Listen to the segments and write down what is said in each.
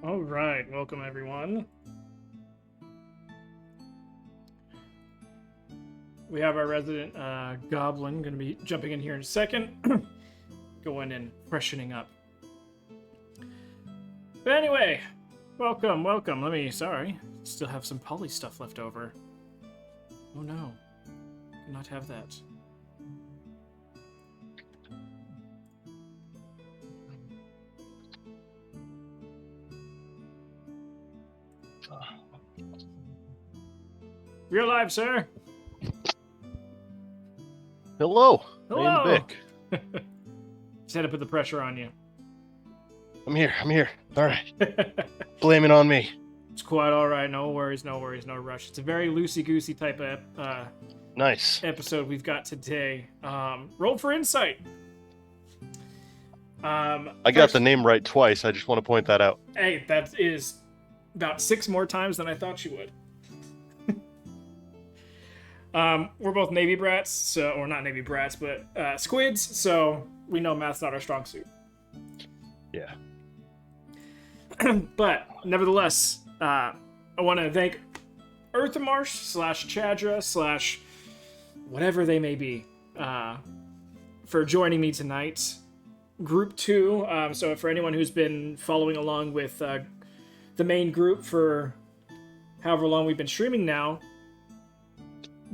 All right, welcome everyone. We have our resident goblin going to be jumping in here in a second, going and freshening up. But anyway, welcome. Sorry, still have some poly stuff left over. Oh no, cannot have that. You're alive, sir. Hello. Hello. I am Vic. Just had to put the pressure on you. I'm here. All right. Blame it on me. It's quite all right. No worries, no rush. It's a very loosey-goosey type of Nice. episode we've got today. Roll for insight. I got the name right twice. I just want to point that out. Hey, that is about 6 more times than I thought you would. We're both Navy brats, or not Navy brats, but squids, so we know math's not our strong suit. Yeah. But, nevertheless, I want to thank Earthamarsh / Chadra / whatever they may be for joining me tonight. Group 2, so for anyone who's been following along with the main group for however long we've been streaming now,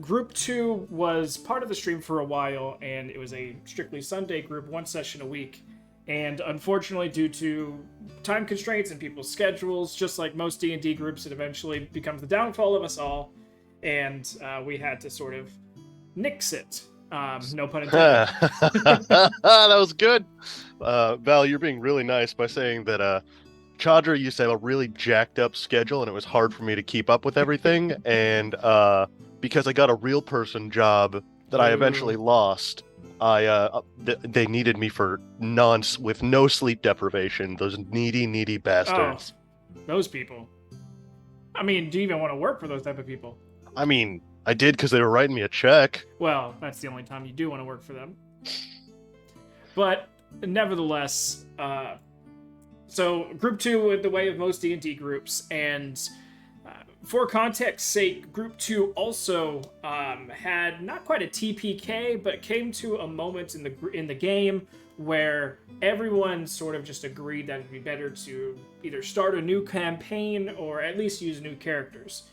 Group 2 was part of the stream for a while, and it was a strictly Sunday group, 1 session a week. And unfortunately, due to time constraints and people's schedules, just like most D&D groups, it eventually becomes the downfall of us all, and we had to sort of nix it. No pun intended. That was good. Val, you're being really nice by saying that Chadra used to have a really jacked up schedule, and it was hard for me to keep up with everything. And because I got a real person job that I eventually lost, they needed me for with no sleep deprivation. Those needy bastards. Oh, those people. I mean, do you even want to work for those type of people? I mean, I did because they were writing me a check. Well, that's the only time you do want to work for them. But nevertheless, so Group 2 went the way of most D&D groups, and for context's sake, Group 2 also had not quite a TPK, but came to a moment in the game where everyone sort of just agreed that it'd be better to either start a new campaign or at least use new characters.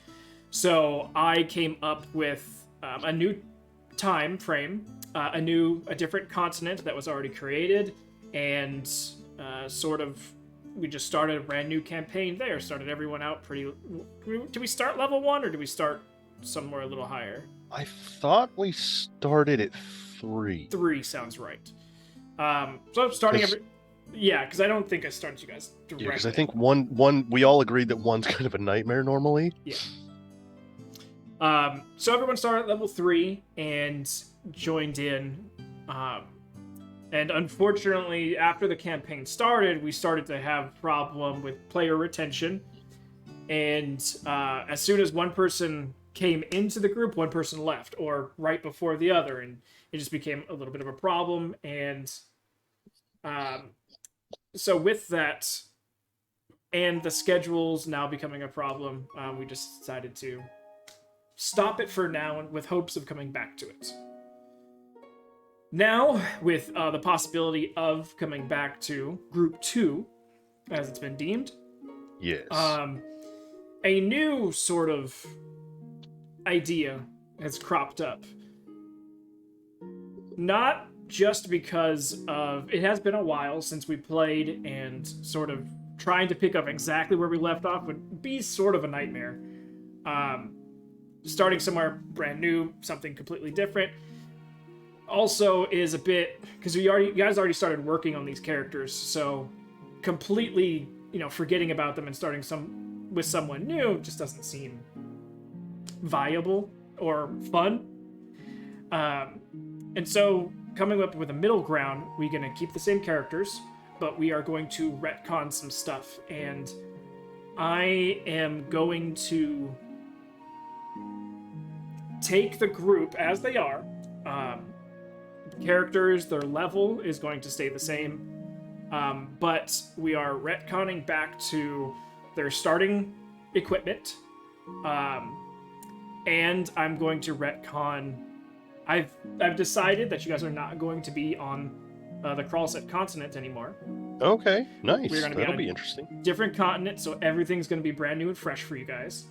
So I came up with a new time frame, a different continent that was already created, and we just started a brand new campaign there. Started everyone out pretty. Do we start level 1 or do we start somewhere a little higher? I thought we started at 3. 3 sounds right. So starting yeah, because I don't think I started you guys directly. Yeah, because I think one we all agreed that 1's kind of a nightmare normally. Yeah. So everyone started at level 3 and joined in. And unfortunately, after the campaign started, we started to have problem with player retention. And as soon as one person came into the group, one person left, or right before the other, and it just became a little bit of a problem. And so with that, and the schedules now becoming a problem, we just decided to stop it for now, with hopes of coming back to it. Now, with the possibility of coming back to Group 2, as it's been deemed. Yes. A new sort of idea has cropped up. Not just because of... It has been a while since we played, and sort of trying to pick up exactly where we left off would be sort of a nightmare. Starting somewhere brand new, something completely different, also is a bit, because you guys already started working on these characters, so completely, forgetting about them and starting with someone new just doesn't seem viable or fun. And so coming up with a middle ground, we're going to keep the same characters, but we are going to retcon some stuff, and I am going to take the group as they are. Characters, their level is going to stay the same, but we are retconning back to their starting equipment, and I'm going to retcon. I've decided that you guys are not going to be on the Crawlset continent anymore. Okay, nice. We're going to be That'll on be a interesting. different continent, so everything's going to be brand new and fresh for you guys.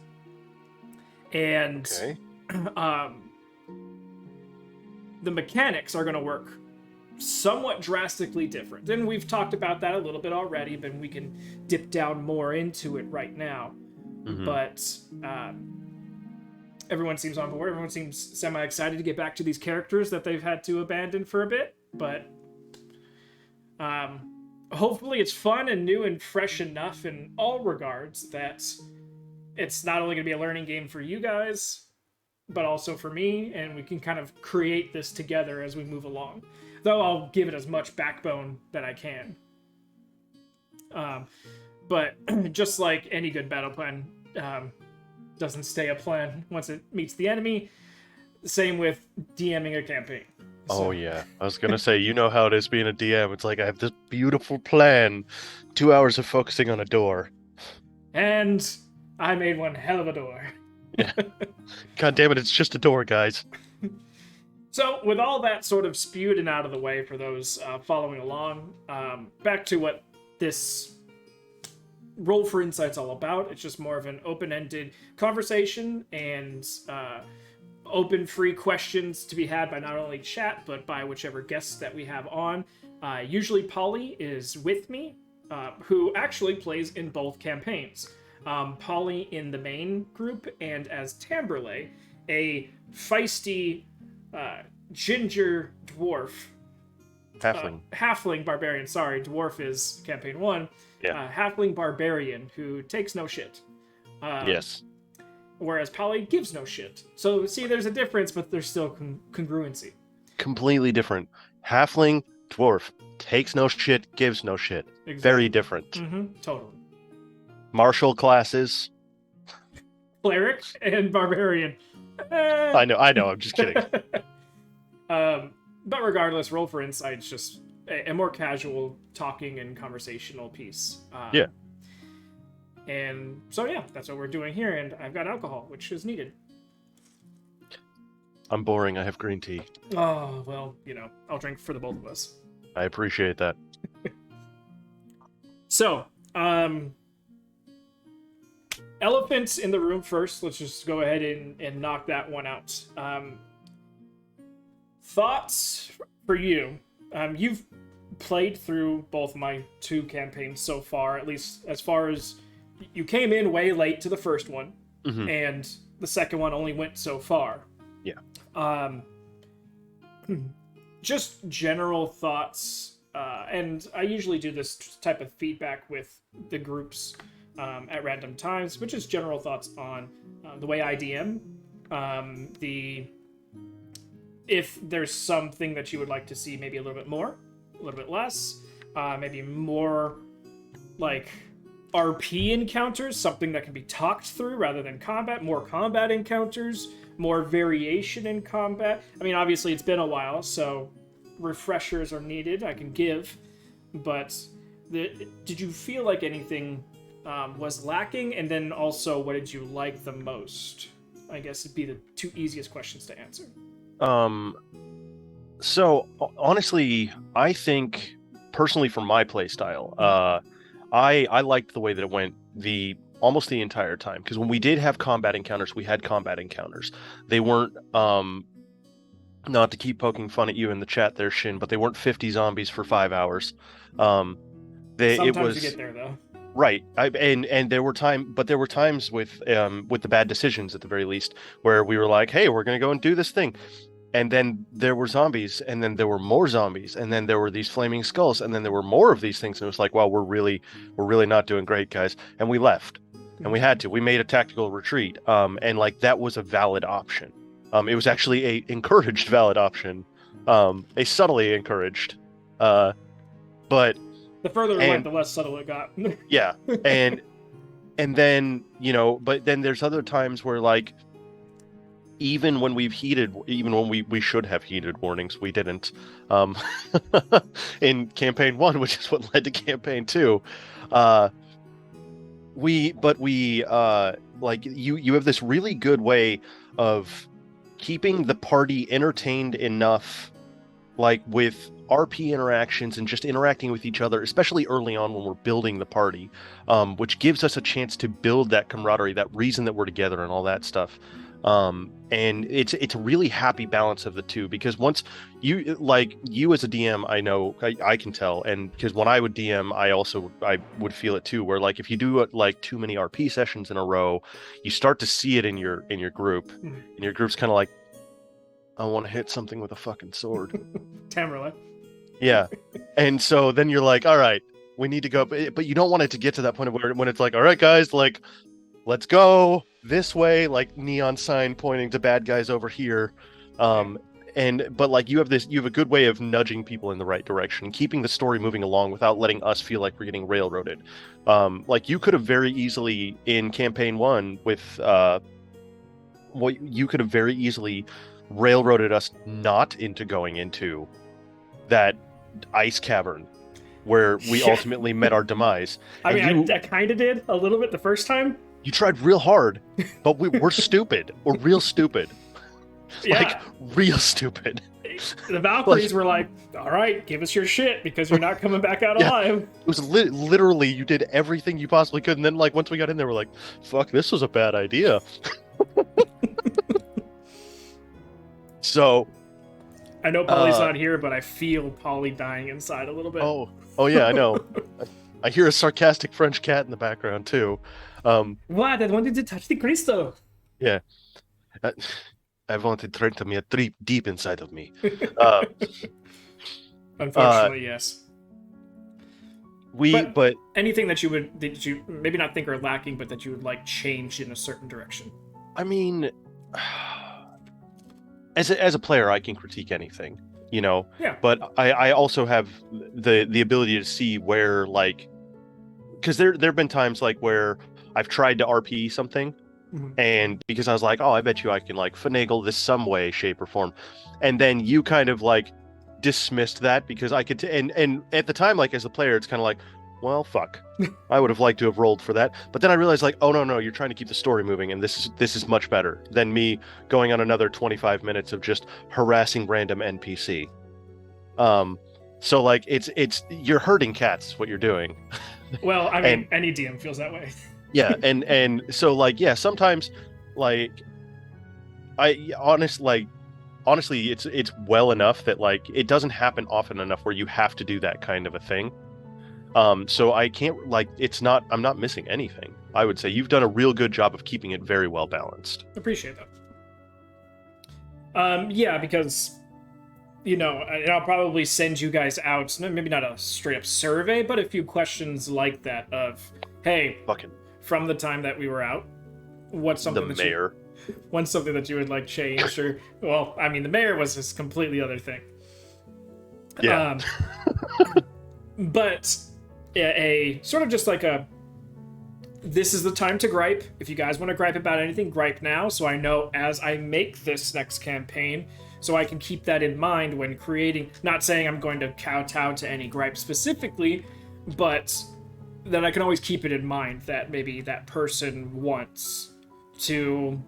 And Okay. The mechanics are going to work somewhat drastically different. And we've talked about that a little bit already, but we can dip down more into it right now. Mhm. But everyone seems on board. Everyone seems semi-excited to get back to these characters that they've had to abandon for a bit. But hopefully it's fun and new and fresh enough in all regards that it's not only going to be a learning game for you guys, but also for me, and we can kind of create this together as we move along. Though I'll give it as much backbone that I can. But just like any good battle plan doesn't stay a plan once it meets the enemy, same with DMing a campaign. Oh yeah, I was gonna say, you know how it is being a DM. It's like I have this beautiful plan, 2 hours of focusing on a door. And I made one hell of a door. Yeah. God damn it, it's just a door, guys. So, with all that sort of spewed and out of the way for those following along, back to what this Roll for Insight's all about. It's just more of an open-ended conversation and open, free questions to be had by not only chat, but by whichever guests that we have on. Usually Polly is with me, who actually plays in both campaigns. Polly in the main group, and as Tamberley, a feisty ginger dwarf. Halfling barbarian, sorry, dwarf is campaign 1. Yeah. Halfling barbarian who takes no shit. Yes. Whereas Polly gives no shit. So, see, there's a difference, but there's still congruency. Completely different. Halfling, dwarf, takes no shit, gives no shit. Exactly. Very different. Totally. Martial classes. Cleric and barbarian. I know, I'm just kidding. But regardless, Roll for Insight's just a more casual talking and conversational piece. Yeah. And so, yeah, that's what we're doing here, and I've got alcohol, which is needed. I'm boring, I have green tea. Oh, well, I'll drink for the both of us. I appreciate that. So, elephants in the room first. Let's just go ahead and knock that one out. Thoughts for you. You've played through both my 2 campaigns so far, at least as far as you came in way late to the first one, and the second one only went so far. Yeah. Just general thoughts, and I usually do this type of feedback with the groups at random times, which is general thoughts on the way I DM, if there's something that you would like to see maybe a little bit more, a little bit less, maybe more like RP encounters, something that can be talked through rather than combat, more combat encounters, more variation in combat. I mean, obviously it's been a while, so refreshers are needed, I can give, but did you feel like anything was lacking? And then also, what did you like the most? I guess it'd be the 2 easiest questions to answer. So honestly, I think personally for my playstyle, I liked the way that it went almost the entire time, because when we did have combat encounters, we had combat encounters. They weren't not to keep poking fun at you in the chat there, Shin, but they weren't 50 zombies for 5 hours. Sometimes you get there though. Right, and there were times with the bad decisions at the very least, where we were like, hey, we're gonna go and do this thing, and then there were zombies, and then there were more zombies, and then there were these flaming skulls, and then there were more of these things, and it was like, wow, we're really not doing great, guys, and we left, and we made a tactical retreat, and like that was a valid option. It was actually a encouraged valid option, a subtly encouraged, but the further it went, the less subtle it got. Yeah, and then but then there's other times where like even when we should have heeded warnings, we didn't. In campaign 1, which is what led to campaign 2, we like you have this really good way of keeping the party entertained enough, like with RP interactions and just interacting with each other, especially early on when we're building the party, which gives us a chance to build that camaraderie, that reason that we're together and all that stuff. And it's a really happy balance of the two, because once you as a DM, I know I can tell, and because when I would DM, I would feel it too, where like if you do like too many RP sessions in a row, you start to see it in your group, and your group's kind of like, I want to hit something with a fucking sword. Tamerlane. Yeah. And so then you're like, all right, we need to go. But you don't want it to get to that point of when it's like, all right, guys, like, let's go this way, like neon sign pointing to bad guys over here. But like you have a good way of nudging people in the right direction, keeping the story moving along without letting us feel like we're getting railroaded. Like you could have very easily in campaign 1 with you could have very easily railroaded us not into going into that ice cavern where we ultimately met our demise. I mean, I kind of did a little bit the first time. You tried real hard, but we're stupid. We're real stupid. Yeah. Like, real stupid. The Valkyries were like, all right, give us your shit because you're not coming back out alive. It was literally, you did everything you possibly could, and then like once we got in there, we're like, fuck, this was a bad idea. So I know Polly's not here, but I feel Polly dying inside a little bit. Oh yeah, I know. I hear a sarcastic French cat in the background too. What? I wanted to touch the crystal. Yeah. I wanted to drink me deep inside of me. Unfortunately, yes. But anything that you maybe not think are lacking, but that you would like change in a certain direction. I mean, as a player, I can critique anything, you know. Yeah. But I also have the ability to see where, like, because there've been times like where I've tried to RP something, and because I was like, oh, I bet you I can like finagle this some way, shape, or form, and then you kind of like dismissed that because I could and at the time, like as a player, it's kind of like, well, fuck, I would have liked to have rolled for that, but then I realized like, oh no, you're trying to keep the story moving, and this is much better than me going on another 25 minutes of just harassing random NPC. So like it's you're hurting cats, what you're doing. Well, I mean, any DM feels that way. Yeah, and so like yeah, sometimes like honestly it's well enough that like it doesn't happen often enough where you have to do that kind of a thing. So I can't like I'm not missing anything. I would say you've done a real good job of keeping it very well balanced. Appreciate that. Yeah, because you know, and I'll probably send you guys out, maybe not a straight up survey, but a few questions like that of, hey, from the time that we were out, what's something what's something that you would like change, or well, I mean, the mayor was this completely other thing. Yeah. But a sort of just like this is the time to gripe. If you guys want to gripe about anything, gripe now, so I know as I make this next campaign, so I can keep that in mind when creating, not saying I'm going to kowtow to any gripe specifically, but that I can always keep it in mind that maybe that person wants to,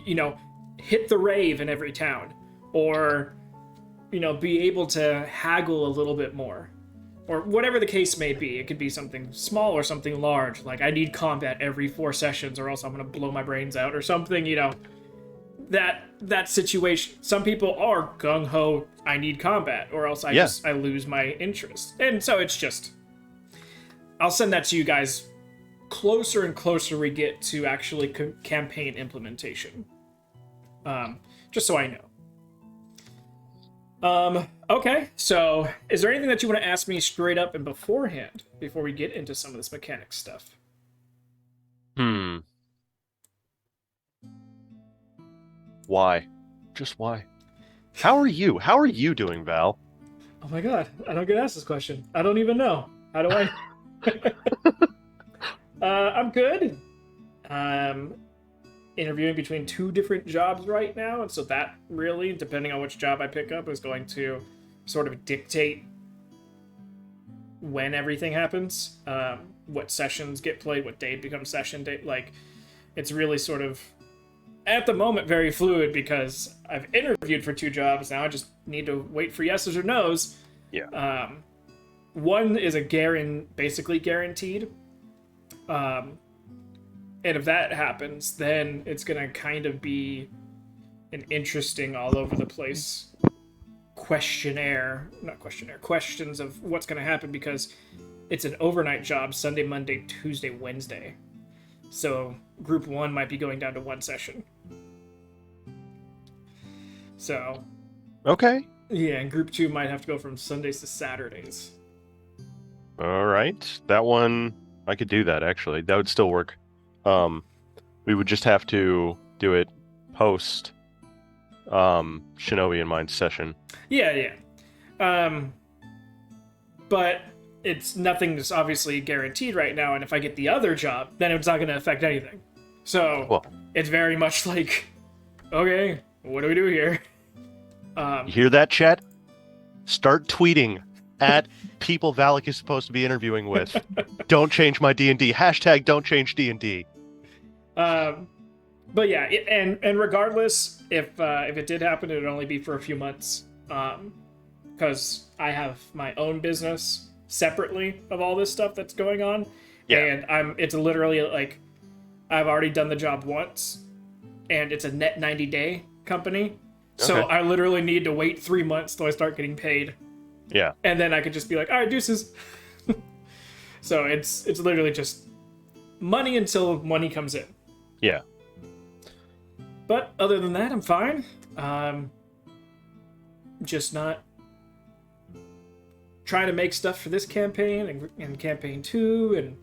you know, hit the rave in every town, or, you know, be able to haggle a little bit more, or whatever the case may be. It could be something small or something large, like I need combat every 4 sessions or else I'm going to blow my brains out or something, you know. That situation, some people are gung-ho, I need combat, or else I lose my interest. And so it's just, I'll send that to you guys closer and closer we get to actually campaign implementation. Just so I know. Okay, so is there anything that you want to ask me straight up and beforehand, before we get into some of this mechanics stuff? Why? Just why? How are you? How are you doing, Val? Oh my god, I don't get asked this question. I don't even know. How do I... I'm good. Interviewing between 2 different jobs right now, and so that really, depending on which job I pick up, is going to sort of dictate when everything happens, what sessions get played, what day becomes session day. Like, it's really sort of, at the moment, very fluid because I've interviewed for 2 jobs. Now I just need to wait for yeses or nos. Yeah. One is basically guaranteed. And if that happens, then it's going to kind of be an interesting all over the place questions of what's going to happen, because it's an overnight job, Sunday, Monday, Tuesday, Wednesday. So group 1 might be going down to 1 session. So Okay. yeah, and group 2 might have to go from Sundays to Saturdays. All right. That one, I could do that, actually. That would still work. We would just have to do it post Shinobi and mine session. Yeah. But it's nothing that's obviously guaranteed right now, and if I get the other job, then it's not going to affect anything. So it's very much like, okay, what do we do here? You hear that, chat? Start tweeting at people Valak is supposed to be interviewing with. Don't change my D&D. Hashtag don't change D&D. But yeah, and regardless, if it did happen, it would only be for a few months. Because I have my own business separately of all this stuff that's going on. Yeah. And it's literally like, I've already done the job once, and it's a net 90-day company. So Okay. I literally need to wait 3 months till I start getting paid. Yeah. And then I could just be like, all right, deuces. So it's literally just money until money comes in. Yeah. But other than that, I'm fine. Just not trying to make stuff for this campaign and campaign 2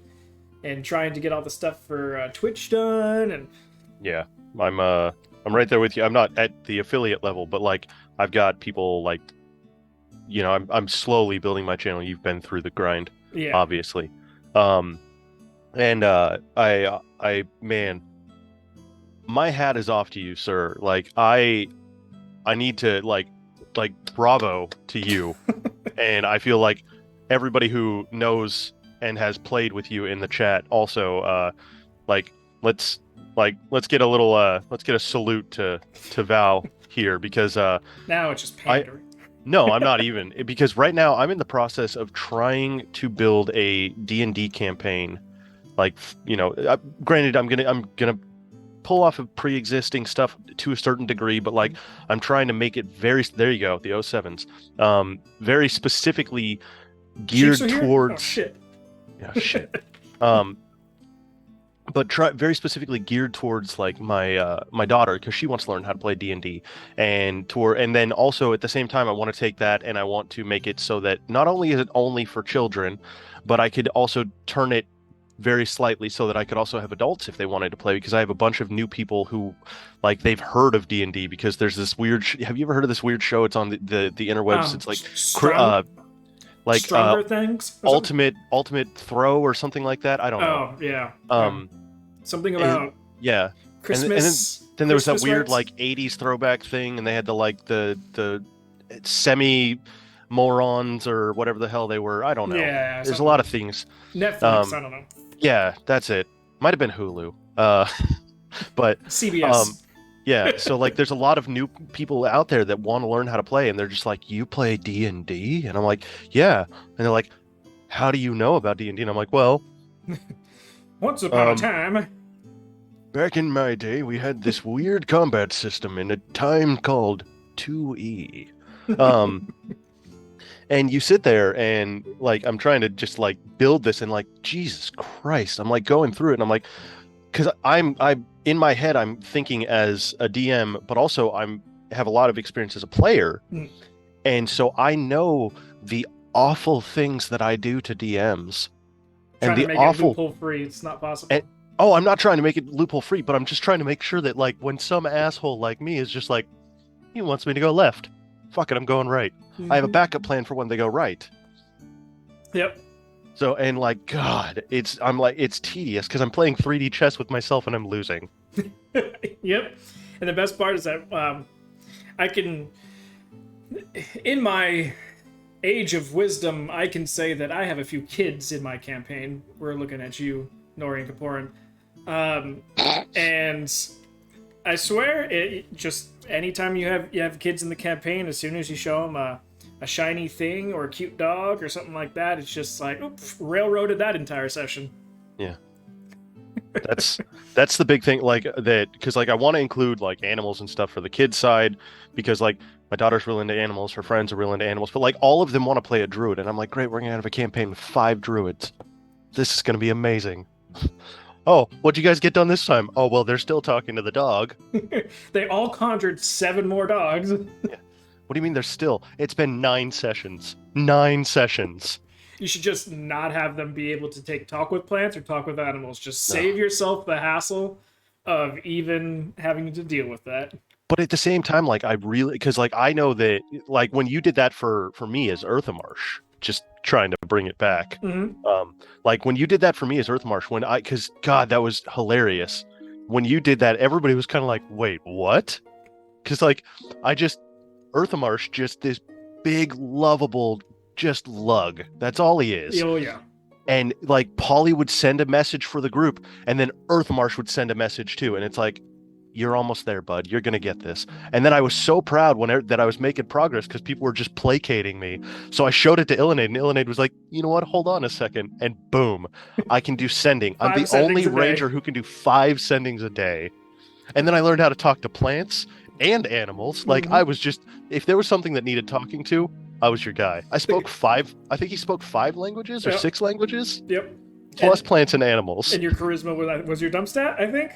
and trying to get all the stuff for Twitch done. And Yeah. I'm right there with you. I'm not at the affiliate level, but like I've got people like, you know, I'm slowly building my channel. You've been through the grind, yeah, obviously. And I man, my hat is off to you, sir. Like I need to like bravo to you. And I feel like everybody who knows and has played with you in the chat also let's get a salute to Val here, because now it's just pandering. no, I'm not even, because right now I'm in the process of trying to build a D&D campaign. Like, you know, granted, I'm gonna pull off of pre-existing stuff to a certain degree, but like I'm trying to make it there you go, the 07s, very specifically geared towards. Oh, shit. Yeah, shit. But very specifically geared towards like my daughter, because she wants to learn how to play D&D, and then also at the same time I want to take that and I want to make it so that not only is it only for children, but I could also turn it very slightly so that I could also have adults if they wanted to play, because I have a bunch of new people who like they've heard of D&D because there's this weird have you ever heard of this weird show? It's on the interwebs. It's like Stronger Things, ultimate throw or something like that. I don't know. Oh yeah. Something about Christmas. And then there was that Christmas weird rights? like 80s throwback thing, and they had the semi morons or whatever the hell they were. I don't know. Yeah, there's a lot of things. Netflix, I don't know. Yeah, that's it. Might have been Hulu. But CBS. yeah, so like there's a lot of new people out there that want to learn how to play, and they're just like, you play D&D? And I'm like, yeah. And they're like, how do you know about D&D? And I'm like, well, Once upon a time. back in my day, we had this weird combat system in a time called 2E. And you sit there and like I'm trying to just like build this, and like Jesus Christ, I'm like going through it, and I'm like, because I'm in my head I'm thinking as a DM, but also have a lot of experience as a player, and so I know the awful things that I do to DMs, Trying and to the make awful. it loophole free. It's not possible. Oh, I'm not trying to make it loophole free, but I'm just trying to make sure that like when some asshole like me is just like, he wants me to go left, fuck it, I'm going right. I have a backup plan for when they go right. Yep. So, and like, God, it's tedious because I'm playing 3D chess with myself and I'm losing. Yep. And the best part is that I can, in my age of wisdom, I can say that I have a few kids in my campaign. We're looking at you, Nori and Kaporan. And I swear, it just anytime you have kids in the campaign, as soon as you show them a shiny thing or a cute dog or something like that, it's just like, oops, railroaded that entire session. Yeah. That's the big thing, like that, because like I want to include like animals and stuff for the kids side, because like my daughter's real into animals, her friends are real into animals, but like all of them want to play a druid, and I'm like, great, we're gonna have a campaign with 5 druids. This is gonna be amazing. Oh, what'd you guys get done this time? Oh, well, they're still talking to the dog. They all conjured 7 more dogs. Yeah. What do you mean they're still? It's been 9 sessions. 9 sessions. You should just not have them be able to talk with plants or talk with animals. Just save yourself the hassle of even having to deal with that. But at the same time, like I really, because like I know that like when you did that for me as Earthamarsh, just trying to bring it back. Like when you did that for me as Earthmarsh, because God, that was hilarious. When you did that, everybody was kind of like, wait, what? Because like Earthamarsh, just this big, lovable, just lug. That's all he is. Oh yeah. And like Polly would send a message for the group, and then Earthmarsh would send a message too, and it's like, you're almost there, bud. You're gonna get this. And then I was so proud that I was making progress because people were just placating me. So I showed it to Illinade, and Illinade was like, "You know what? Hold on a second." And boom, I can do sending. I'm the only ranger who can do 5 sendings a day. And then I learned how to talk to plants and animals. Like I was just, if there was something that needed talking to, I was your guy. I spoke 5. I think he spoke 5 languages or 6 languages. Yep. Plus plants and animals. And your charisma was your dump stat, I think.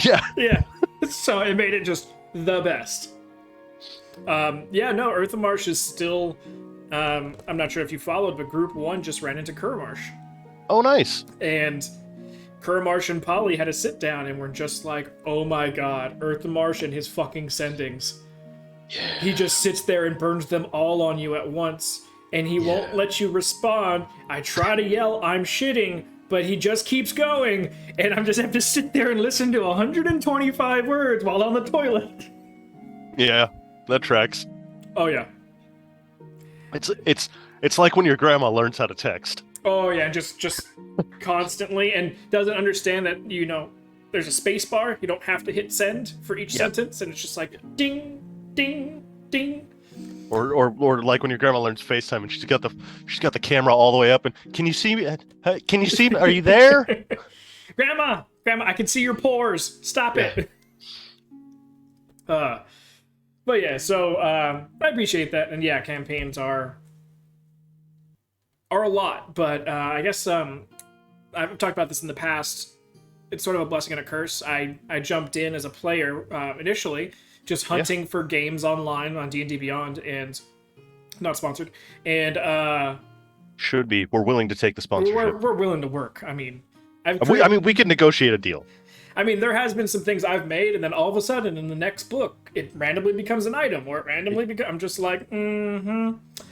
Yeah. Yeah. So it made it just the best. Yeah, no, Earthamarsh is still. I'm not sure if you followed, but Group 1 just ran into Kurmarsh. Oh, nice. And Kurmarsh and Polly had a sit down and were just like, oh my god, Earthamarsh and his fucking sendings. Yeah. He just sits there and burns them all on you at once, and he won't let you respond. I try to yell, I'm shitting, but he just keeps going, and I just have to sit there and listen to 125 words while on the toilet. Yeah, that tracks. Oh yeah. It's like when your grandma learns how to text. Oh yeah, just constantly, and doesn't understand that, there's a space bar. You don't have to hit send for each sentence, and it's just like ding, ding, ding. Or like when your grandma learns FaceTime and she's got the camera all the way up and can you see me? Can you see me? Are you there? Grandma, I can see your pores. Stop it. But yeah, so I appreciate that, and yeah, campaigns are a lot, but I guess I've talked about this in the past. It's sort of a blessing and a curse. I jumped in as a player initially, just hunting for games online on D&D Beyond, and not sponsored. And should be. We're willing to take the sponsorship. We're willing to work. I mean, we could negotiate a deal. I mean, there has been some things I've made, and then all of a sudden, in the next book, it randomly becomes an item, or it randomly becomes. I'm just like,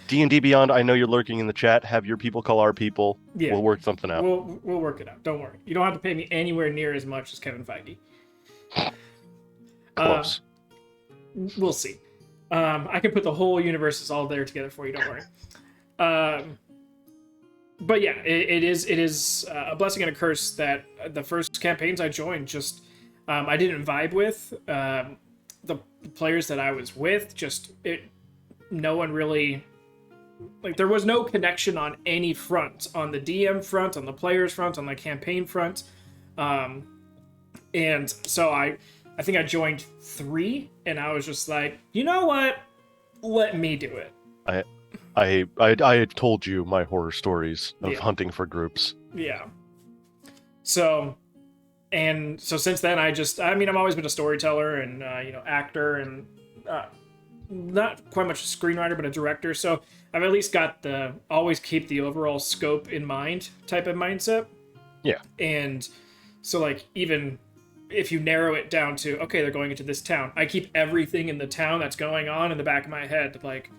D&D Beyond. I know you're lurking in the chat. Have your people call our people. Yeah. We'll work something out. We'll work it out. Don't worry. You don't have to pay me anywhere near as much as Kevin Feige. Close. We'll see. I can put the whole universes all there together for you. Don't worry. But yeah, it is a blessing and a curse that the first campaigns I joined just I didn't vibe with the players that I was with. No one really, like, there was no connection on any front, on the DM front, on the players front, on the campaign front, and so I think I joined 3, and I was just like, you know what? Let me do it. I had told you my horror stories of hunting for groups. Yeah. So since then, I've always been a storyteller and, actor and not quite much a screenwriter, but a director. So I've at least got always keep the overall scope in mind type of mindset. Yeah. And so, like, even if you narrow it down to, okay, they're going into this town, I keep everything in the town that's going on in the back of my head. Like,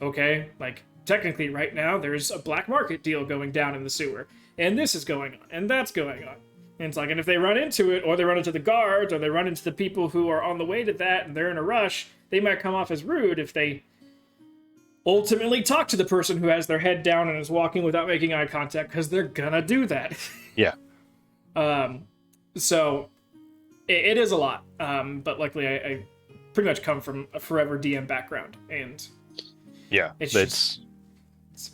okay, like, technically right now there's a black market deal going down in the sewer, and this is going on, and that's going on. And it's like, and if they run into it, or they run into the guards, or they run into the people who are on the way to that, and they're in a rush, they might come off as rude if they ultimately talk to the person who has their head down and is walking without making eye contact, because they're gonna do that. Yeah. So it is a lot. But luckily I pretty much come from a forever DM background, and Yeah. it's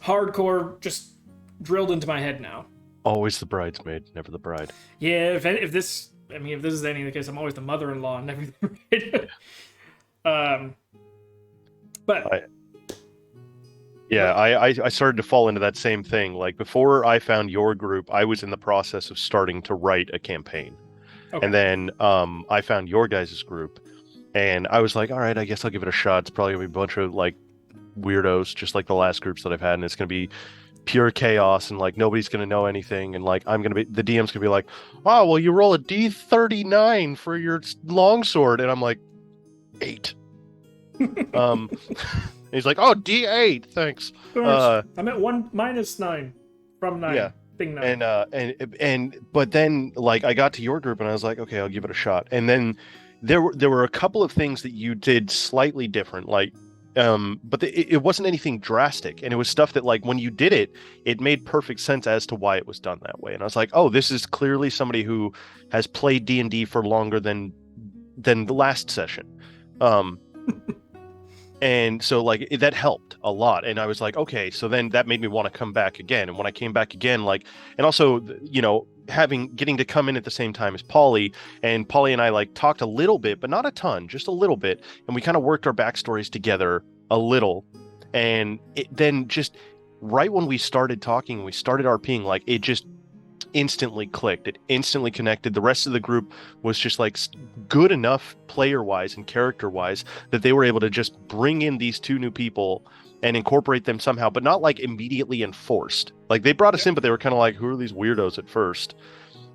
hardcore, just drilled into my head now. Always the bridesmaid, never the bride. Yeah, if this is any of the case, I'm always the mother-in-law and everything. Right? But Yeah, I started to fall into that same thing. Like, before I found your group, I was in the process of starting to write a campaign. okay. And then I found your guys' group, and I was like, all right, I guess I'll give it a shot. It's probably gonna be a bunch of like weirdos, just like the last groups that I've had, and it's gonna be pure chaos, and like nobody's gonna know anything, and like the DM's gonna be like, oh, well, you roll a D39 for your longsword, and I'm like, 8. He's like, oh, D8, thanks. I'm at 1 minus 9 from 9. Yeah. Thing 9. But then like I got to your group and I was like, okay, I'll give it a shot. And then there were a couple of things that you did slightly different, like but it wasn't anything drastic, and it was stuff that, like, when you did it, it made perfect sense as to why it was done that way. And I was like, oh, this is clearly somebody who has played D&D for longer than the last session. And so, like, that helped a lot. And I was like, okay, so then that made me want to come back again. And when I came back again, like, and also, you know, getting to come in at the same time as Polly, and Polly and I, like, talked a little bit, but not a ton, just a little bit. And we kind of worked our backstories together a little. And then just right when we started talking, we started RPing, like, it just instantly clicked. It instantly connected. The rest of the group was just like good enough player wise and character wise that they were able to just bring in these 2 new people and incorporate them somehow, but not like immediately enforced. Like, they brought us in, but they were kind of like, who are these weirdos at first?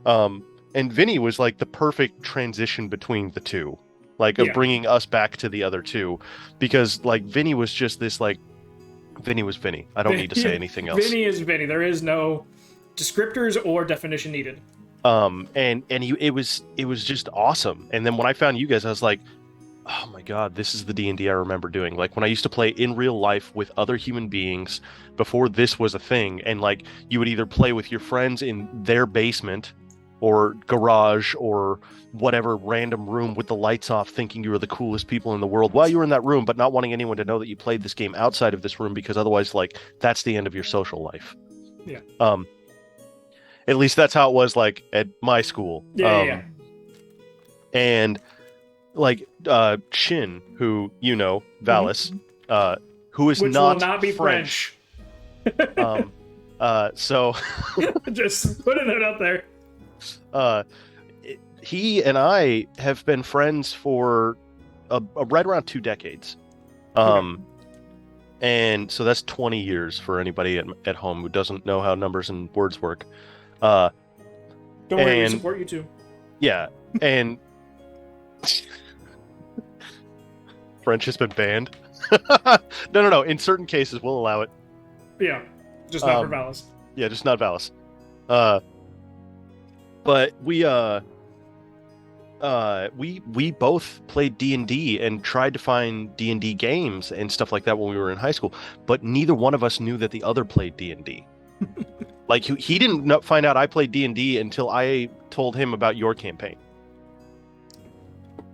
And Vinny was like the perfect transition between the 2, like, of bringing us back to the other 2, because like Vinny was just this, like, Vinny was Vinny. I don't need to say anything else. Vinny is Vinny. There is no descriptors or definition needed. It was just awesome. And then when I found you guys, I was like, oh my god, this is the D&D I remember doing. Like, when I used to play in real life with other human beings before this was a thing, and like, you would either play with your friends in their basement or garage or whatever random room with the lights off, thinking you were the coolest people in the world while you were in that room, but not wanting anyone to know that you played this game outside of this room, because otherwise, like, that's the end of your social life. Yeah. At least that's how it was, like, at my school. Yeah. And like Chin, who, you know, Valis, who is Which not will not be French. So just putting it out there. He and I have been friends for right around 2 decades. And so that's 20 years for anybody at home who doesn't know how numbers and words work. Don't worry, we support you too. Yeah, and French has been banned. No. In certain cases, we'll allow it. Yeah, just not for Valis. Yeah, just not Valis. But we both played D&D and tried to find D&D games and stuff like that when we were in high school, but neither one of us knew that the other played D&D. Like, he didn't find out I played D&D until I told him about your campaign.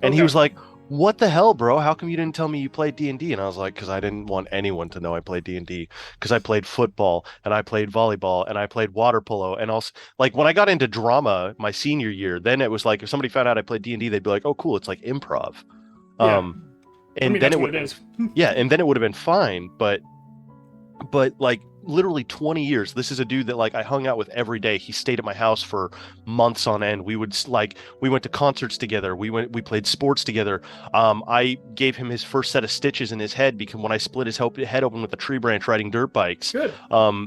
And he was like, what the hell, bro? How come you didn't tell me you played D&D? And I was like, because I didn't want anyone to know I played D&D. Because I played football, and I played volleyball, and I played water polo. And also, like, when I got into drama my senior year, then it was like, if somebody found out I played D&D, they'd be like, oh, cool, it's like improv. Yeah. And I mean, then it would have been. Yeah, and then it would have been fine, but like, literally 20 years, this is a dude that, like, I hung out with every day. He stayed at my house for months on end. We went to concerts together. We played sports together. I gave him his first set of stitches in his head because when I split his head open with a tree branch riding dirt bikes. Good.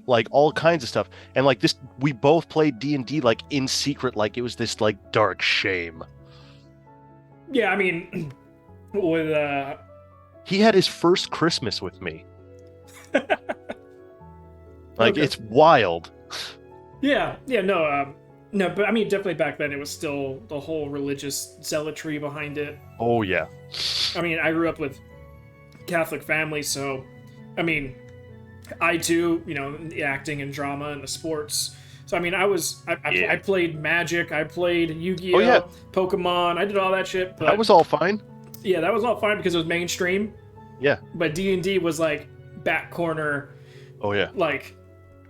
Like, all kinds of stuff. And like this, we both played D&D like in secret, like it was this like dark shame. Yeah, I mean, with he had his first Christmas with me. Like, okay. It's wild. Yeah, no, but I mean, definitely back then it was still the whole religious zealotry behind it. Oh, yeah. I mean, I grew up with Catholic family, so I mean, I too, the acting and drama and the sports. So I mean, I played Magic, I played Yu-Gi-Oh, Oh yeah, Pokemon, I did all that shit. But that was all fine. yeah, that was all fine because it was mainstream. Yeah. But D&D was like back corner, Oh yeah. like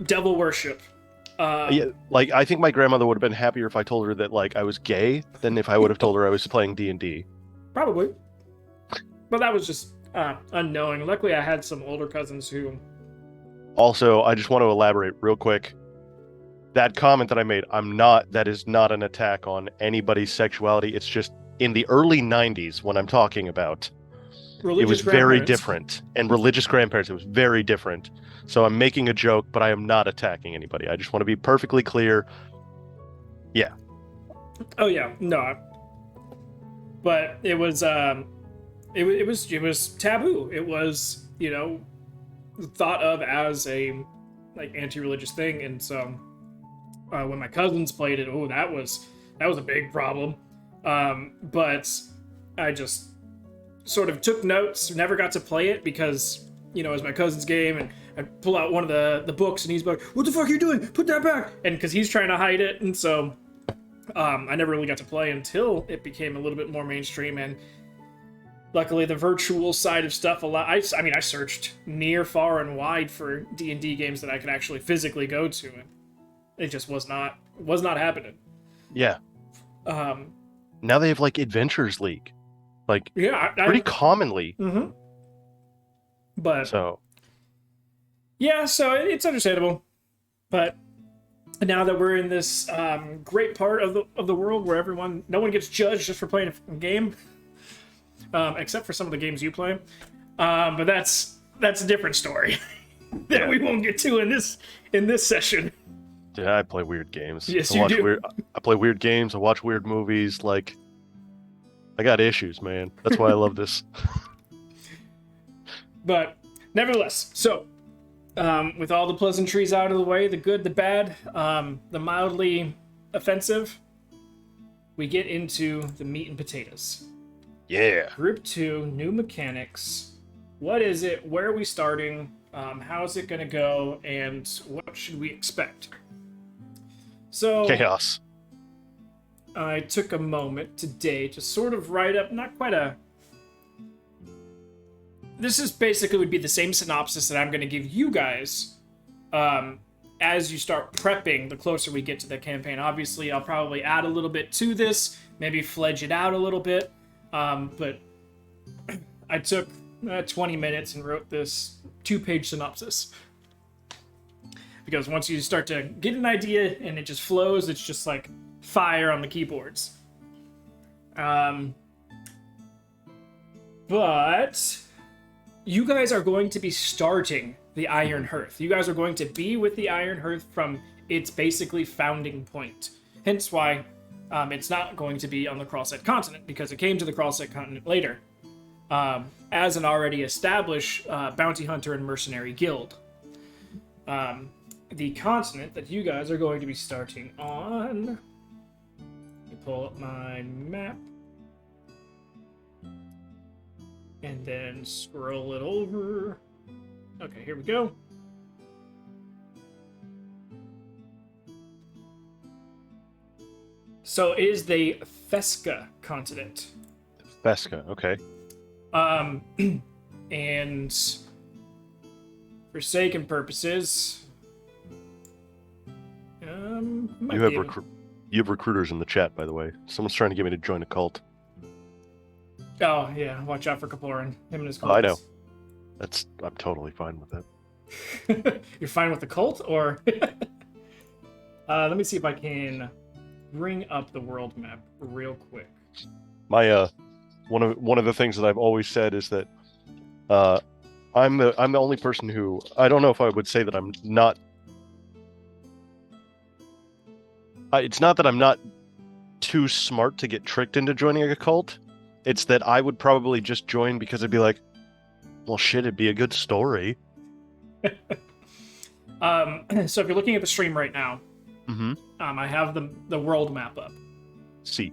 devil worship. Yeah, like I think my grandmother would have been happier if I told her that like I was gay than if I would have told her I was playing D&D. Probably. But that was just unknowing. Luckily, I had some older cousins who. Also, I just want to elaborate real quick. That comment that I made, that is not an attack on anybody's sexuality. It's just in the early 90s when I'm talking about. It was very different. And religious grandparents, it was very different. So I'm making a joke, but I am not attacking anybody. I just want to be perfectly clear. Yeah. Oh yeah, no. But it was it was taboo. It was, thought of as a like anti-religious thing, and so when my cousins played it, that was a big problem. But I just sort of took notes, never got to play it because, it was my cousin's game, and I'd pull out one of the books and he's like, "What the fuck are you doing? Put that back!" And because he's trying to hide it, and so I never really got to play until it became a little bit more mainstream. And luckily, the virtual side of stuff I searched near, far, and wide for D&D games that I could actually physically go to, and it just was not happening. Yeah. Now they have like Adventures League, like pretty commonly. Mm-hmm. But so it's understandable. But now that we're in this great part of the world where no one gets judged just for playing a game, except for some of the games you play. But that's a different story that we won't get to in this session. Yeah, I play weird games. Yes, you do. I play weird games. I watch weird movies. Like, I got issues, man. That's why I love this. But nevertheless, so with all the pleasantries out of the way, the good, the bad, the mildly offensive, we get into the meat and potatoes. Yeah. Group 2, new mechanics. What is it? Where are we starting? How is it going to go? And what should we expect? So chaos. I took a moment today to sort of write up, not quite a... This is basically would be the same synopsis that I'm going to give you guys as you start prepping the closer we get to the campaign. Obviously, I'll probably add a little bit to this, maybe fledge it out a little bit. But I took 20 minutes and wrote this 2-page synopsis. Because once you start to get an idea and it just flows, it's just like fire on the keyboards. But you guys are going to be starting the Iron Hearth. You guys are going to be with the Iron Hearth from its basically founding point. Hence why it's not going to be on the Crosshead Continent, because it came to the Crosshead Continent later as an already established bounty hunter and mercenary guild. The continent that you guys are going to be starting on... Let me pull up my map. And then scroll it over. Okay, here we go. So it is the Fesca continent. Fesca, okay. And for sake and purposes, you have recruiters in the chat, by the way. Someone's trying to get me to join a cult. Oh yeah, watch out for Kaporin. Him and his cult. I know. I'm totally fine with that. You're fine with the cult, or? Let me see if I can bring up the world map real quick. My one of the things that I've always said is that I'm the only person who, I don't know if I would say that I'm not. It's not that I'm not too smart to get tricked into joining a cult. It's that I would probably just join because I'd be like, well, shit, it'd be a good story. So if you're looking at the stream right now, I have the world map up. See.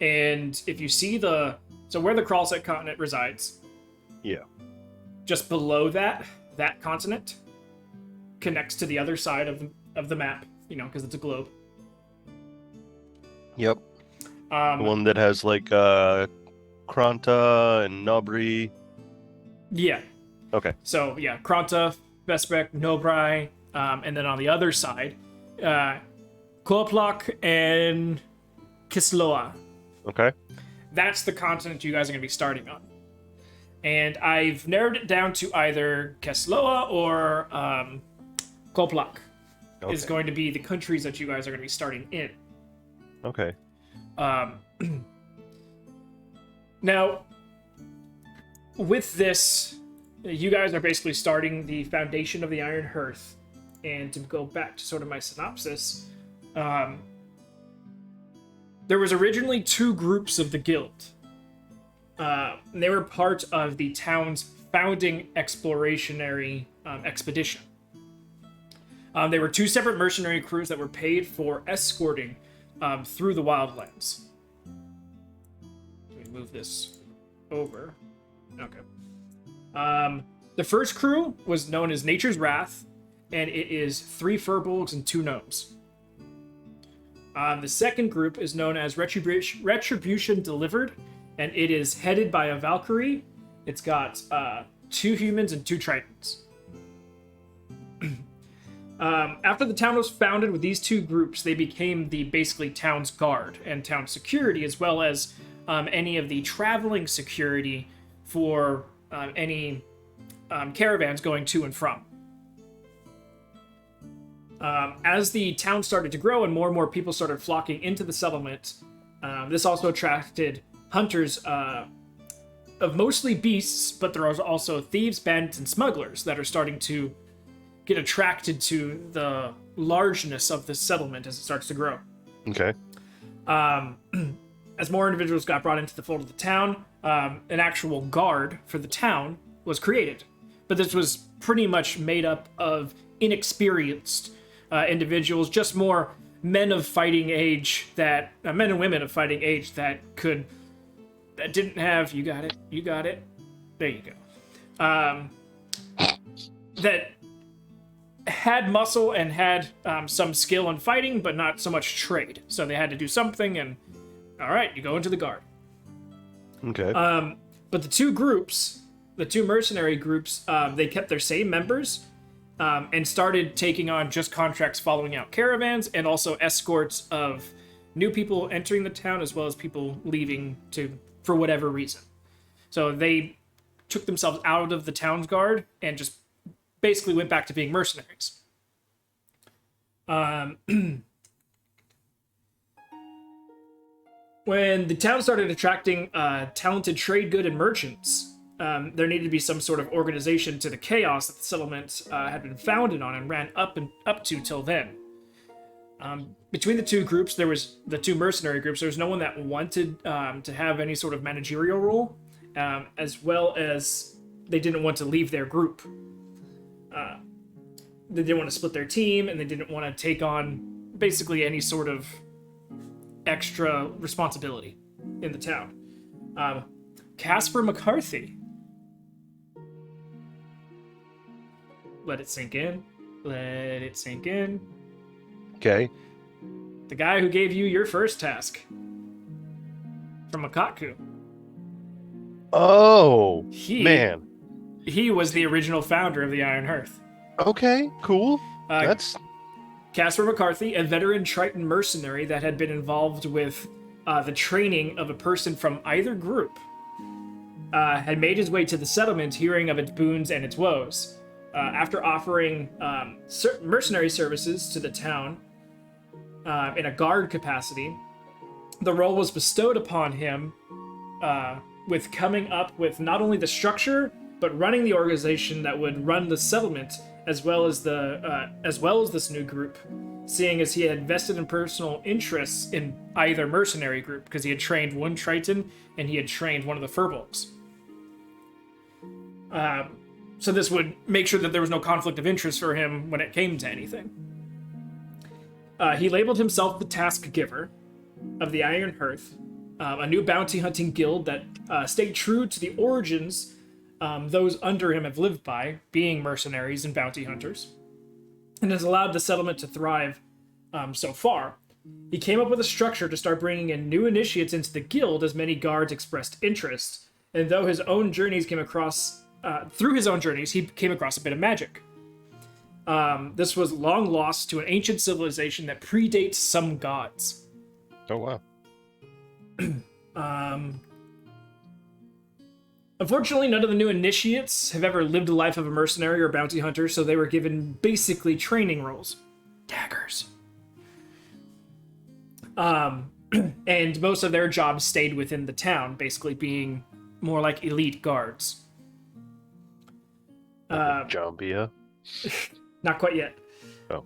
And if you see where the Kralsek continent resides. Yeah. just below that continent connects to the other side of the map, because it's a globe. Yep. The one that has like Kranta and Nobri. Yeah. Okay. So yeah, Kranta, Vespek, Nobrai, and then on the other side, Koplok and Kisloa. Okay. That's the continent you guys are going to be starting on. And I've narrowed it down to either Kisloa or Koplok is going to be the countries that you guys are going to be starting in. Okay. Now, with this, you guys are basically starting the foundation of the Iron Hearth. And to go back to sort of my synopsis, there was originally 2 groups of the guild. They were part of the town's founding explorationary expedition. They were 2 separate mercenary crews that were paid for escorting through the wildlands. Let me move this over. Okay. The first crew was known as Nature's Wrath, and it is 3 furbolgs and 2 gnomes. The second group is known as Retribution Delivered, and it is headed by a Valkyrie. It's got 2 humans and 2 tritons. After the town was founded with these 2 groups, they became the basically town's guard and town security, as well as any of the traveling security for any caravans going to and from. As the town started to grow and more people started flocking into the settlement, this also attracted hunters of mostly beasts, but there are also thieves, bandits, and smugglers that are starting to get attracted to the largeness of this settlement as it starts to grow. Okay. As more individuals got brought into the fold of the town, an actual guard for the town was created. But this was pretty much made up of inexperienced individuals, just more men of fighting age men and women of fighting age that didn't have, you got it, there you go, that had muscle and had some skill in fighting, but not so much trade. So they had to do something, and all right, you go into the guard. Okay. But the 2 groups, the 2 mercenary groups, they kept their same members and started taking on just contracts following out caravans and also escorts of new people entering the town as well as people leaving for whatever reason. So they took themselves out of the town's guard and just basically went back to being mercenaries. When the town started attracting talented trade good and merchants, there needed to be some sort of organization to the chaos that the settlement had been founded on and ran up to till then. Between the 2 groups, there was the 2 mercenary groups. There was no one that wanted to have any sort of managerial role, as well as they didn't want to leave their group. They didn't want to split their team, and they didn't want to take on basically any sort of extra responsibility in the town. Casper McCarthy. Let it sink in. Let it sink in. Okay. The guy who gave you your first task. From Makaku. Oh, man. He was the original founder of the Iron Hearth. Okay, cool. That's... Casper McCarthy, a veteran Triton mercenary that had been involved with the training of a person from either group, had made his way to the settlement hearing of its boons and its woes. After offering mercenary services to the town in a guard capacity, the role was bestowed upon him with coming up with not only the structure, but running the organization that would run the settlement as well as this new group, seeing as he had vested in personal interests in either mercenary group because he had trained one Triton and he had trained one of the Furbolgs. So this would make sure that there was no conflict of interest for him when it came to anything. He labeled himself the Task Giver of the Iron Hearth, a new bounty hunting guild that stayed true to the origins those under him have lived by, being mercenaries and bounty hunters, and has allowed the settlement to thrive so far. He came up with a structure to start bringing in new initiates into the guild as many guards expressed interest. And though his own journeys came across, through his own journeys, he came across a bit of magic. This was long lost to an ancient civilization that predates some gods. Oh, wow. Unfortunately, none of the new initiates have ever lived the life of a mercenary or bounty hunter, so they were given basically training roles. Daggers. And most of their jobs stayed within the town, basically being more like elite guards. Jambia. Not quite yet. Oh.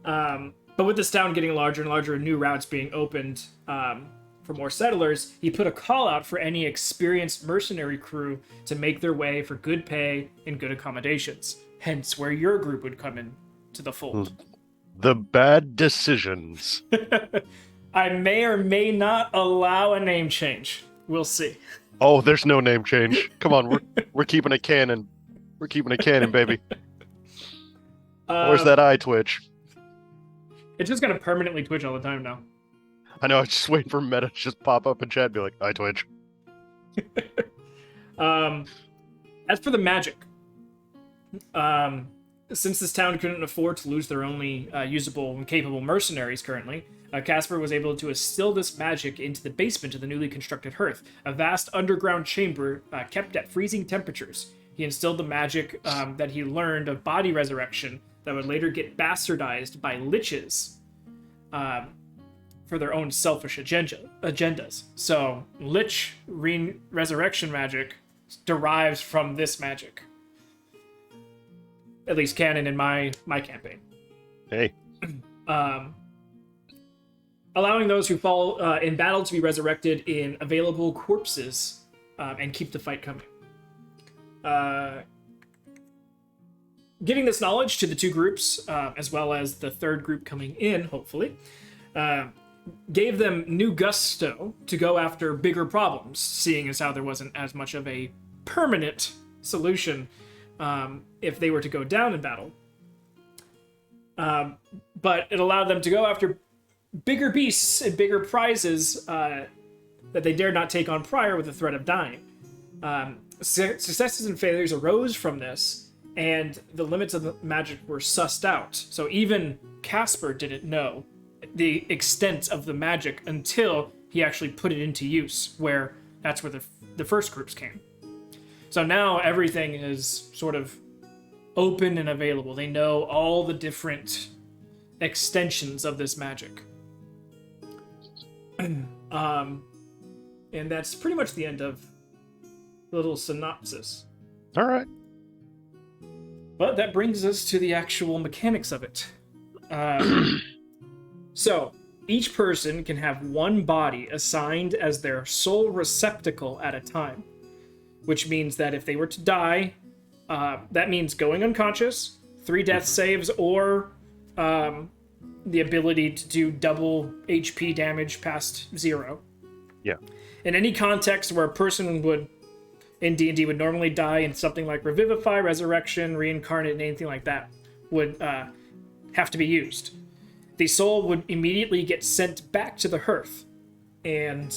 But with this town getting larger and larger and new routes being opened for more settlers, he put a call out for any experienced mercenary crew to make their way for good pay and good accommodations. Hence where your group would come in to the fold. The bad decisions. I may or may not allow a name change. We'll see. Oh, there's no name change. Come on, we're keeping it canon. We're keeping it canon, baby. Where's that eye twitch? It's just gonna permanently twitch all the time now. I know, I was just waiting for Meta to just pop up in chat and be like, eye twitch. As for the magic, since this town couldn't afford to lose their only usable and capable mercenaries currently, Casper was able to instill this magic into the basement of the newly constructed hearth, a vast underground chamber kept at freezing temperatures. He instilled the magic that he learned of body resurrection that would later get bastardized by liches for their own selfish agendas. So, lich resurrection magic derives from this magic. At least canon in my campaign. Hey. Allowing those who fall in battle to be resurrected in available corpses and keep the fight coming. Giving this knowledge to the two groups, as well as the third group coming in, hopefully, gave them new gusto to go after bigger problems, seeing as how there wasn't as much of a permanent solution if they were to go down in battle. But it allowed them to go after bigger beasts and bigger prizes that they dared not take on prior with the threat of dying. Successes and failures arose from this, and the limits of the magic were sussed out. So even Casper didn't know the extent of the magic until he actually put it into use, where that's where the first groups came. So now everything is sort of open and available. They know all the different extensions of this magic. And that's pretty much the end of the little synopsis. All right. But that brings us to the actual mechanics of it. So, each person can have one body assigned as their sole receptacle at a time, which means that if they were to die, that means going unconscious, 3 death saves, or the ability to do double HP damage past 0. Yeah. In any context where a person would, in D&D, would normally die in something like Revivify, Resurrection, Reincarnate, and anything like that would have to be used. The soul would immediately get sent back to the hearth and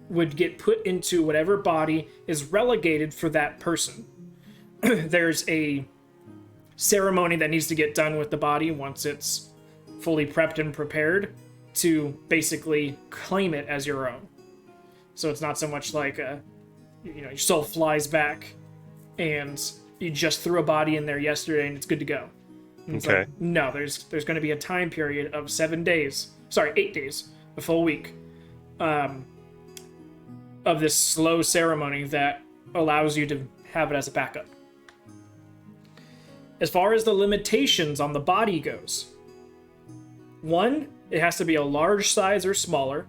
would get put into whatever body is relegated for that person. There's a ceremony that needs to get done with the body once it's fully prepped and prepared to basically claim it as your own. So it's not so much like your soul flies back and you just threw a body in there yesterday and it's good to go. And it's Okay. like, no, there's going to be a time period of 8 days, a full week, of this slow ceremony that allows you to have it as a backup. As far as the limitations on the body goes, 1, it has to be a large size or smaller.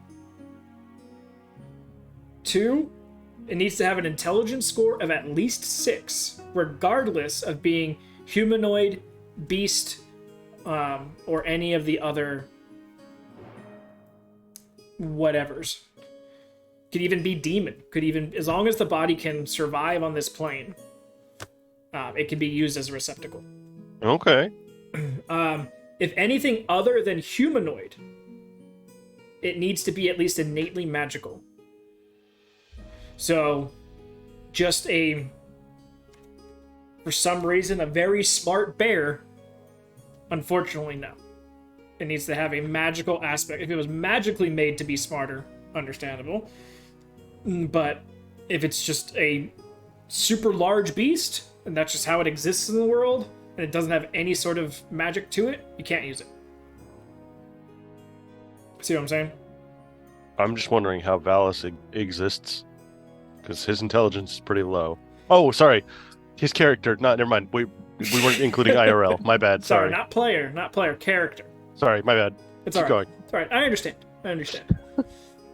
2, it needs to have an intelligence score of at least 6, regardless of being humanoid, beast, or any of the other whatevers. Could even be demon. Could even, as long as the body can survive on this plane, it can be used as a receptacle. Okay. If anything other than humanoid, it needs to be at least innately magical. So, just for some reason, a very smart bear, unfortunately, no. It needs to have a magical aspect. If it was magically made to be smarter, understandable. But if it's just a super large beast, and that's just how it exists in the world, and it doesn't have any sort of magic to it, you can't use it. See what I'm saying? I'm just wondering how Valis exists, because his intelligence is pretty low. Oh, sorry. His character. Never mind. We weren't including IRL. My bad. Sorry. Not player, character. Sorry, my bad. It's Keep all right. going. It's all right. I understand.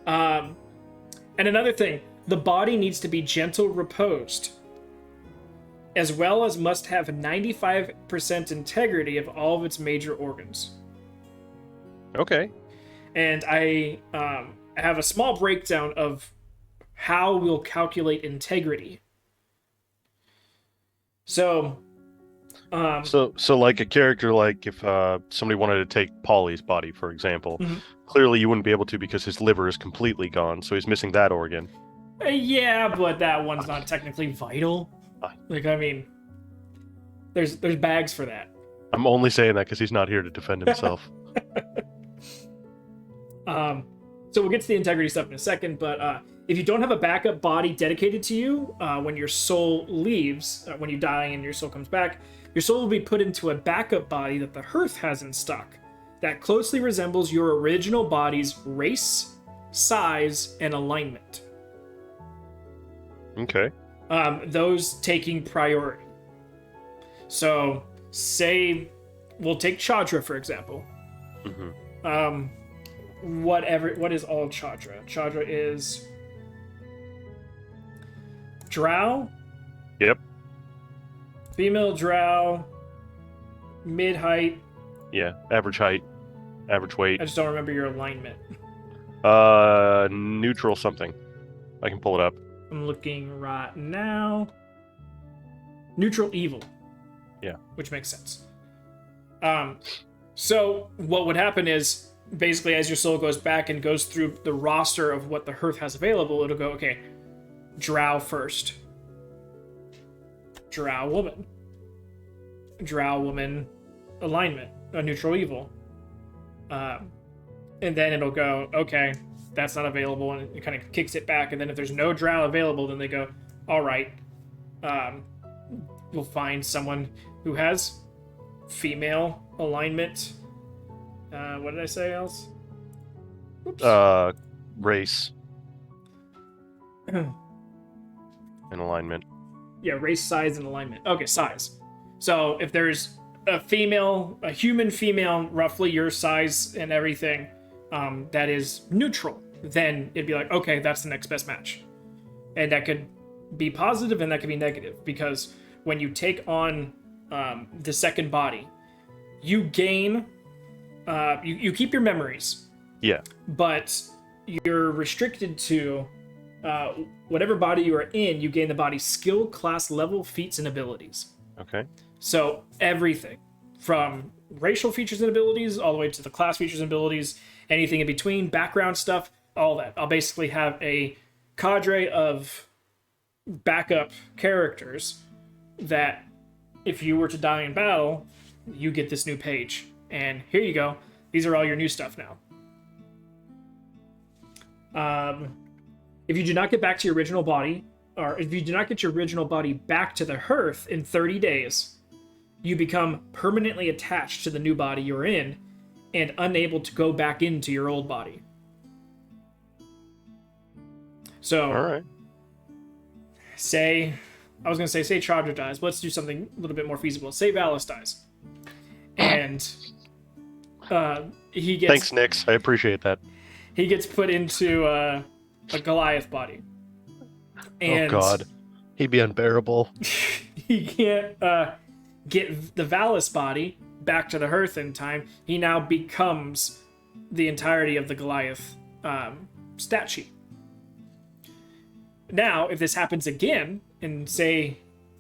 And another thing, the body needs to be gentle reposed, as well as must have 95% integrity of all of its major organs. Okay. And I have a small breakdown of how we'll calculate integrity. So like a character, like if somebody wanted to take Polly's body, for example, clearly you wouldn't be able to because his liver is completely gone, so he's missing that organ. Yeah, but that one's not technically vital. Like, I mean, there's bags for that. I'm only saying that because he's not here to defend himself. So we'll get to the integrity stuff in a second, but if you don't have a backup body dedicated to you, when your soul leaves, when you die and your soul comes back, your soul will be put into a backup body that the Hearth has in stock that closely resembles your original body's race, size, and alignment. Okay. Those taking priority. So, say, we'll take Chadra, for example. What is all Chadra? Chadra is drow. Yep. Female drow. Mid-height. Yeah, average height, average weight. I just don't remember your alignment. Neutral something. I can pull it up. I'm looking right now. Neutral evil. Yeah. Which makes sense. So what would happen is, basically, as your soul goes back and goes through the roster of what the Hearth has available, it'll go, okay, drow first. Drow woman. Drow woman alignment. A neutral evil. And then it'll go, okay, that's not available, and it kind of kicks it back, and then if there's no drow available, then they go, all right, we'll find someone who has female alignment. What did I say else? Oops. Race. And alignment. Yeah, race, size, and alignment. Okay, size. So if there's a human female, roughly your size and everything, that is neutral, then it'd be like, okay, that's the next best match. And that could be positive and that could be negative, because when you take on the second body, you gain, you keep your memories. Yeah. But you're restricted to whatever body you are in, you gain the body's skill, class, level, feats, and abilities. Okay. So everything from racial features and abilities all the way to the class features and abilities, anything in between, background stuff, all that. I'll basically have a cadre of backup characters that if you were to die in battle, you get this new page. And here you go. These are all your new stuff now. If you do not get back to your original body, or if you do not get your original body back to the Hearth in 30 days, you become permanently attached to the new body you're in and unable to go back into your old body. So, all right. Say Chadra dies, but let's do something a little bit more feasible. Say Valis dies. And he gets... Thanks, Nix. I appreciate that. He gets put into a Goliath body. And oh, God. He'd be unbearable. He can't get the Valis body back to the Hearth in time. He now becomes the entirety of the Goliath stat sheet. Now, if this happens again, and say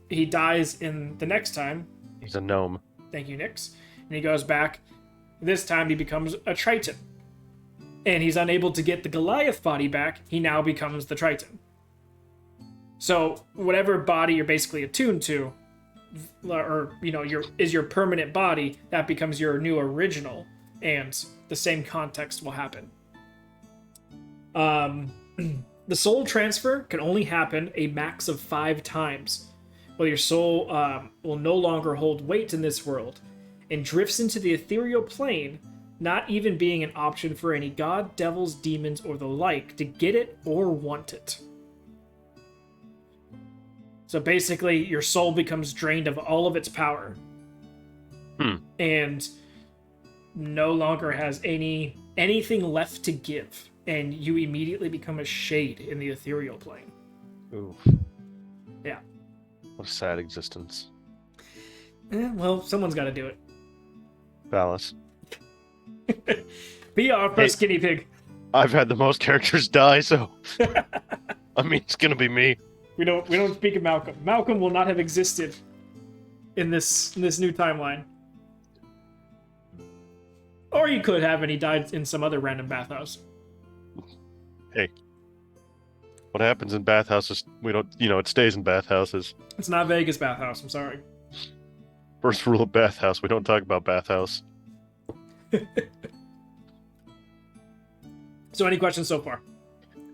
he dies in the next time. He's a gnome. Thank you, Nix. And he goes back. This time he becomes a Triton. And he's unable to get the Goliath body back. He now becomes the Triton. So whatever body you're basically attuned to, or is your permanent body, that becomes your new original, and the same context will happen. The soul transfer can only happen a max of 5 times. Well, your soul will no longer hold weight in this world and drifts into the ethereal plane, not even being an option for any god, devils, demons, or the like to get it or want it. So basically, your soul becomes drained of all of its power. And no longer has anything left to give. And you immediately become a shade in the ethereal plane. Ooh. Yeah. What a sad existence. Well, someone's got to do it. Valis. Be our first guinea pig. I've had the most characters die, so I mean, it's gonna be me. We don't speak of Malcolm. Malcolm will not have existed in this new timeline. Or he could have, and he died in some other random bathhouse. Hey, what happens in bathhouses? We don't, it stays in bathhouses. It's not Vegas bathhouse. I'm sorry. First rule of bathhouse: we don't talk about bathhouse. So, any questions so far?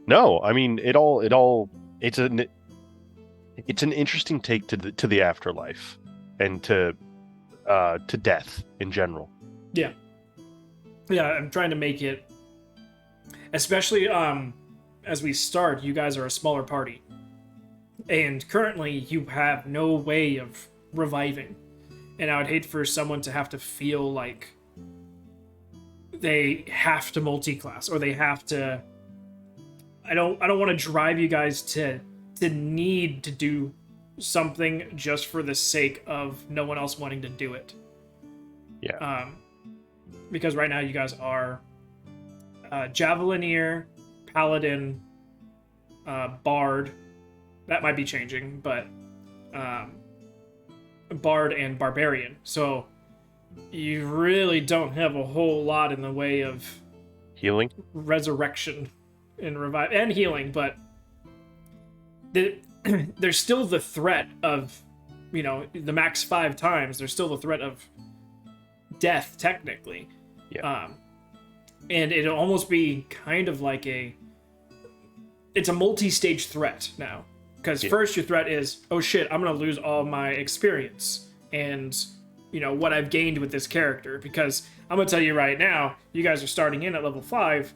No, I mean it's an interesting take to the afterlife and to death in general. Yeah, I'm trying to make it, especially as we start. You guys are a smaller party, and currently you have no way of reviving, and I would hate for someone to have to feel like they have to multi-class, or they have to. I don't want to drive you guys to need to do something just for the sake of no one else wanting to do it. Yeah. Because right now you guys are Javelineer, Paladin, Bard. That might be changing, but Bard and Barbarian. So you really don't have a whole lot in the way of healing, resurrection, and revive, and healing, but there's still the threat of, the max 5 times. There's still the threat of death, technically. Yeah. And it'll almost be kind of like it's a multi-stage threat now. Because first your threat is, oh shit, I'm gonna lose all my experience and what I've gained with this character. Because I'm gonna tell you right now, you guys are starting in at level 5.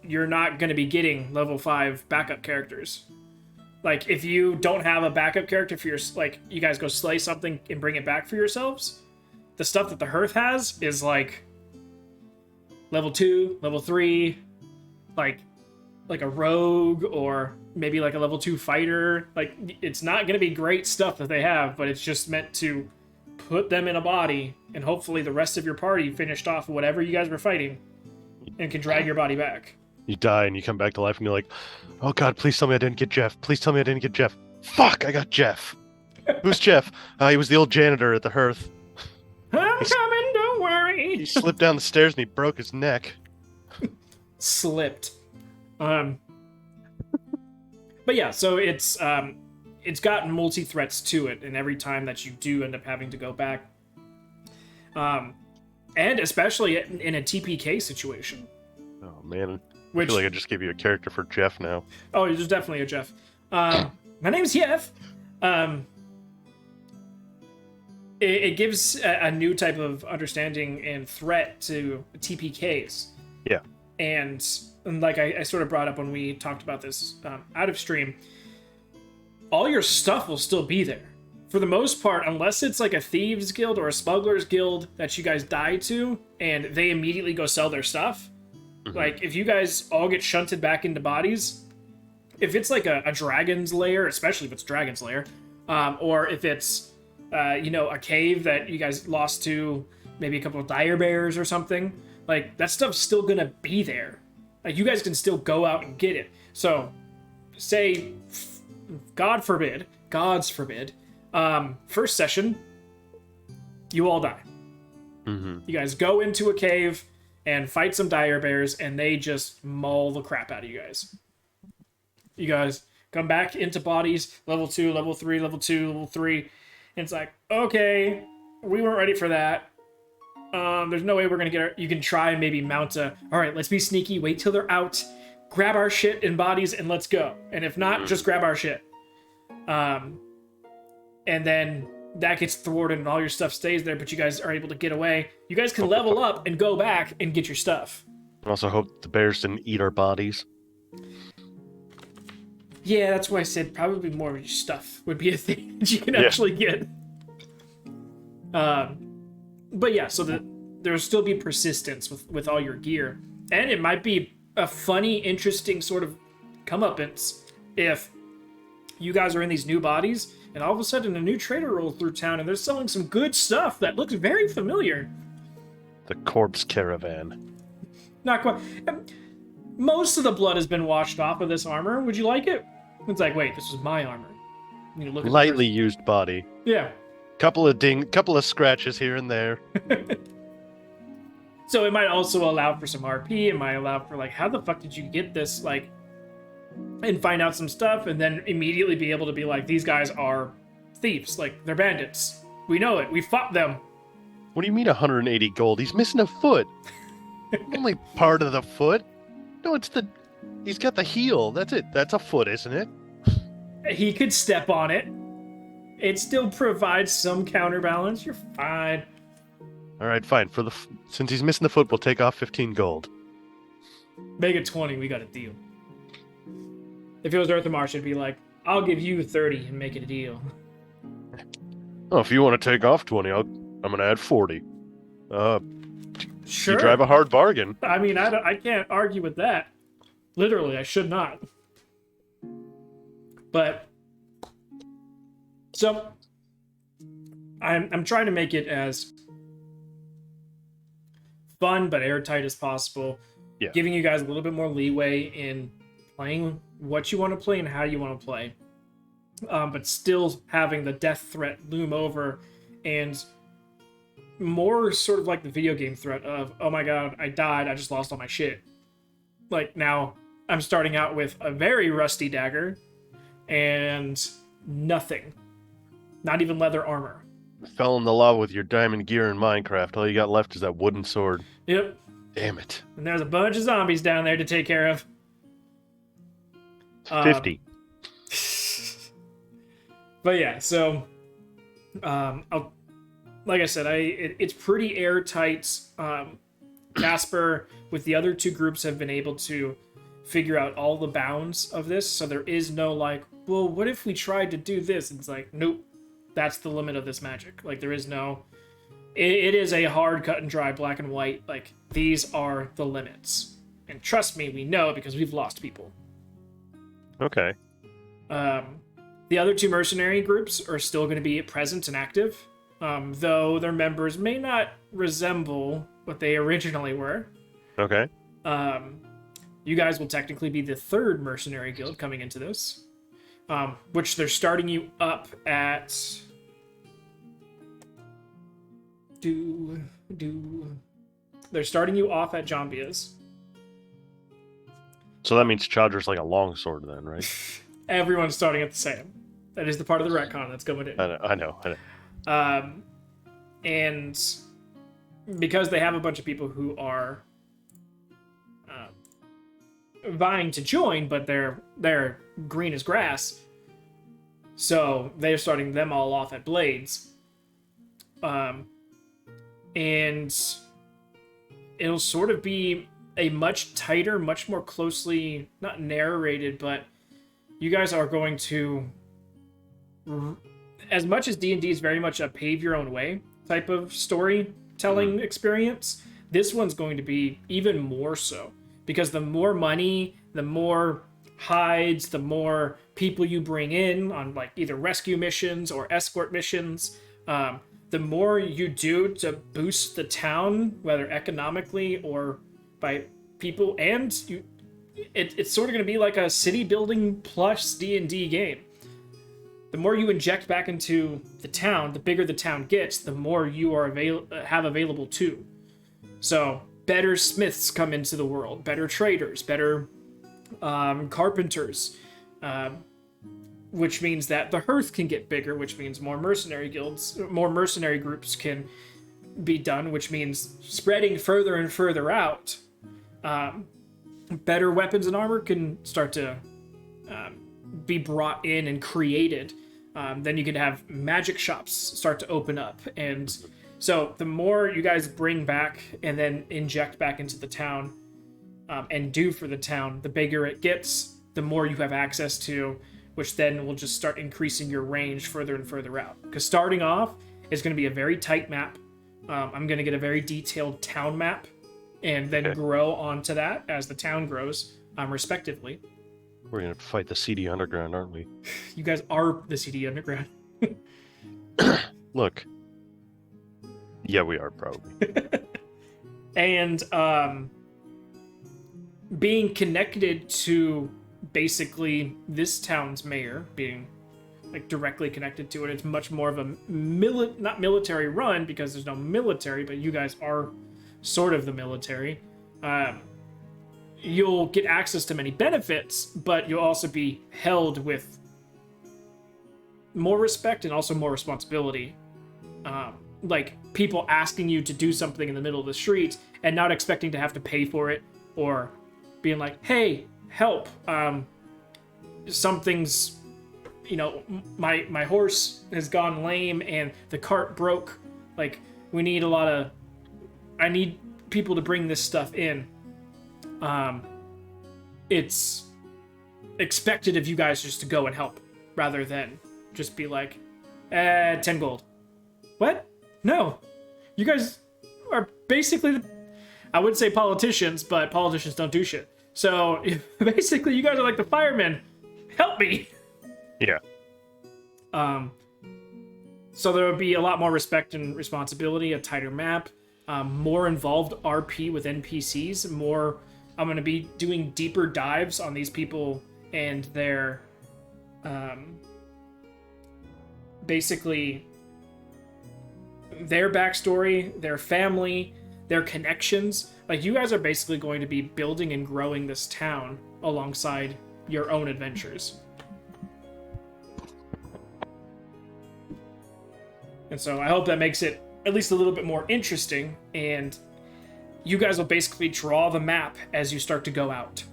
You're not gonna be getting level 5 backup characters. Like, if you don't have a backup character for your, like, you guys go slay something and bring it back for yourselves, the stuff that the Hearth has is like level 2, level 3, like a rogue, or maybe like a level 2 fighter. Like, it's not gonna be great stuff that they have, but it's just meant to put them in a body, and hopefully the rest of your party finished off whatever you guys were fighting and can drag your body back. You die and you come back to life and you're like, oh god, please tell me I didn't get Jeff. Please tell me I didn't get Jeff. Fuck, I got Jeff. Who's Jeff? He was the old janitor at the Hearth. I'm coming, don't worry. He slipped down the stairs and he broke his neck. Slipped. But yeah, so it's got multi-threats to it, and every time that you do end up having to go back, and especially in a TPK situation. Oh man, I feel like I just gave you a character for Jeff now. Oh, there's definitely a Jeff. My name's Jeff. It gives a new type of understanding and threat to TPKs. Yeah. And like I sort of brought up when we talked about this out of stream, all your stuff will still be there. For the most part, unless it's like a thieves guild or a smugglers guild that you guys die to, and they immediately go sell their stuff. Mm-hmm. Like, if you guys all get shunted back into bodies, if it's like a dragon's lair, especially if it's dragon's lair, or if it's, a cave that you guys lost to, maybe a couple of dire bears or something, like, that stuff's still gonna be there. Like, you guys can still go out and get it. So, say, God forbid, gods forbid, first session, you all die. Mm-hmm. You guys go into a cave and fight some dire bears, and they just maul the crap out of you guys. You guys come back into bodies, level 2, level 3, level 2, level 3, and it's like, okay, we weren't ready for that. There's no way we're gonna get our... You can try and maybe mount a... All right, let's be sneaky, wait till they're out, grab our shit in bodies, and let's go. And if not, just grab our shit. And then that gets thwarted and all your stuff stays there, but you guys are able to get away. You guys can level up and go back and get your stuff. I also hope the bears didn't eat our bodies. Yeah, that's why I said probably more of your stuff would be a thing that you can actually get. But yeah, so there'll still be persistence with all your gear. And it might be a funny, interesting sort of comeuppance if you guys are in these new bodies and all of a sudden a new trader rolls through town and they're selling some good stuff that looks very familiar. The corpse caravan. Not quite. Most of the blood has been washed off of this armor. Would you like it? It's like, wait, this was my armor. You look at Lightly used body. Yeah. Couple of scratches here and there. So it might also allow for some RP. It might allow for like, how the fuck did you get this? Like, and find out some stuff, and then immediately be able to be like, these guys are thieves. Like, they're bandits. We know it. We fought them. What do you mean 180 gold? He's missing a foot. Only part of the foot. No, he's got the heel. That's it. That's a foot, isn't it? He could step on it. It still provides some counterbalance. You're fine. All right, fine. Since he's missing the foot, we'll take off 15 gold. Make it 20. We got a deal. If it was Earth and Marsh, it'd be like, I'll give you 30 and make it a deal. Oh, if you want to take off 20, I'm gonna add 40. Sure. You drive a hard bargain. I mean, I can't argue with that. Literally, I should not. But so I'm trying to make it as fun but airtight as possible. Yeah. Giving you guys a little bit more leeway in playing what you want to play and how you want to play. But still having the death threat loom over, and more sort of like the video game threat of, oh my god, I died, I just lost all my shit. Like, now I'm starting out with a very rusty dagger and nothing. Not even leather armor. Fell in the lava with your diamond gear in Minecraft. All you got left is that wooden sword. Yep. Damn it. And there's a bunch of zombies down there to take care of. 50. But yeah, so like I said, it's pretty airtight. Casper with the other two groups have been able to figure out all the bounds of this, so there is no like, well, what if we tried to do this? And it's like, nope, that's the limit of this magic. Like, there is no... It is a hard cut and dry, black and white. Like, these are the limits. And trust me, we know because we've lost people. Okay. The other two mercenary groups are still going to be present and active, though their members may not resemble what they originally were. Okay. You guys will technically be the third mercenary guild coming into this, which they're starting you up at... They're starting you off at Jambia's. So that means Chadra's like a longsword then, right? Everyone's starting at the same. That is the part of the retcon that's going in. I know. And because they have a bunch of people who are vying to join, but they're green as grass, so they're starting them all off at Blades. And it'll sort of be a much tighter, much more closely, not narrated, but you guys are going to, as much as D&D is very much a pave your own way type of storytelling experience, this one's going to be even more so, because the more money, the more hides, the more people you bring in on like either rescue missions or escort missions, the more you do to boost the town, whether economically or by people, and it's sort of going to be like a city building plus D&D game. the more you inject back into the town, the bigger the town gets, the more you are have available too. So better smiths come into the world, better traders, better carpenters, which means that the hearth can get bigger, which means more mercenary guilds, more mercenary groups can be done, which means spreading further and further out. Better weapons and armor can start to be brought in and created. Then you can have magic shops start to open up. And so the more you guys bring back and then inject back into the town and do for the town, the bigger it gets, the more you have access to, which then will just start increasing your range further and further out. Because starting off is going to be a very tight map. I'm going to get a very detailed town map and then grow onto that as the town grows, respectively. We're going to fight the CD Underground, aren't we? You guys are the CD Underground. Look. Yeah, we are, probably. And being connected to basically this town's mayor, being like directly connected to it, it's much more of a not military run because there's no military, but you guys are sort of the military. You'll get access to many benefits, but you'll also be held with more respect and also more responsibility. Like people asking you to do something in the middle of the street and not expecting to have to pay for it, or being like, hey, help, something's, my horse has gone lame and the cart broke, like I need people to bring this stuff in. It's expected of you guys just to go and help rather than just be like, 10 gold. What? No. You guys are basically, I wouldn't say politicians, but politicians don't do shit. So basically you guys are like the firemen. Help me. Yeah. So there would be a lot more respect and responsibility, a tighter map, more involved RP with NPCs, more. I'm going to be doing deeper dives on these people and their, basically, their backstory, their family, their connections. Like, you guys are basically going to be building and growing this town alongside your own adventures. And so I hope that makes it at least a little bit more interesting, and you guys will basically draw the map as you start to go out.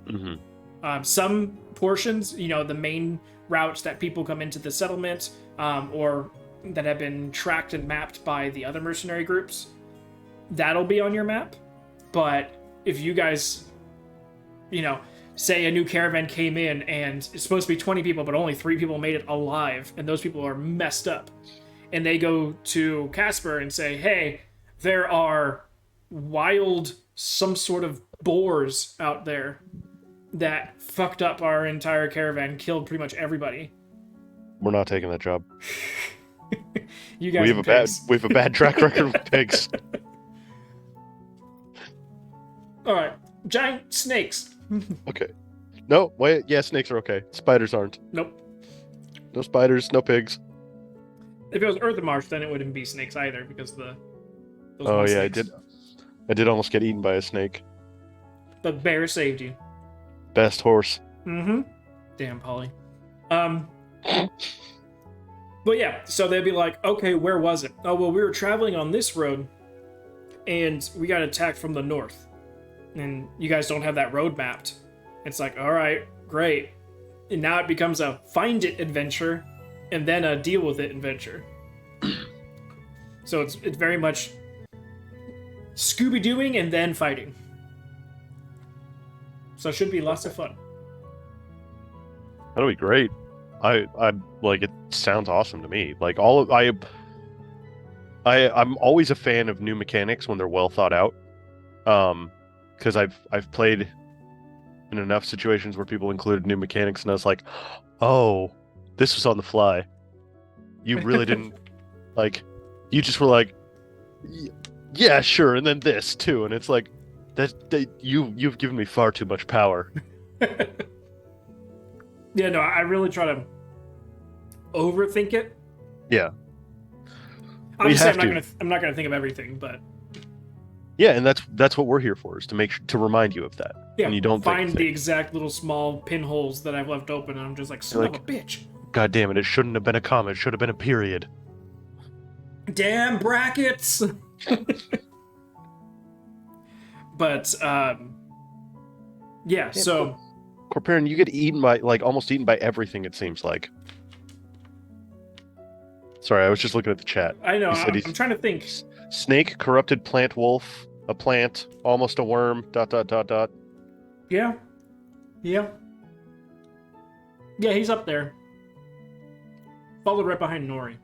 Mm-hmm. Some portions, the main routes that people come into the settlement, or that have been tracked and mapped by the other mercenary groups, that'll be on your map. But if you guys, say a new caravan came in and it's supposed to be 20 people, but only 3 people made it alive, and those people are messed up, and they go to Casper and say, hey, there are wild, some sort of boars out there that fucked up our entire caravan, killed pretty much everybody. We're not taking that job. You guys we have a bad track record with pigs. All right, giant snakes. Okay. No, wait. Yeah, snakes are okay. Spiders aren't. Nope. No spiders. No pigs. If it was Earth and Marsh, then it wouldn't be snakes either, because those oh yeah, snakes. I did almost get eaten by a snake. But bear saved you. Best horse. Mm-hmm. Damn, Polly. But yeah, so they'd be like, okay, where was it? Oh, well, we were traveling on this road, and we got attacked from the north. And you guys don't have that road mapped. It's like, all right, great. And now it becomes a find it adventure, and then a deal with it adventure. So it's very much Scooby-Dooing and then fighting. So it should be lots of fun. That'll be great. I like it. Sounds awesome to me. Like I'm always a fan of new mechanics when they're well thought out. Because I've played in enough situations where people included new mechanics, and I was like, oh, this was on the fly. You really didn't like. You just were like, yeah, sure, and then this too, and it's like you've given me far too much power. Yeah, no, I really try to overthink it. Yeah. Obviously, have to. I'm not gonna think of everything, but Yeah, and that's what we're here for, is to remind you of that. yeah, And you don't find think. the exact little small pinholes that I've left open, and I'm just like, son of a bitch. God damn it! It shouldn't have been a comma. It should have been a period. Damn brackets. But yeah. So Corparian, you get eaten by almost eaten by everything. It seems like. Sorry, I was just looking at the chat. I know. I'm trying to think. Snake, corrupted plant wolf, a plant, almost a worm. ... Yeah. Yeah. Yeah, he's up there. Followed right behind Nori.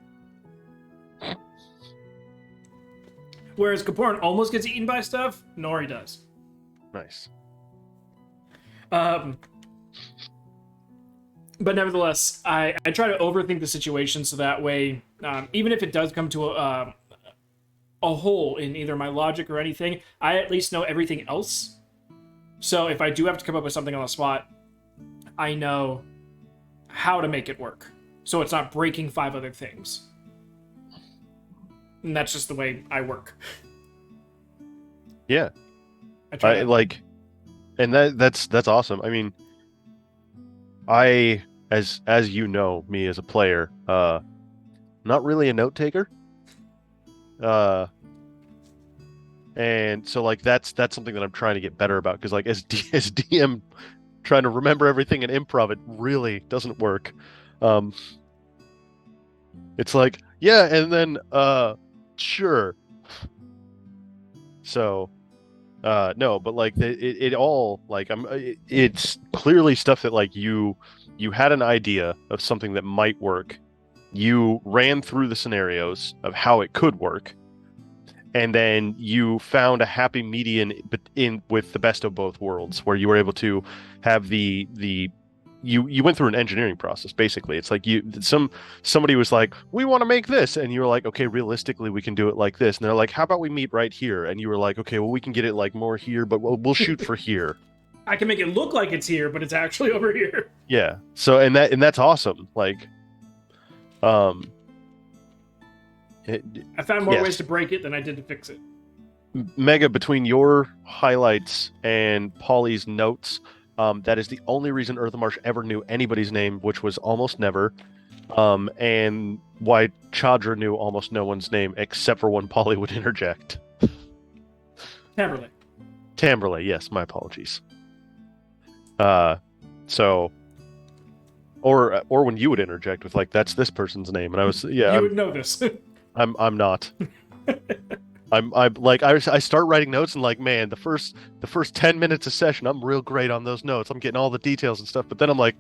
Whereas Kaporan almost gets eaten by stuff, Nori does. Nice. But nevertheless, I try to overthink the situation so that way, even if it does come to a hole in either my logic or anything, I at least know everything else. So if I do have to come up with something on the spot, I know how to make it work. So it's not breaking 5 other things. And that's just the way I work. Yeah. I like, and that's awesome. I mean, as you know, me as a player, not really a note taker. And so like that's something that I'm trying to get better about, because like as DM, trying to remember everything in improv, it really doesn't work. It's like, yeah, and then sure. So no, but like it all, like it's clearly stuff that like you had an idea of something that might work. You ran through the scenarios of how it could work, and then you found a happy median with the best of both worlds, where you were able to have you went through an engineering process. Basically, it's like somebody was like, we want to make this, and you were like, okay, realistically we can do it like this, and they're like, how about we meet right here, and you were like, okay, well, we can get it like more here, but we'll shoot for here. I can make it look like it's here, but it's actually over here. Yeah. So and that's awesome. Like I found more ways to break it than I did to fix it. Mega, between your highlights and Polly's notes, that is the only reason Earthamarsh ever knew anybody's name, which was almost never, and why Chadra knew almost no one's name except for when Polly would interject. Tamberley, yes, my apologies. So, or when you would interject with like, that's this person's name, and I was, yeah, you would know this. I'm not. I'm like, I start writing notes, and like, man, the first 10 minutes of session, I'm real great on those notes. I'm getting all the details and stuff, but then I'm like,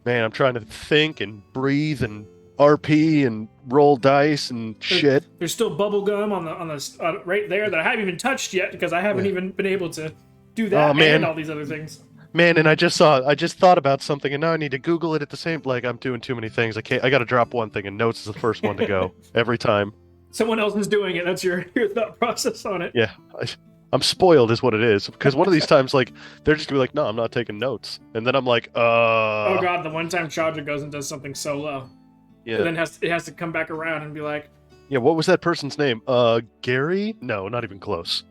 man, I'm trying to think and breathe and RP and roll dice and shit. There's still bubble gum on the right there that I haven't even touched yet, because I haven't even been able to do that and all these other things. Man, and I just thought about something, and now I need to Google it at the same. Like, I'm doing too many things. I got to drop one thing, and notes is the first one to go every time. Someone else is doing it. That's your thought process on it. Yeah, I'm spoiled, is what it is. Because one of these times, like, they're just gonna be like, "No, I'm not taking notes," and then I'm like, Oh God, the one time Chadra goes and does something solo, yeah, and then it has to come back around and be like, yeah, what was that person's name? Gary? No, not even close.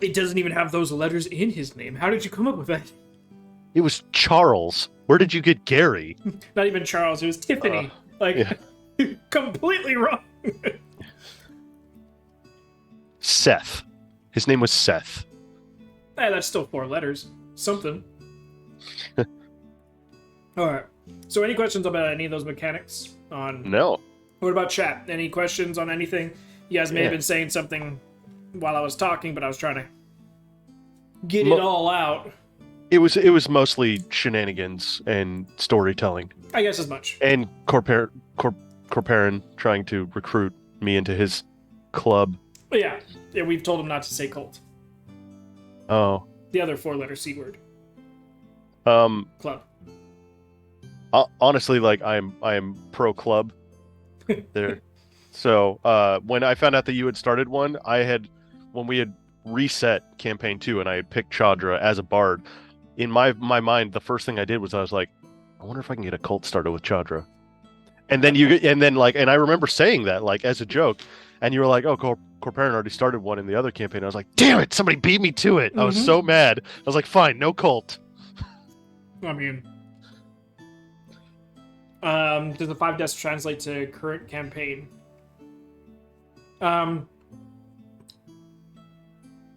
It doesn't even have those letters in his name. How did you come up with that? It was Charles. Where did you get Gary? Not even Charles. It was Tiffany. Yeah. Completely wrong. Seth. His name was Seth. Hey, that's still 4 letters. Something. Alright. So any questions about any of those mechanics? No. What about chat? Any questions on anything? You guys may have been saying something while I was talking, but I was trying to get it all out. It was mostly shenanigans and storytelling. I guess as much. And Corparan trying to recruit me into his club. But yeah, we've told him not to say cult. Oh. The other 4-letter C word. Club. Honestly, like, I am pro club. There. So when I found out that you had started one, when we had reset campaign 2 and I had picked Chadra as a bard, in my mind, the first thing I did was I was like, I wonder if I can get a cult started with Chandra. And then and I remember saying that like as a joke, and you were like, "Oh, Corparan already started one in the other campaign." I was like, "Damn it! Somebody beat me to it." I was so mad. I was like, "Fine, no cult." I mean, does the 5 deaths translate to current campaign?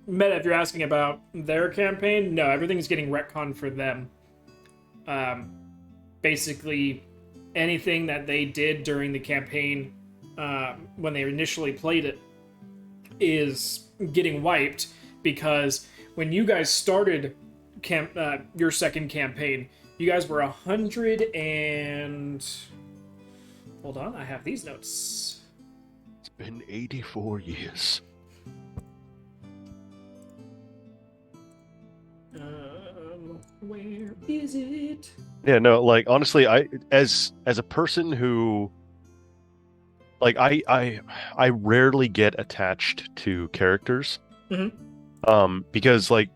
Meta, if you're asking about their campaign, no, everything's getting retconned for them. Basically, anything that they did during the campaign when they initially played it is getting wiped, because when you guys started your second campaign, you guys were 100 and... Hold on, I have these notes. It's been 84 years. Where is it? Yeah, no, like honestly, I as a person who like I rarely get attached to characters. Because like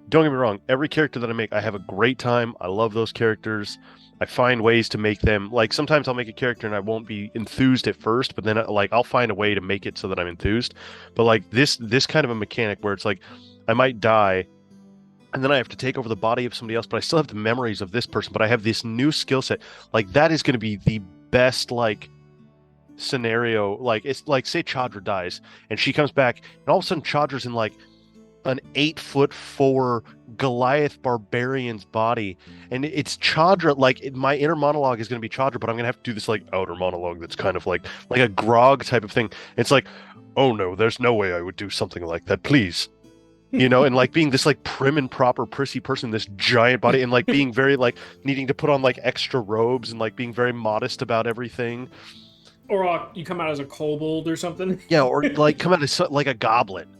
don't get me wrong, every character that I make, I have a great time. I love those characters. I find ways to make them like sometimes I'll make a character and I won't be enthused at first, but then like I'll find a way to make it so that I'm enthused. But like this kind of a mechanic where it's like I might die and then I have to take over the body of somebody else, but I still have the memories of this person, but I have this new skill set. Like that is going to be the best like scenario. Like it's like say Chandra dies and she comes back and all of a sudden Chandra's in like an 8'4" Goliath barbarian's body, and it's Chandra. Like my inner monologue is going to be Chandra, but I'm going to have to do this like outer monologue that's kind of like a grog type of thing. It's like, oh no, there's no way I would do something like that, please. You know, and like being this like prim and proper prissy person, this giant body, and like being very like needing to put on like extra robes and like being very modest about everything. Or you come out as a kobold or something. Yeah, or like come out as like a goblin,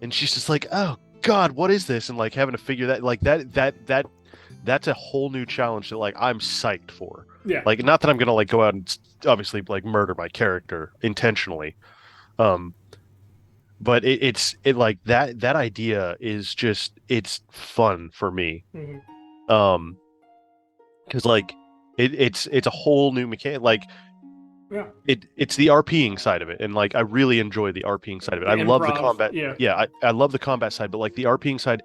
and she's just like, oh God, what is this? And like having to figure that like that's a whole new challenge that like I'm psyched for. Yeah. Like not that I'm gonna like go out and obviously like murder my character intentionally. But it's like that idea is just it's fun for me. Because like it's a whole new mechanic. Like yeah, it's the RPing side of it, and like I really enjoy the RPing side of it. I love the combat. Yeah, I love the combat side, but like the RPing side,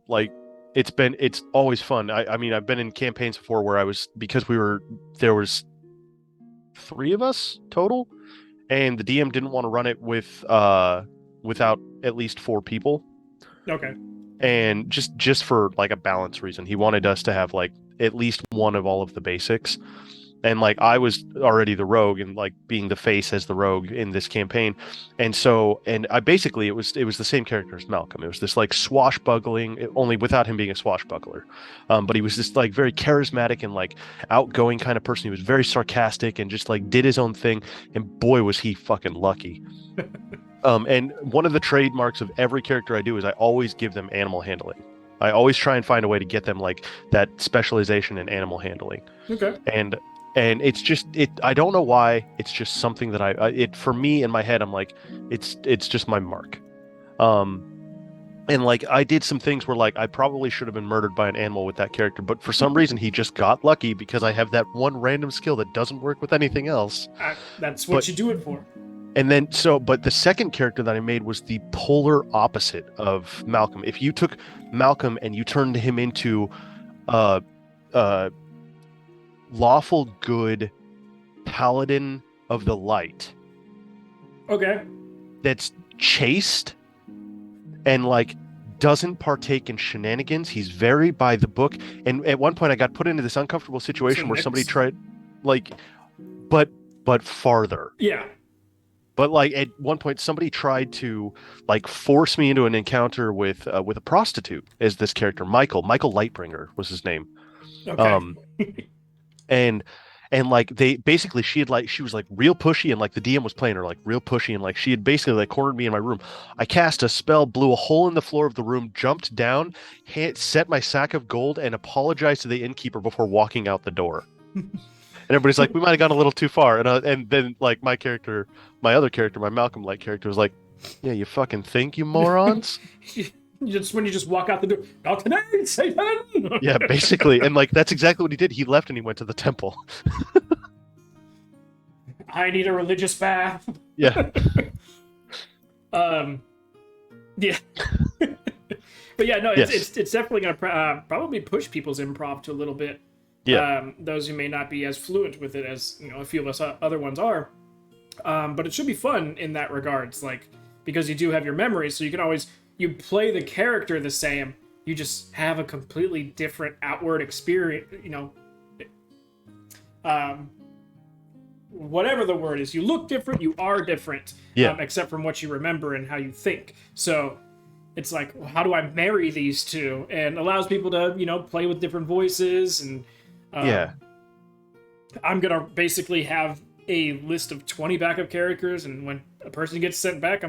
like it's always fun. I mean I've been in campaigns before where I was because there was 3 of us total. And the DM didn't want to run it with without at least 4 people. Okay. And just for like a balance reason, he wanted us to have like at least one of all of the basics. And like I was already the rogue and like being the face as the rogue in this campaign, and I basically it was the same character as Malcolm. It was this like swashbuckling, only without him being a swashbuckler, but he was this like very charismatic and like outgoing kind of person. He was very sarcastic and just like did his own thing, and boy was he fucking lucky. And one of the trademarks of every character I do is I always give them animal handling. I always try and find a way to get them like that specialization in animal handling. Okay. And it's just I don't know why, it's just something that for me in my head I'm like it's just my mark. And like I did some things where like I probably should have been murdered by an animal with that character, but for some reason he just got lucky because I have that one random skill that doesn't work with anything else. That's what you do it for. And then but the second character that I made was the polar opposite of Malcolm. If you took Malcolm and you turned him into lawful good paladin of the light. Okay. That's chaste and like doesn't partake in shenanigans. He's very by the book. And at one point I got put into this uncomfortable situation where somebody tried like but farther. Yeah. But like at one point somebody tried to like force me into an encounter with a prostitute as this character, Michael Lightbringer was his name. Okay. And like they basically she was like real pushy, and like the DM was playing her like real pushy, and like she had basically like cornered me in my room. I cast a spell, blew a hole in the floor of the room, jumped down, set my sack of gold, and apologized to the innkeeper before walking out the door. And everybody's like, we might have gone a little too far. And then like my other character, my Malcolm like character was like, yeah, you fucking think, you morons. When you just walk out the door, not today, Satan. Yeah, basically, and like that's exactly what he did. He left and he went to the temple. I need a religious bath. Yeah, Yeah. But yeah, no, yes, it's definitely gonna probably push people's improv to a little bit. yeah, Those who may not be as fluent with it as a few of us other ones are. But it should be fun in that regards, like because you do have your memories, so you can always you play the character the same. You just have a completely different outward experience. Whatever the word is, you look different, you are different, yeah, except from what you remember and how you think. So it's like, well, how do I marry these two? And allows people to, play with different voices. And yeah. I'm gonna basically have a list of 20 backup characters, and when a person gets sent back,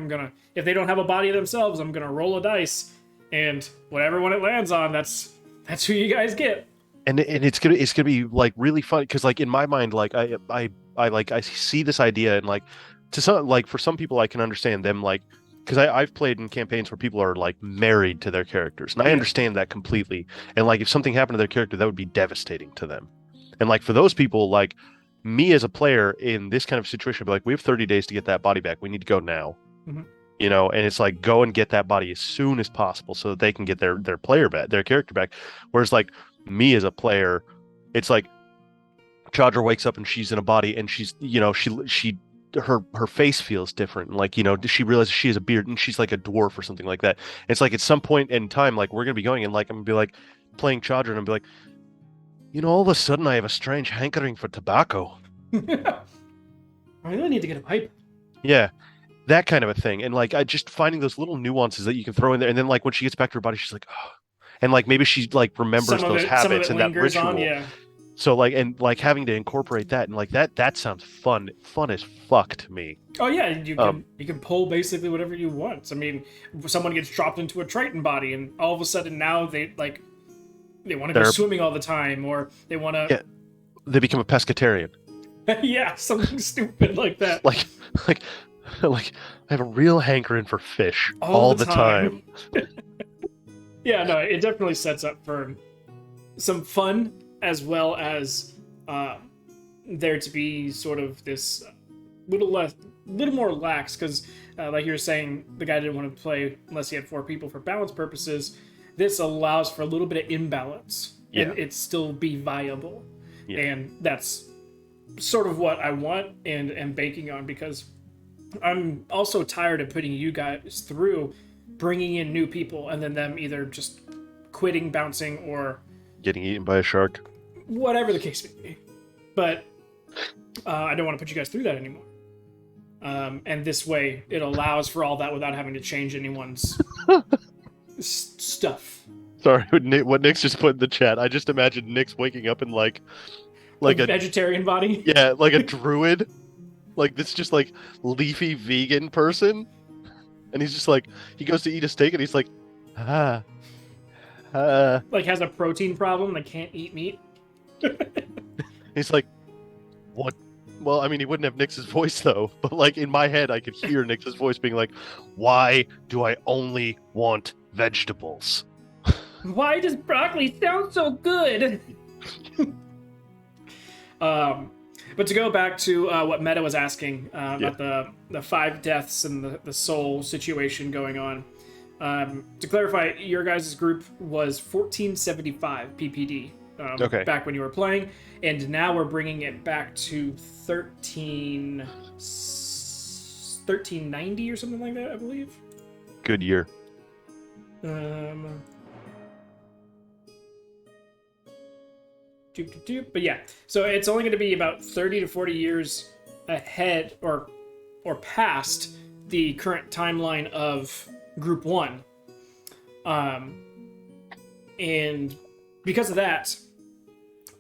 if they don't have a body themselves, I'm gonna roll a dice, and whatever one it lands on, that's who you guys get. And it's gonna be like really fun because like in my mind, like I see this idea and like to some like for some people I can understand them like because I've played in campaigns where people are like married to their characters and I understand that completely. And like if something happened to their character, that would be devastating to them. And like for those people, like me as a player in this kind of situation, I'd be like, we have 30 days to get that body back. We need to go now. Mm-hmm. And it's like go and get that body as soon as possible so that they can get their player back, their character back. Whereas like me as a player, it's like Chandra wakes up and she's in a body and she's her face feels different. Like, she realizes she has a beard and she's like a dwarf or something like that. And it's like at some point in time, like we're gonna be going and like I'm gonna be like playing Chandra and I'm gonna be like, all of a sudden I have a strange hankering for tobacco. I really need to get a pipe. Yeah. That kind of a thing. And like I just finding those little nuances that you can throw in there. And then like when she gets back to her body, she's like, oh. And like maybe she like remembers those habits and that ritual. On, yeah. So like and like having to incorporate that and like that sounds fun as fuck to me. Oh yeah, you can pull basically whatever you want. I mean, someone gets dropped into a Triton body and all of a sudden now they want to go swimming all the time, or they want to. Yeah, they become a pescatarian. Yeah, something stupid like that. Like I have a real hankering for fish all the time. Yeah, no, it definitely sets up for some fun as well as there to be sort of this little more lax because, like you were saying, the guy didn't want to play unless he had 4 people for balance purposes. This allows for a little bit of imbalance and it still be viable. Yeah. And that's sort of what I want and am banking on because I'm also tired of putting you guys through bringing in new people and then them either just quitting, bouncing, or getting eaten by a shark. Whatever the case may be. But I don't want to put you guys through that anymore. And this way, it allows for all that without having to change anyone's stuff. Sorry, what Nick's just put in the chat. I just imagined Nick's waking up in like a vegetarian body. Yeah, like a druid, like this just like leafy vegan person, and he's just like he goes to eat a steak and he's like, like has a protein problem and can't eat meat. He's like, what? Well, I mean, he wouldn't have Nix's voice though, but like in my head, I could hear Nix's voice being like, "Why do I only want vegetables? Why does broccoli sound so good?" But to go back to what Meta was asking about the 5 deaths and the soul situation going on. To clarify, your guys' group was 1475 PPD back when you were playing, and now we're bringing it back to 1390 or something like that, I believe. Good year. But yeah, so it's only going to be about 30 to 40 years ahead or past the current timeline of Group 1. And because of that,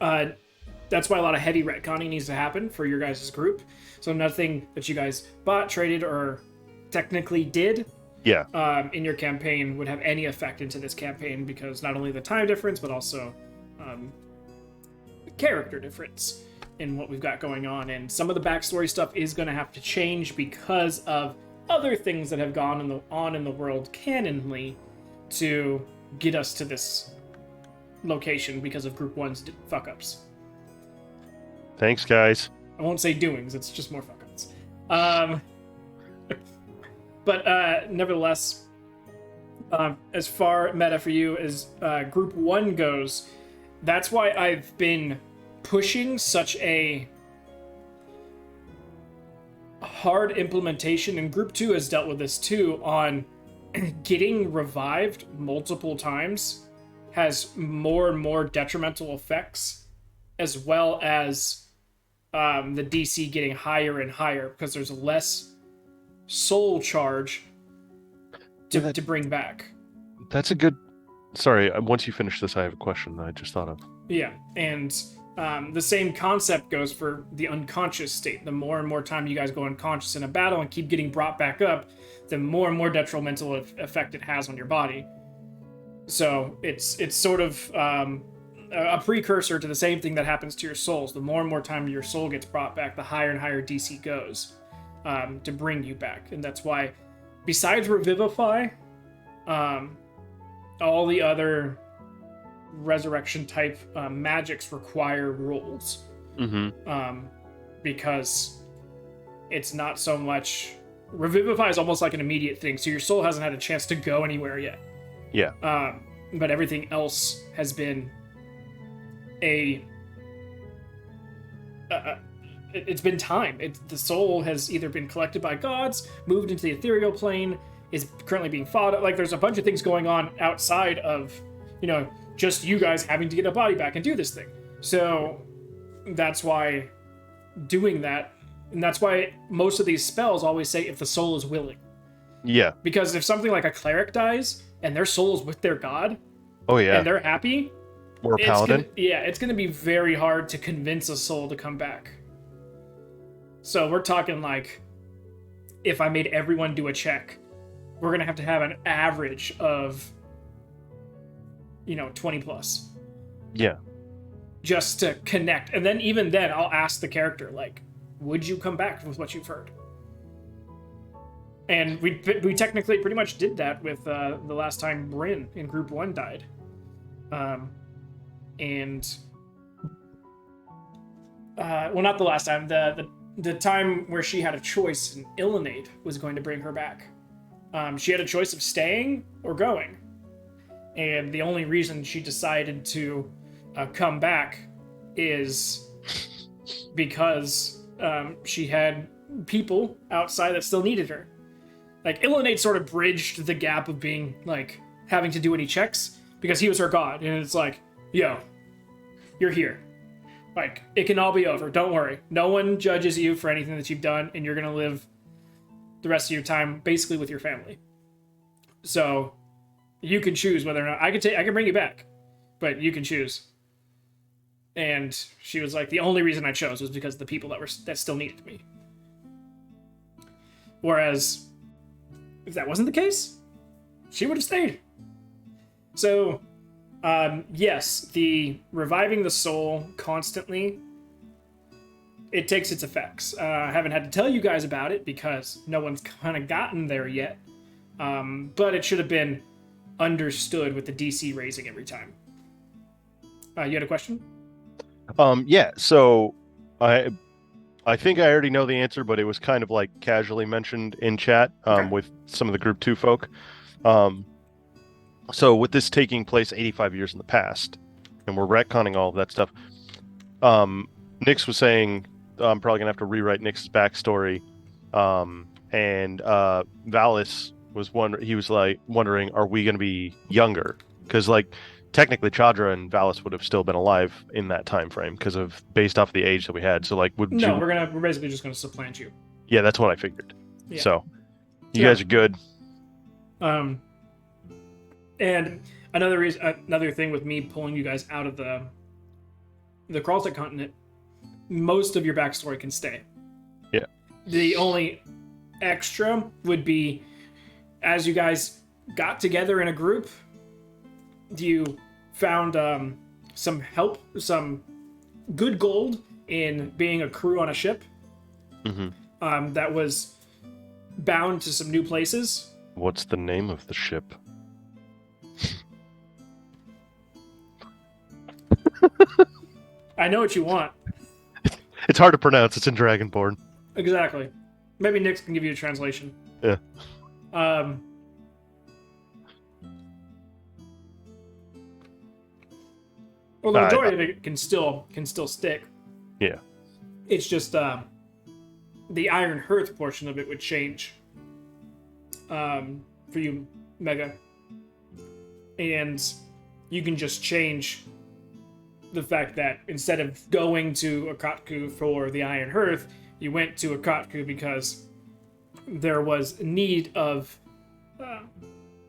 that's why a lot of heavy retconning needs to happen for your guys' group. So nothing that you guys bought, traded, or technically did in your campaign would have any effect into this campaign because not only the time difference, but also character difference in what we've got going on, and some of the backstory stuff is going to have to change because of other things that have gone on in the world canonly, to get us to this location because of Group 1's fuck-ups. Thanks, guys. I won't say doings, it's just more fuck-ups. But nevertheless, as far meta for you as Group 1 goes, that's why I've been pushing such a hard implementation, and Group 2 has dealt with this too, on getting revived multiple times has more and more detrimental effects, as well as the DC getting higher and higher because there's less soul charge to bring back. That's a good... Sorry, once you finish this, I have a question that I just thought of. Yeah, and the same concept goes for the unconscious state. The more and more time you guys go unconscious in a battle and keep getting brought back up, the more and more detrimental effect it has on your body. So it's sort of a precursor to the same thing that happens to your souls. The more and more time your soul gets brought back, the higher and higher DC goes to bring you back. And that's why, besides Revivify, all the other resurrection type magics require rolls. Because it's not so much... Revivify is almost like an immediate thing, so your soul hasn't had a chance to go anywhere yet. Yeah. But everything else has been it's been time. The soul has either been collected by gods, moved into the ethereal plane, is currently being fought. Like, there's a bunch of things going on outside of, just you guys having to get a body back and do this thing. So that's why doing that, and that's why most of these spells always say if the soul is willing. Yeah. Because if something like a cleric dies and their soul is with their god, and they're happy, or a paladin, it's going to be very hard to convince a soul to come back. So we're talking like, if I made everyone do a check, we're going to have an average of 20 plus. Yeah. Just to connect. And then even then, I'll ask the character, like, would you come back with what you've heard? And we technically pretty much did that with the last time Bryn in Group 1 died. Well, not the last time. The time where she had a choice and Illinade was going to bring her back. She had a choice of staying or going. And the only reason she decided to come back is because she had people outside that still needed her. Like, Illinade sort of bridged the gap of being, like, having to do any checks because he was her god. And it's like, yo, you're here. Like, it can all be over. Don't worry. No one judges you for anything that you've done, and you're going to live the rest of your time basically with your family. So you can choose whether or not I can bring you back, but you can choose. And she was like, the only reason I chose was because of the people that still needed me. Whereas if that wasn't the case, she would have stayed. So yes, the reviving the soul constantly, it takes its effects. I haven't had to tell you guys about it because no one's kind of gotten there yet. But it should have been understood with the DC raising every time. You had a question? Yeah, so I think I already know the answer, but it was kind of like casually mentioned in chat with some of the Group 2 folk. So with this taking place 85 years in the past, and we're retconning all of that stuff, Nyx was saying I'm probably going to have to rewrite Nyx's backstory, and Valis was wondering, are we going to be younger? Because, like, technically Chadra and Valis would have still been alive in that time frame based off the age that we had. So, like, we're basically just gonna supplant you. Yeah, that's what I figured. Yeah. So you guys are good. And another thing with me pulling you guys out of the Kraltic continent, most of your backstory can stay. Yeah. The only extra would be, as you guys got together in a group, you found some help, some good gold in being a crew on a ship that was bound to some new places. What's the name of the ship? I know what you want. It's hard to pronounce. It's in Dragonborn. Exactly. Maybe Nix can give you a translation. Yeah. Well, the majority of it can still stick. Yeah. It's just the Iron Hearth portion of it would change for you, Mega. And you can just change the fact that instead of going to Akatku for the Iron Hearth, you went to Akatku because there was need of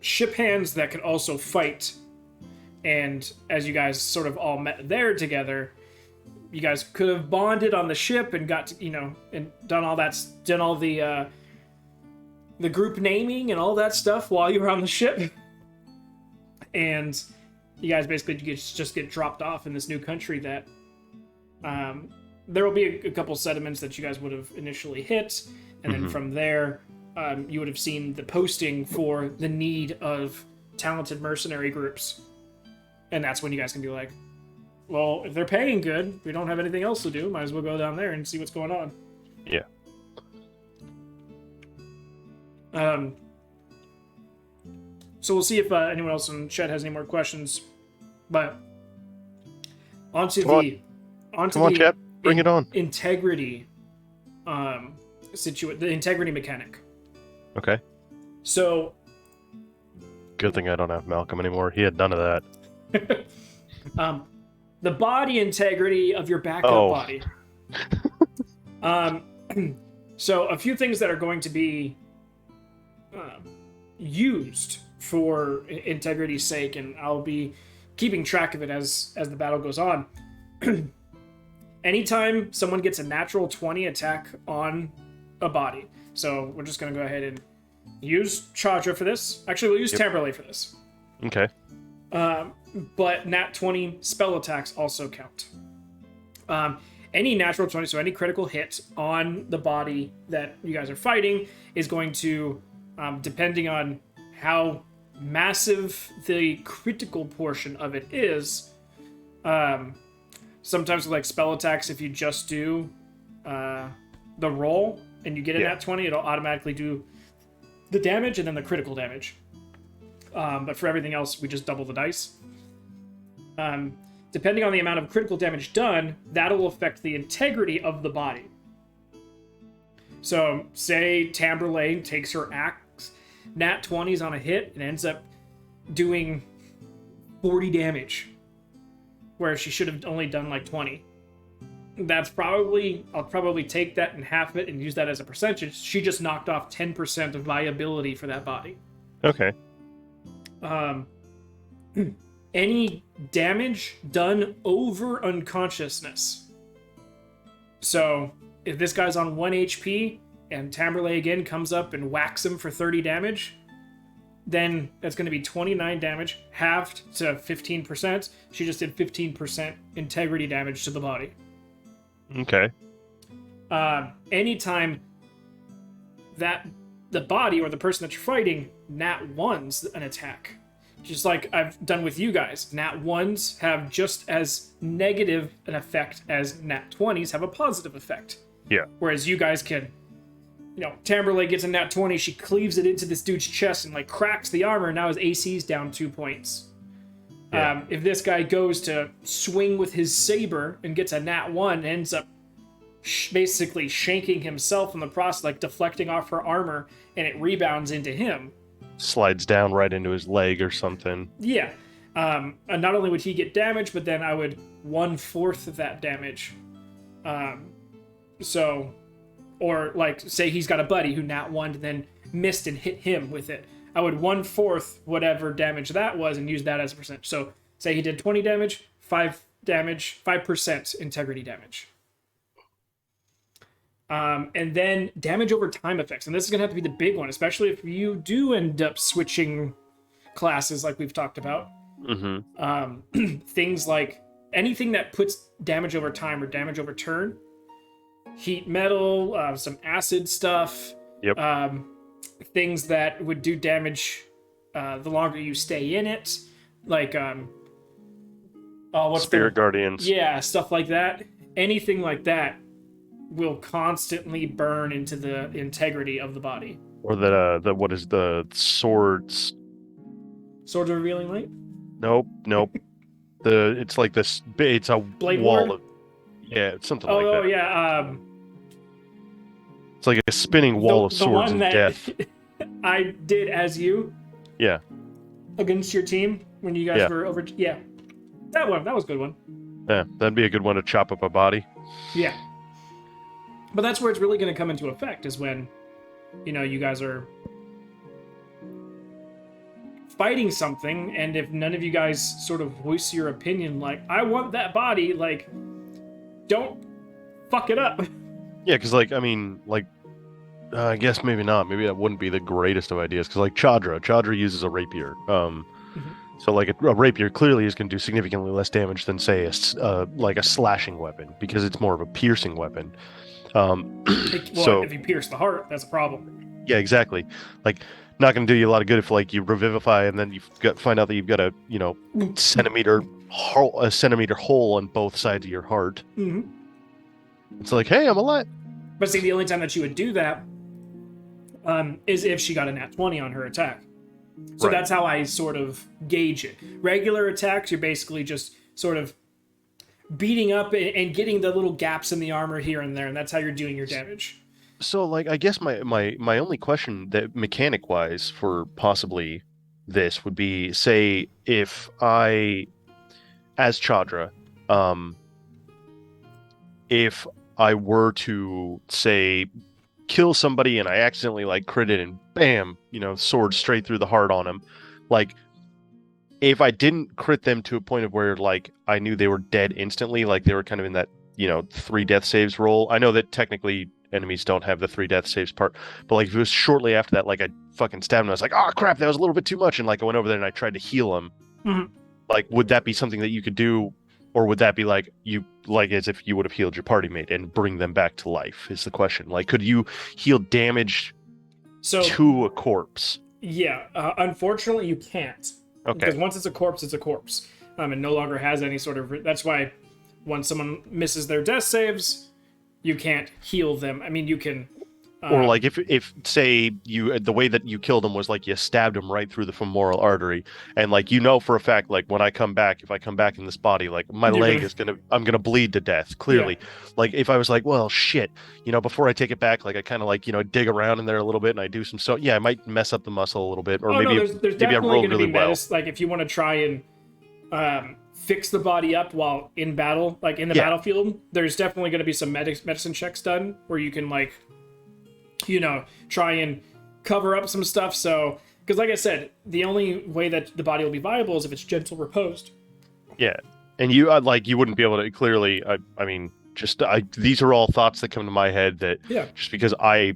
ship hands that could also fight. And as you guys sort of all met there together, you guys could have bonded on the ship and got to, and done all the group naming and all that stuff while you were on the ship. And you guys basically just get dropped off in this new country that there will be a couple sediments that you guys would have initially hit. And then from there, you would have seen the posting for the need of talented mercenary groups. And that's when you guys can be like, well, if they're paying good, we don't have anything else to do. Might as well go down there and see what's going on. Yeah. So we'll see if anyone else in chat has any more questions. But onto the chat, bring it on. Integrity, the integrity mechanic. Okay. So. Good thing I don't have Malcolm anymore. He had none of that. The body integrity of your backup body. So a few things that are going to be used for integrity's sake, and I'll be keeping track of it as the battle goes on. Anytime someone gets a natural 20 attack on a body, so we're just going to go ahead and use Chadra for this. Actually, we'll use Tamberlay for this. Okay. But nat 20 spell attacks also count. Any natural 20, so any critical hit on the body that you guys are fighting is going to, depending on how massive the critical portion of it is, sometimes with like spell attacks, if you just do the roll and you get a nat 20, it'll automatically do the damage and then the critical damage. But for everything else, we just double the dice. Depending on the amount of critical damage done, that'll affect the integrity of the body. So, say Tamberlay takes her axe, nat 20s on a hit, and ends up doing 40 damage, where she should have only done like 20. I'll probably take that and half it and use that as a percentage. She just knocked off 10% of viability for that body. Okay. Any damage done over unconsciousness. So, if this guy's on 1 HP and Tamberlay again comes up and whacks him for 30 damage, then that's going to be 29 damage, halved to 15%. She just did 15% integrity damage to the body. Okay. Anytime that the body or the person that you're fighting nat 1s an attack, just like I've done with you guys, nat 1s have just as negative an effect as nat 20s have a positive effect. Yeah. Whereas you guys can, Tamberlay gets a nat 20, she cleaves it into this dude's chest and like cracks the armor, and now his AC's down 2 points. Yeah. If this guy goes to swing with his saber and gets a nat 1, ends up basically shanking himself in the process, like deflecting off her armor, and it rebounds into him. Slides down right into his leg or something. Yeah. And not only would he get damage, but then I would 1/4 of that damage. Or like, say he's got a buddy who nat 1 and then missed and hit him with it. I would 1/4 whatever damage that was and use that as a percentage. So say he did 20 damage, 5% integrity damage. And then damage over time effects. And this is going to have to be the big one, especially if you do end up switching classes like we've talked about. Mm-hmm. Things like anything that puts damage over time or damage over turn. Heat metal, some acid stuff. Yep. Things that would do damage the longer you stay in it. Like what's Spirit guardians. Yeah, stuff like that. Anything like that will constantly burn into the integrity of the body. Or the what is the swords? Swords of Revealing Light? Nope. It's like this. It's a Blade wall Ward? of. Yeah, it's something Oh, like that. oh yeah. It's like a spinning wall of swords and death. I did as you. Yeah. Against your team when you guys were over. Yeah. That was a good one. Yeah, that'd be a good one to chop up a body. Yeah. But that's where it's really going to come into effect is when, you guys are fighting something, and if none of you guys sort of voice your opinion, like, I want that body, like, don't fuck it up. Yeah, because, I guess maybe not. Maybe that wouldn't be the greatest of ideas, because, Chadra uses a rapier. So, a rapier clearly is going to do significantly less damage than, say, a slashing weapon, because it's more of a piercing weapon. If you pierce the heart, that's a problem. Yeah, exactly. Not going to do you a lot of good if, you revivify and then find out that you've got a, centimeter hole on both sides of your heart. Mm-hmm. It's like, hey, I'm alive. But see, the only time that she would do that is if she got a nat 20 on her attack. So That's how I sort of gauge it. Regular attacks, you're basically just sort of beating up and getting the little gaps in the armor here and there, and that's how you're doing your damage. So, I guess my only question that mechanic-wise for possibly this would be, say, if I, as Chadra, if I were to, say, kill somebody and I accidentally, critted and bam, sword straight through the heart on him, if I didn't crit them to a point of where, I knew they were dead instantly, they were kind of in that, 3 death saves roll. I know that technically enemies don't have the 3 death saves part, but if it was shortly after that, I fucking stabbed him, I was like, oh crap, that was a little bit too much, and I went over there and I tried to heal him. Mm-hmm. Would that be something that you could do, or would that be as if you would have healed your party mate and bring them back to life, is the question. Could you heal damage to a corpse? Yeah, unfortunately you can't. Okay. Because once it's a corpse, and no longer has any sort of. That's why when someone misses their death saves, you can't heal them. I mean, you can. Or if say the way that you killed him was you stabbed him right through the femoral artery, and for a fact if I come back in this body, my leg I'm gonna bleed to death clearly. Yeah. If I was well shit, before I take it back, I kind of dig around in there a little bit and I do some I might mess up the muscle a little bit, or there's maybe I roll really well. If you want to try and fix the body up while in battle, in the battlefield, there's definitely going to be some medicine checks done where you can try and cover up some stuff. So, because like I said, the only way that the body will be viable is if it's gentle reposed. Yeah, and you you wouldn't be able to clearly. These are all thoughts that come to my head that just because I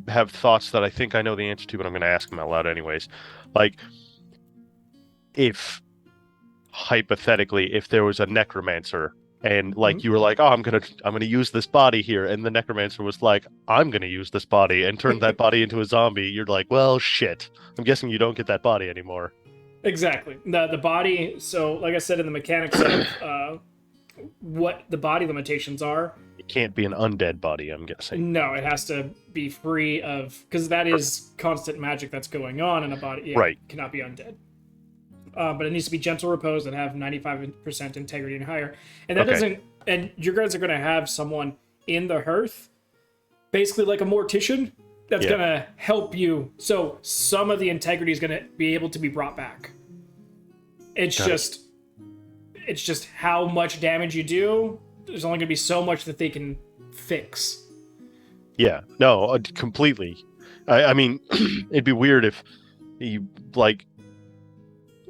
have thoughts that I think I know the answer to, but I'm going to ask them out loud anyways. If hypothetically, if there was a necromancer. And you were oh, I'm gonna use this body here, and the necromancer was I'm gonna use this body and turn that body into a zombie. You're well, shit. I'm guessing you don't get that body anymore. Exactly. The body. So, like I said, in the mechanics of what the body limitations are, it can't be an undead body. I'm guessing. No, it has to be free of because that is constant magic that's going on in a body. Yeah, right. It cannot be undead. But it needs to be gentle repose and have 95% integrity and higher. And that doesn't. And you guys are going to have someone in the hearth, basically like a mortician, that's going to help you. So some of the integrity is going to be able to be brought back. It's just how much damage you do. There's only going to be so much that they can fix. Yeah. No, completely. I mean, it'd be weird if you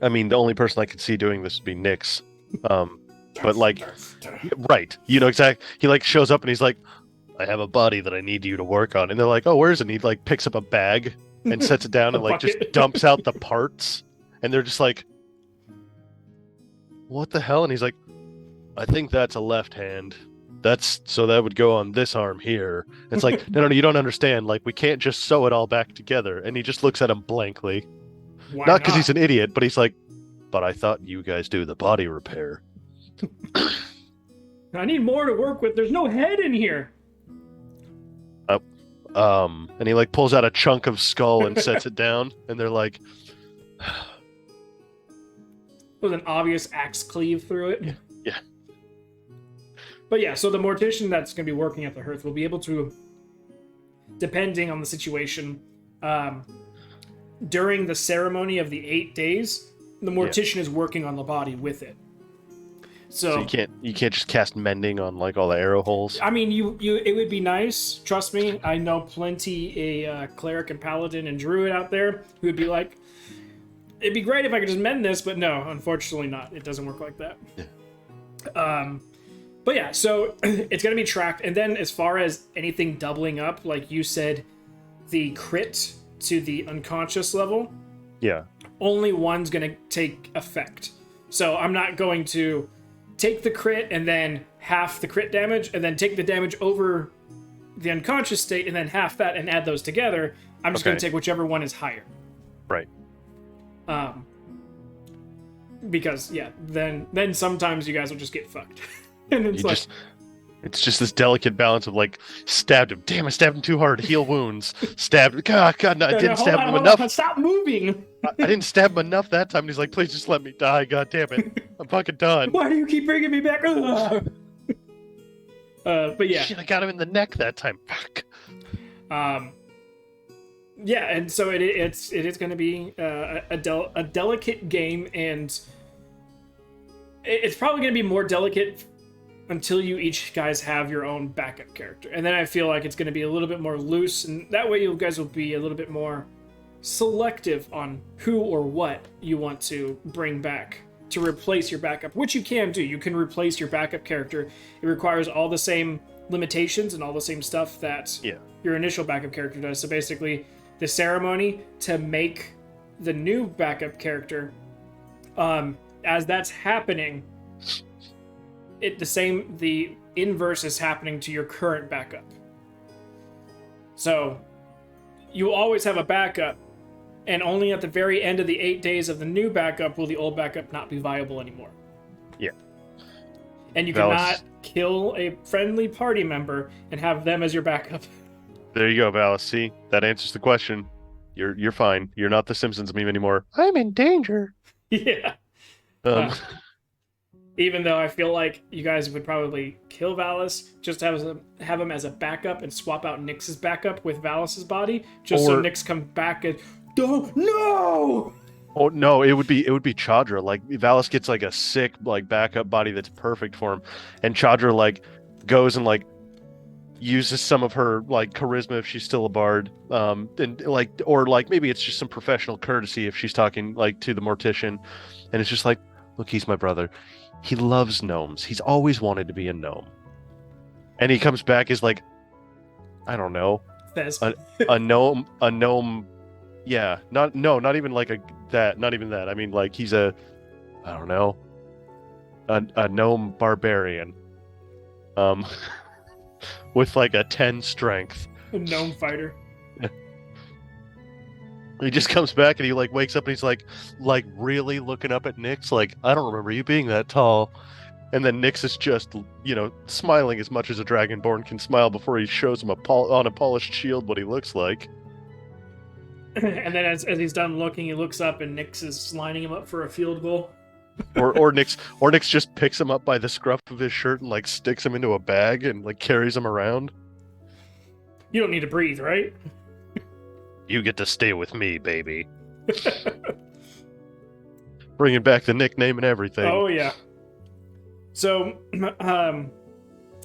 the only person I could see doing this would be Nyx. But right. Exactly. He shows up and he's I have a body that I need you to work on. And they're oh, where is it? And he picks up a bag and sets it down and just dumps out the parts. And they're just what the hell? And he's I think that's a left hand. So that would go on this arm here. It's no, you don't understand. We can't just sew it all back together. And he just looks at him blankly. Not because he's an idiot, but he's but I thought you guys do the body repair. I need more to work with. There's no head in here. And he like pulls out a chunk of skull and sets it down, and they're like, With an obvious axe cleave through it. yeah. But yeah, so the mortician that's going to be working at the hearth will be able to, depending on the situation, during the ceremony of the 8 days, the mortician is working on the body with it. So you can't just cast mending on like all the arrow holes. I mean, it would be nice. Trust me, I know plenty a cleric and paladin and druid out there who would be like, it'd be great if I could just mend this, but no, unfortunately not. It doesn't work like that. Yeah. But yeah, so it's gonna be tracked, and then as far as anything doubling up, like you said, the crit to the unconscious level, Yeah. only one's gonna take effect. So I'm not going to take the crit and then half the crit damage, and then take the damage over the unconscious state and then half that and add those together. I'm just gonna take whichever one is higher. Right. Because yeah, then sometimes you guys will just get fucked. And it's just this delicate balance of like, stabbed him. Damn, I stabbed him too hard. Heal wounds. Stabbed. God, no, I didn't stab him enough. Stop moving. I didn't stab him enough that time. And he's like, please just let me die. God damn it. I'm fucking done. Why do you keep bringing me back? But yeah. Shit, I got him in the neck that time. Fuck. Yeah, and so it is going to be a delicate game, and it's probably going to be more delicate until you each guys have your own backup character. And then I feel like it's going to be a little bit more loose, and that way you guys will be a little bit more selective on who or what you want to bring back to replace your backup, which you can do. You can replace your backup character. It requires all the same limitations and all the same stuff that your initial backup character does. So basically, the ceremony to make the new backup character, as that's happening, the inverse is happening to your current backup. So you always have a backup, and only at the very end of the 8 days of the new backup will the old backup not be viable anymore. Yeah. And you cannot kill a friendly party member and have them as your backup. There you go, Valis. See, that answers the question. You're fine. You're not the Simpsons meme anymore. I'm in danger. Yeah. Even though I feel like you guys would probably kill Valis, just have him as a backup and swap out Nyx's backup with Valis's body, so Nyx comes back and no. Oh no, it would be Chadra. Like Valis gets like a sick like backup body that's perfect for him, and Chadra like goes and like uses some of her like charisma if she's still a bard, and like, or like maybe it's just some professional courtesy if she's talking like to the mortician, and it's just like, look, he's my brother. He loves gnomes. He's always wanted to be a gnome. And he comes back as like, I don't know, a gnome. Yeah, not even like not even that. I mean, like he's I don't know, a gnome barbarian, with like a 10 strength. A gnome fighter. He just comes back and he like wakes up and he's like really looking up at Nyx like, I don't remember you being that tall. And then Nyx is just, smiling as much as a dragonborn can smile before he shows him on a polished shield what he looks like. And then as he's done looking, he looks up and Nyx is lining him up for a field goal. or Nyx just picks him up by the scruff of his shirt and like sticks him into a bag and like carries him around. You don't need to breathe, right? You get to stay with me, baby. Bringing back the nickname and everything. Oh, yeah. So,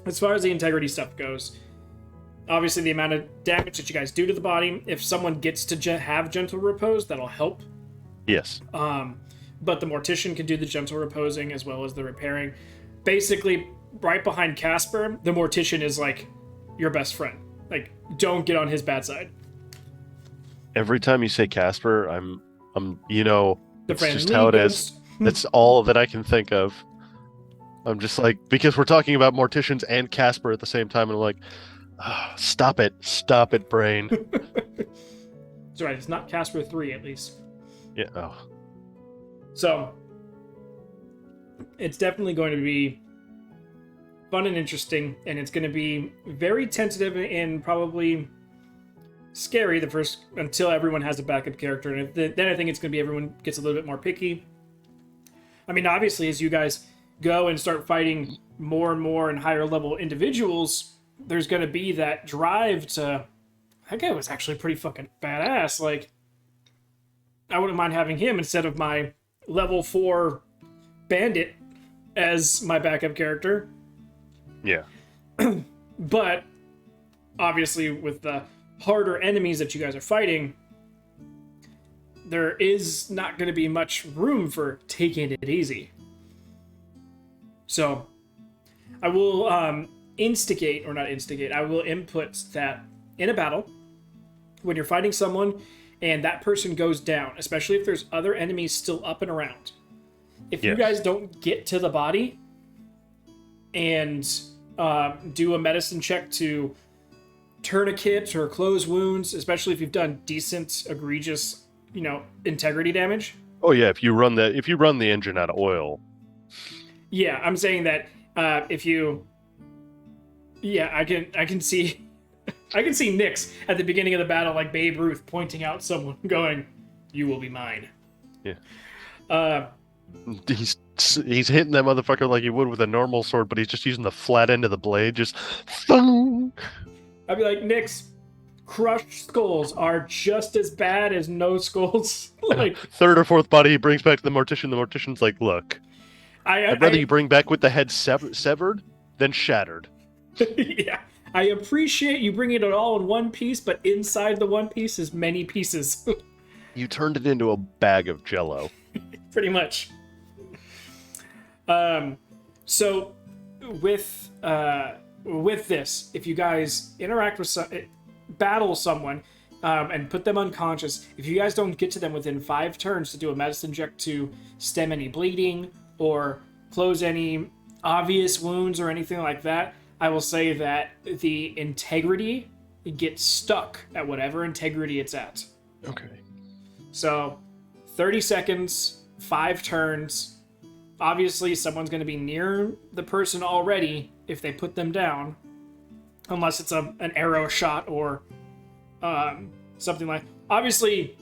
as far as the integrity stuff goes, obviously the amount of damage that you guys do to the body, if someone gets to have gentle repose, that'll help. Yes. But the mortician can do the gentle reposing as well as the repairing. Basically, right behind Casper, the mortician is like your best friend. Like, don't get on his bad side. Every time you say Casper, I'm it's just how it is. That's all that I can think of. I'm just like, because we're talking about morticians and Casper at the same time, and I'm like, stop it, brain. That's right, it's not Casper 3 at least. Yeah. Oh. So, It's definitely going to be fun and interesting, and it's going to be very tentative and probably scary the first until everyone has a backup character, and then I think it's going to be everyone gets a little bit more picky. I mean, obviously, as you guys go and start fighting more and more and higher level individuals, there's going to be that drive to. That guy was actually pretty fucking badass. Like, I wouldn't mind having him instead of my level 4 bandit as my backup character. Yeah. But obviously, with the harder enemies that you guys are fighting, there is not going to be much room for taking it easy. So, I will I will input that in a battle, when you're fighting someone and that person goes down, especially if there's other enemies still up and around, if you guys don't get to the body and do a medicine check to tourniquet or close wounds, especially if you've done decent, egregious, integrity damage. Oh yeah, if you run the engine out of oil. Yeah, I'm saying that if you, I can see Nyx at the beginning of the battle, like Babe Ruth, pointing out someone, going, "You will be mine." Yeah. He's hitting that motherfucker like he would with a normal sword, but he's just using the flat end of the blade, just. Thung! I'd be like, Nyx, crushed skulls are just as bad as no skulls. Like, third or fourth body he brings back to the mortician. The mortician's like, "Look, I'd rather you bring back with the head severed than shattered." Yeah, I appreciate you bringing it all in one piece, but inside the one piece is many pieces. You turned it into a bag of Jello. Pretty much. So with this, if you guys interact with battle someone, and put them unconscious, if you guys don't get to them within 5 turns to do a medicine check to stem any bleeding or close any obvious wounds or anything like that, I will say that the integrity gets stuck at whatever integrity it's at. Okay. So 30 seconds, 5 turns. Obviously, someone's going to be near the person already if they put them down, unless it's an arrow shot or something like. Obviously,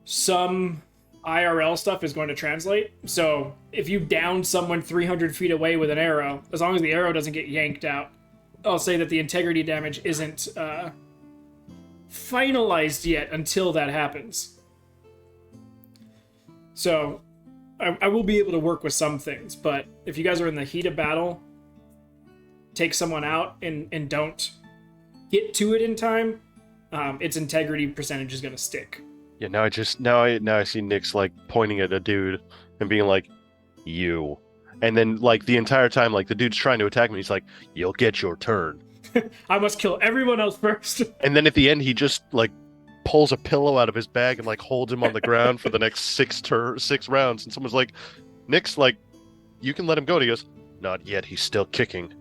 some IRL stuff is going to translate. So if you down someone 300 feet away with an arrow, as long as the arrow doesn't get yanked out, I'll say that the integrity damage isn't finalized yet until that happens. So I will be able to work with some things, but if you guys are in the heat of battle, take someone out and don't get to it in time, its integrity percentage is going to stick. Yeah, now I see Nyx like pointing at a dude and being like, "You," and then like the entire time, like the dude's trying to attack me, he's like, "You'll get your turn." I must kill everyone else first. And then at the end, he just like pulls a pillow out of his bag and like holds him on the ground for the next 6 rounds. And someone's like, "Nyx, like, you can let him go." And he goes, "Not yet. He's still kicking."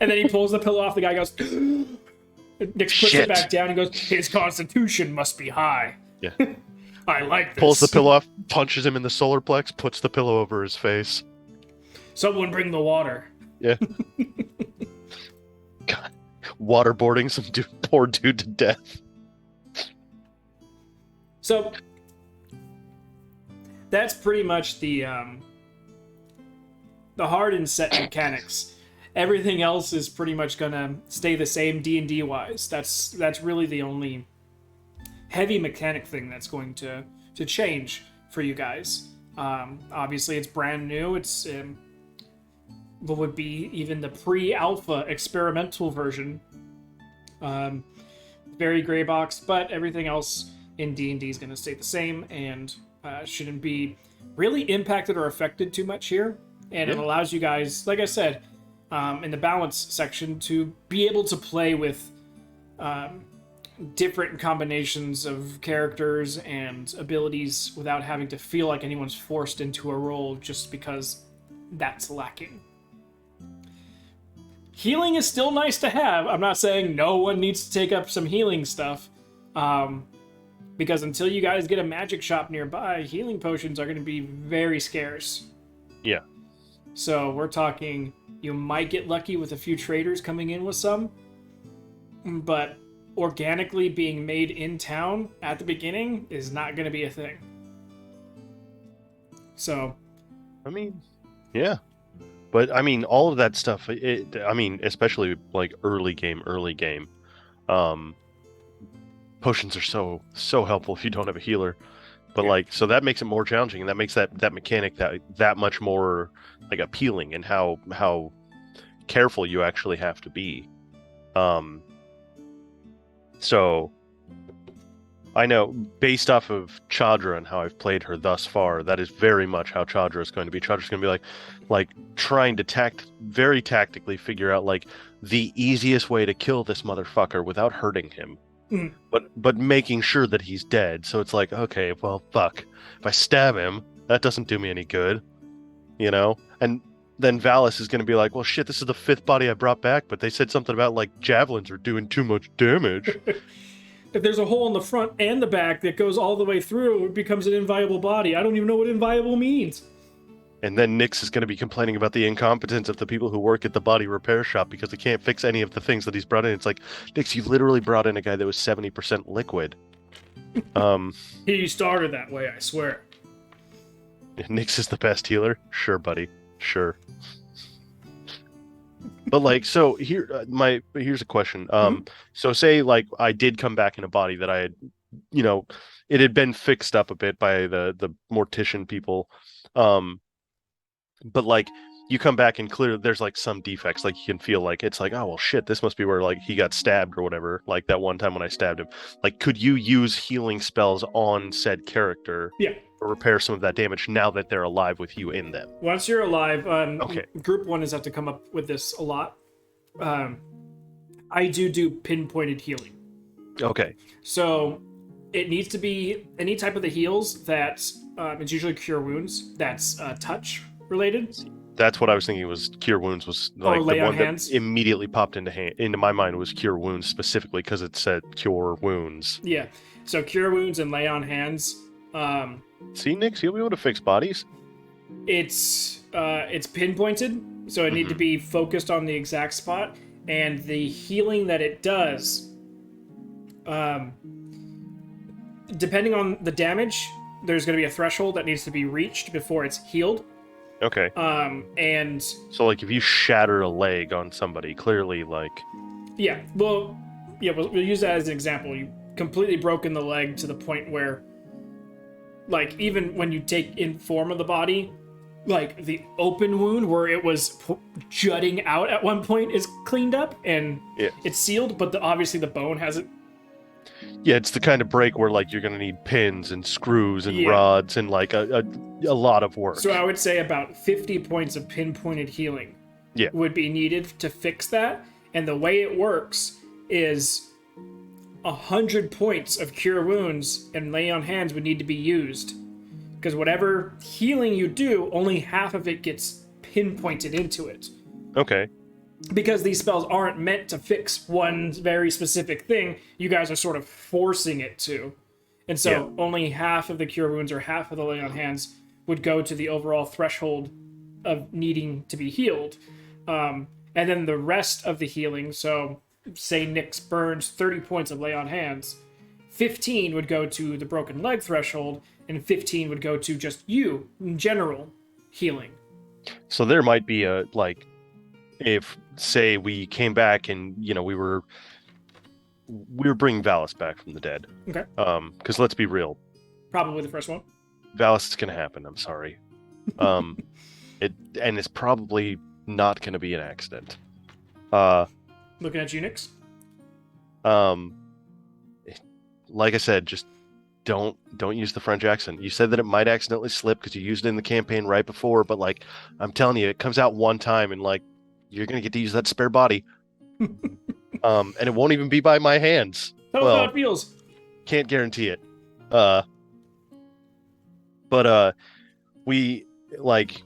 And then he pulls the pillow off. The guy goes. Nyx puts it back down and goes, "His constitution must be high." Yeah. I like this. Pulls the pillow off, punches him in the solar plex, puts the pillow over his face. Someone bring the water. Yeah. God. Waterboarding some poor dude to death. So that's pretty much the hard and set mechanics. Everything else is pretty much gonna stay the same D&D wise. That's really the only heavy mechanic thing that's going to change for you guys. Obviously, it's brand new. It's what would be even the pre-alpha experimental version. Very gray box, but everything else in D&D is going to stay the same and shouldn't be really impacted or affected too much here. And it allows you guys, like I said, in the balance section, to be able to play with different combinations of characters and abilities without having to feel like anyone's forced into a role just because that's lacking. Healing is still nice to have. I'm not saying no one needs to take up some healing stuff, because until you guys get a magic shop nearby, healing potions are going to be very scarce. Yeah. So we're talking, you might get lucky with a few traders coming in with some, but organically being made in town at the beginning is not going to be a thing. So, I mean, yeah. But I mean, all of that stuff, I mean, especially like early game, potions are so helpful if you don't have a healer. But like, so that makes it more challenging, and that makes that mechanic that much more like appealing, and how careful you actually have to be. So I know, based off of Chadra and how I've played her thus far, that is very much how Chadra is going to be. Chadra's going to be like trying to very tactically figure out like the easiest way to kill this motherfucker without hurting him. Mm. But making sure that he's dead. So it's like, okay, well, fuck. If I stab him, that doesn't do me any good, you know? And then Valis is going to be like, well, shit, this is the 5th body I brought back, but they said something about, like, javelins are doing too much damage. If there's a hole in the front and the back that goes all the way through, it becomes an inviolable body. I don't even know what inviolable means. And then Nyx is going to be complaining about the incompetence of the people who work at the body repair shop because they can't fix any of the things that he's brought in. It's like, Nyx, you literally brought in a guy that was 70% liquid. He started that way, I swear. Nyx is the best healer? Sure, buddy. Sure. But like, so here's a question. So say like I did come back in a body that I had, you know, it had been fixed up a bit by the mortician people. But like you come back and clearly there's like some defects, like you can feel like it's like, oh well shit, this must be where like he got stabbed or whatever, like that one time when I stabbed him. Like, could you use healing spells on said character? Yeah. Or repair some of that damage now that they're alive with you in them? Once you're alive, okay. Group 1 has had to come up with this a lot. I do pinpointed healing. Okay. So it needs to be any type of the heals that it's usually cure wounds. That's touch related. That's what I was thinking. Was cure wounds was like or lay the on one hands. that immediately popped into my mind was cure wounds specifically because it said cure wounds. Yeah. So cure wounds and lay on hands. See, Nyx, you'll be able to fix bodies. It's pinpointed, so it need to be focused on the exact spot, and the healing that it does, depending on the damage, there's going to be a threshold that needs to be reached before it's healed. Okay. And so like if you shatter a leg on somebody, clearly like. Yeah. Well, yeah. We'll use that as an example. You completely broken the leg to the point where, like, even when you take in form of the body, like the open wound where it was jutting out at one point is cleaned up and it's sealed, but obviously the bone hasn't. Yeah, it's the kind of break where like you're gonna need pins and screws and rods and like a lot of work. So I would say about 50 points of pinpointed healing would be needed to fix that. And the way it works is 100 points of cure wounds and lay on hands would need to be used. Because whatever healing you do, only half of it gets pinpointed into it. Okay. Because these spells aren't meant to fix one very specific thing, you guys are sort of forcing it to. And so only half of the cure wounds or half of the lay on hands would go to the overall threshold of needing to be healed. And then the rest of the healing, so say Nyx burns 30 points of lay on hands, 15 would go to the broken leg threshold, and 15 would go to just you, in general, healing. So there might be a, like, if, say, we came back and, you know, we were bringing Valis back from the dead. Okay. Because let's be real. Probably the first one. Valis is going to happen, I'm sorry. And it's probably not going to be an accident. Looking at you, Nyx. Like I said, just don't use the French accent. You said that it might accidentally slip because you used it in the campaign right before, but like I'm telling you, it comes out one time and like you're gonna get to use that spare body. And it won't even be by my hands. Tell us how it feels. Can't guarantee it. We like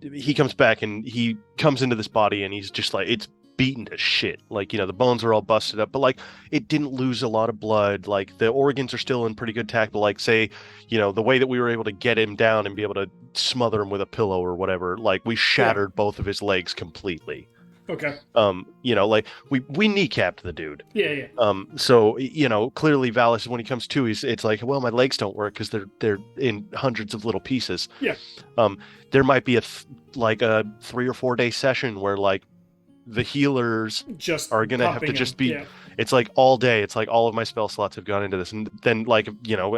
he comes back and he comes into this body and he's just like it's beaten to shit. Like, the bones are all busted up, but like it didn't lose a lot of blood. Like the organs are still in pretty good tact, but like say, the way that we were able to get him down and be able to smother him with a pillow or whatever, like we shattered both of his legs completely. Okay. Like we kneecapped the dude. Yeah. So clearly Valis, when he comes to, it's like, well, my legs don't work because they're in hundreds of little pieces. Yeah. There might be a 3 or 4 day session where like the healers just are gonna have to just be. Yeah. It's like all day. It's like all of my spell slots have gone into this, and then like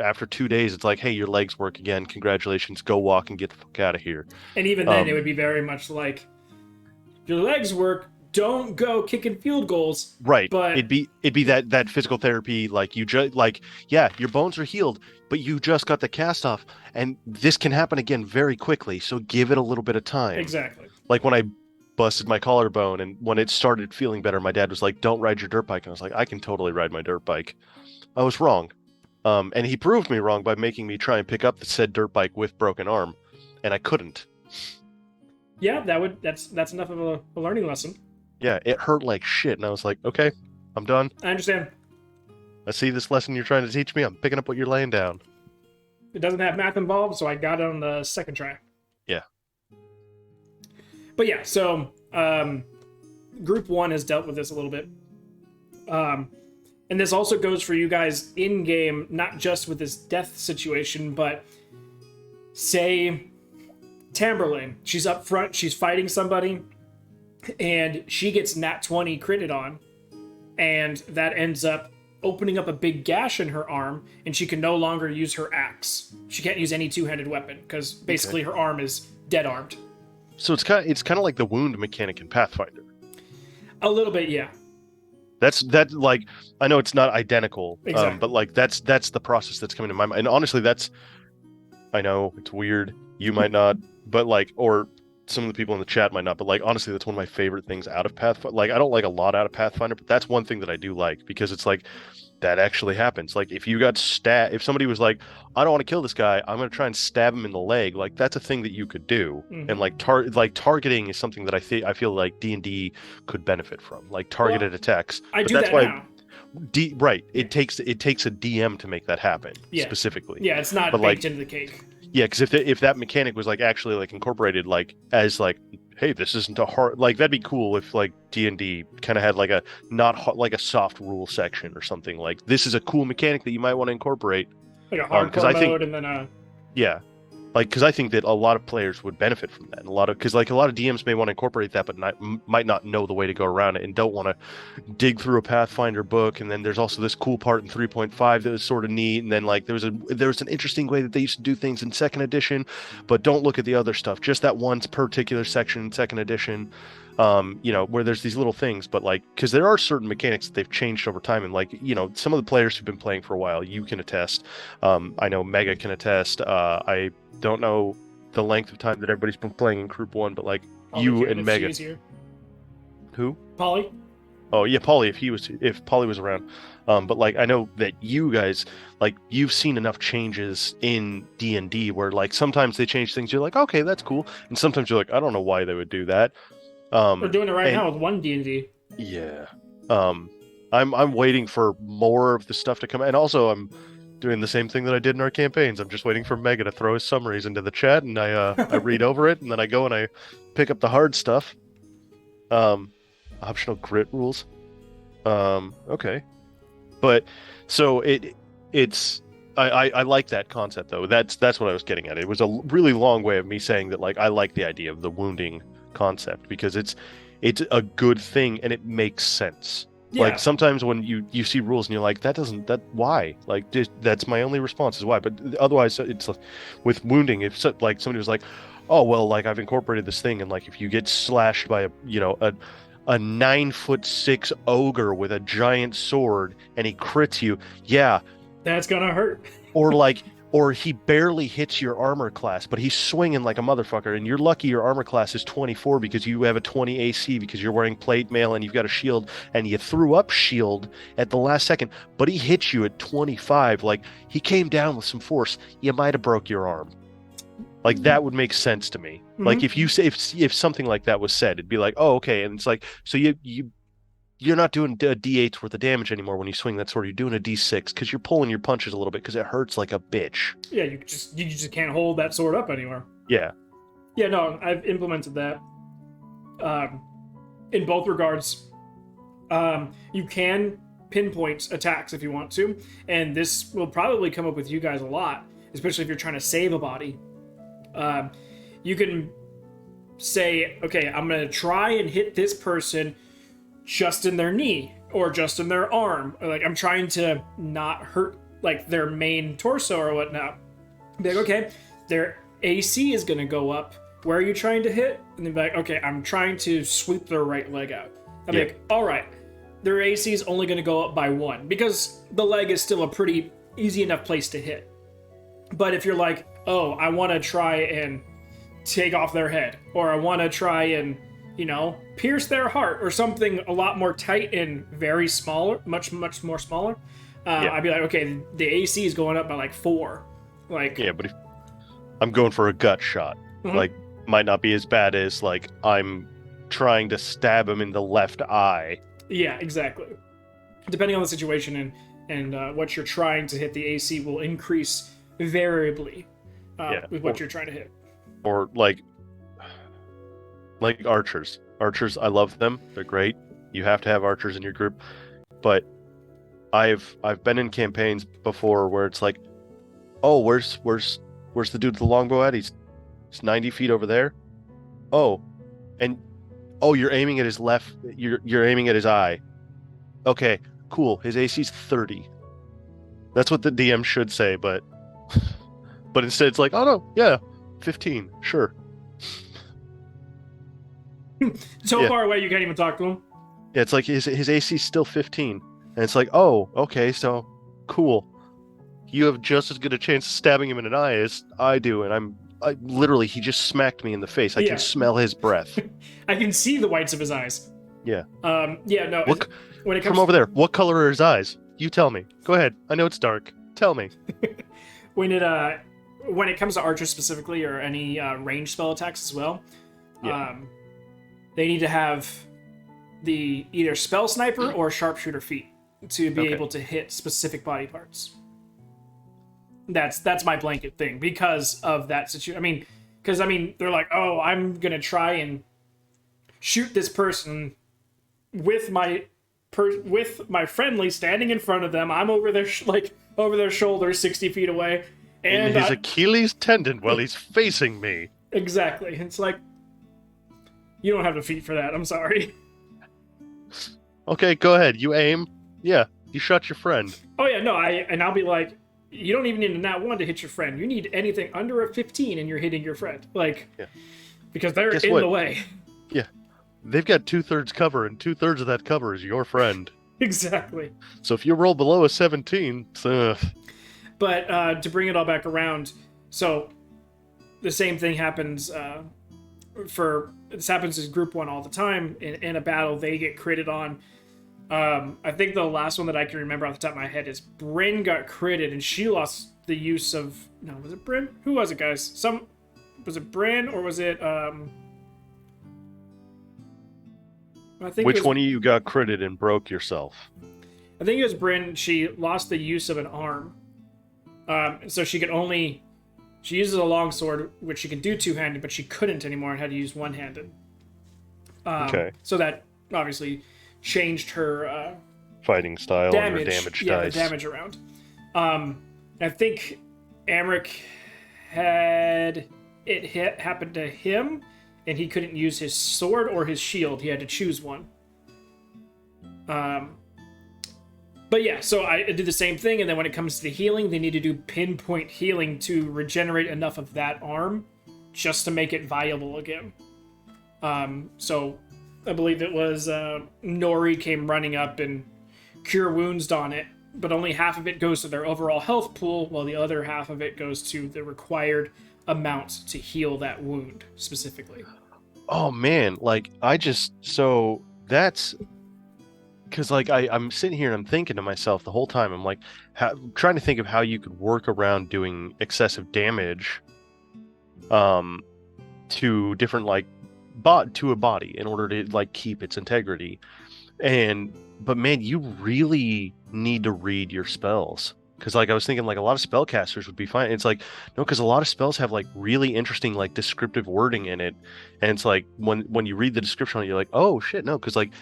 after 2 days, it's like, hey, your legs work again. Congratulations. Go walk and get the fuck out of here. And even then, it would be very much like, your legs work. Don't go kicking field goals. Right. But it'd be that physical therapy. Like you just your bones are healed, but you just got the cast off, and this can happen again very quickly. So give it a little bit of time. Exactly. Like when I busted my collarbone, and when it started feeling better, my dad was like, "Don't ride your dirt bike," and I was like, "I can totally ride my dirt bike." I was wrong, and he proved me wrong by making me try and pick up the said dirt bike with broken arm, and I couldn't. Yeah, that's enough of a learning lesson. Yeah, it hurt like shit, and I was like, okay, I'm done. I understand. I see this lesson you're trying to teach me. I'm picking up what you're laying down. It doesn't have math involved, so I got it on the second try. Yeah. But yeah, so Group 1 has dealt with this a little bit. And this also goes for you guys in-game, not just with this death situation, but say Tamberlane, she's up front, she's fighting somebody, and she gets nat 20 critted on, and that ends up opening up a big gash in her arm, and she can no longer use her axe. She can't use any two-handed weapon, because basically her arm is dead-armed. So it's kind of like the wound mechanic in Pathfinder. A little bit, yeah. That like, I know it's not identical, Exactly. but like that's the process that's coming to my mind. And honestly, I know it's weird. You might not, but like, or some of the people in the chat might not, but like, honestly, that's one of my favorite things out of Pathfinder. Like, I don't like a lot out of Pathfinder, but that's one thing that I do like, because it's like, that actually happens. Like, if you got if somebody was like, I don't want to kill this guy, I'm going to try and stab him in the leg, like, that's a thing that you could do. Mm-hmm. And like, targeting is something that I feel like D&D could benefit from, like targeted attacks. I do that now. Right. It takes a DM to make that happen, specifically. Yeah, it's not baked into the cake. Yeah, because if that mechanic was like actually like incorporated like as like, hey, this isn't a hard, like that'd be cool if like D&D kind of had like a not like a soft rule section or something. Like, this is a cool mechanic that you might want to incorporate. Like a hardcore mode, and then like, because I think that a lot of players would benefit from that, and a lot of DMs may want to incorporate that, but might not know the way to go around it, and don't want to dig through a Pathfinder book. And then there's also this cool part in 3.5 that was sort of neat, and then like there was an interesting way that they used to do things in second edition, but don't look at the other stuff, just that one particular section in second edition. Where there's these little things, but like, because there are certain mechanics that they've changed over time, and like, some of the players who've been playing for a while, you can attest. I know Mega can attest. I don't know the length of time that everybody's been playing in Group 1, but like, you and Mega. Who? Polly? Oh yeah, Polly, if Polly was around. But like, I know that you guys, like, you've seen enough changes in D&D where like sometimes they change things, you're like, okay, that's cool, and sometimes you're like, I don't know why they would do that. We're doing it right now with one D&D. Yeah. I'm waiting for more of the stuff to come, and also I'm doing the same thing that I did in our campaigns. I'm just waiting for Mega to throw his summaries into the chat, and I read over it, and then I go and I pick up the hard stuff. Optional grit rules. Okay. But so it's I like that concept though. That's what I was getting at. It was a really long way of me saying that like I like the idea of the wounding concept, because it's a good thing and it makes sense. Yeah. Like sometimes when you see rules and you're like, why? Like, that's my only response is why. But otherwise, it's like, with wounding, if like somebody was like, oh well, like I've incorporated this thing, and like if you get slashed by a 9'6" ogre with a giant sword and he crits you, yeah, that's gonna hurt. Or he barely hits your armor class, but he's swinging like a motherfucker, and you're lucky your armor class is 24 because you have a 20 AC because you're wearing plate mail and you've got a shield, and you threw up shield at the last second, but he hit you at 25. Like, he came down with some force. You might have broke your arm. Like that would make sense to me. Like if you say if something like that was said, it'd be like, oh, okay, and it's like so you're not doing a D8's worth of damage anymore when you swing that sword. You're doing a D6 because you're pulling your punches a little bit because it hurts like a bitch. Yeah, you just can't hold that sword up anymore. Yeah. Yeah, no, I've implemented that. In both regards, you can pinpoint attacks if you want to, and this will probably come up with you guys a lot, especially if you're trying to save a body. You can say, okay, I'm going to try and hit this person just in their knee or just in their arm. Or, like, I'm trying to not hurt, like, their main torso or whatnot. Be like, okay, their AC is going to go up. Where are you trying to hit? And they'd be like, okay, I'm trying to sweep their right leg out. I'd be like, all right, their AC is only going to go up by 1 because the leg is still a pretty easy enough place to hit. But if you're like, oh, I want to try and take off their head, or I want to try and, pierce their heart, or something a lot more tight and very smaller, much more smaller, I'd be like, okay, the AC is going up by like 4. Like, yeah, but if I'm going for a gut shot, like, might not be as bad as like I'm trying to stab him in the left eye. Yeah, exactly. Depending on the situation and what you're trying to hit, the AC will increase variably with what you're trying to hit. Or like archers. Archers, I love them. They're great. You have to have archers in your group. But I've been in campaigns before where it's like, oh, where's the dude with the longbow at? He's 90 feet over there. Oh, and you're aiming at his left. You're aiming at his eye. Okay, cool. His AC's 30. That's what the DM should say, but instead it's like, oh no, yeah, 15, sure. Far away you can't even talk to him. Yeah, it's like his AC's still 15, and it's like, oh, okay, so cool. You have just as good a chance of stabbing him in an eye as I do, and I literally, he just smacked me in the face. I can smell his breath. I can see the whites of his eyes. Yeah. Yeah, no. When it comes from over there, what color are his eyes? You tell me. Go ahead. I know it's dark. Tell me. When it comes to archers specifically, or any range spell attacks as well, they need to have the either spell sniper or sharpshooter feat to be able to hit specific body parts. That's my blanket thing because of that situation. They're like, oh, I'm gonna try and shoot this person with my friendly standing in front of them. I'm over their over their shoulder, 60 feet away, and his Achilles tendon while he's facing me. Exactly. It's like, you don't have the feet for that. I'm sorry. Okay, go ahead. You aim. Yeah, you shot your friend. Oh yeah, no. I'll be like, you don't even need a nat 1 to hit your friend. You need anything under a 15 and you're hitting your friend. Because they're in the way. Yeah. They've got 2/3 cover, and 2/3 of that cover is your friend. Exactly. So if you roll below a 17, But to bring it all back around, so the same thing happens this happens in group 1 all the time. In a battle, they get critted on. I think the last one that I can remember off the top of my head is Bryn got critted, and she lost the use of... No, was it Bryn? Who was it, guys? Was it Bryn, or was it... I think Which one of you got critted and broke yourself? I think it was Bryn. She lost the use of an arm. So she could only... She uses a longsword, which she can do two-handed, but she couldn't anymore and had to use one-handed. Okay. So that obviously changed her fighting style damage, and her damage the dice. damage around. I think Amric had it happened to him, and he couldn't use his sword or his shield. He had to choose one. But yeah, so I did the same thing, and then when it comes to the healing, they need to do pinpoint healing to regenerate enough of that arm just to make it viable again. So I believe it was Nori came running up and cure wounds on it, but only half of it goes to their overall health pool, while the other half of it goes to the required amount to heal that wound specifically. Oh man, so that's... Because I'm sitting here and I'm thinking to myself the whole time, I'm like, trying to think of how you could work around doing excessive damage um, to different like to a body in order to like keep its integrity. But man, you really need to read your spells. Because like I was thinking like a lot of spellcasters would be fine. It's like no, because a lot of spells have like really interesting like descriptive wording in it, and it's like when you read the description on it, you're like, oh shit, no, because like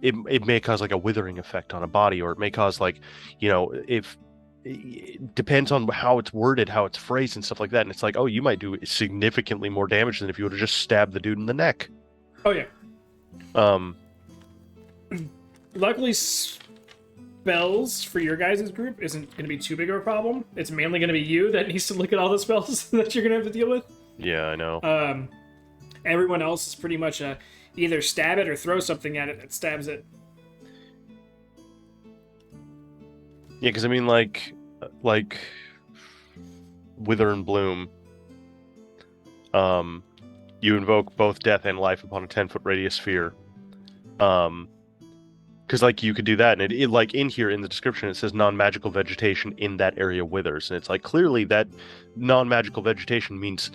it may cause like a withering effect on a body, or it may cause like, if it depends on how it's worded, how it's phrased, and stuff like that. And it's like, oh, you might do significantly more damage than if you would have just stabbed the dude in the neck. Oh yeah. Um. Luckily, spells for your guys' group isn't going to be too big of a problem. It's mainly going to be you that needs to look at all the spells that you're going to have to deal with. Yeah, I know. Everyone else is pretty much either stab it or throw something at it that stabs it. Yeah, because I mean, like Wither and Bloom. You invoke both death and life upon a 10-foot radius sphere. Because like you could do that, and it like in here in the description it says non-magical vegetation in that area withers, and it's like clearly that non-magical vegetation means,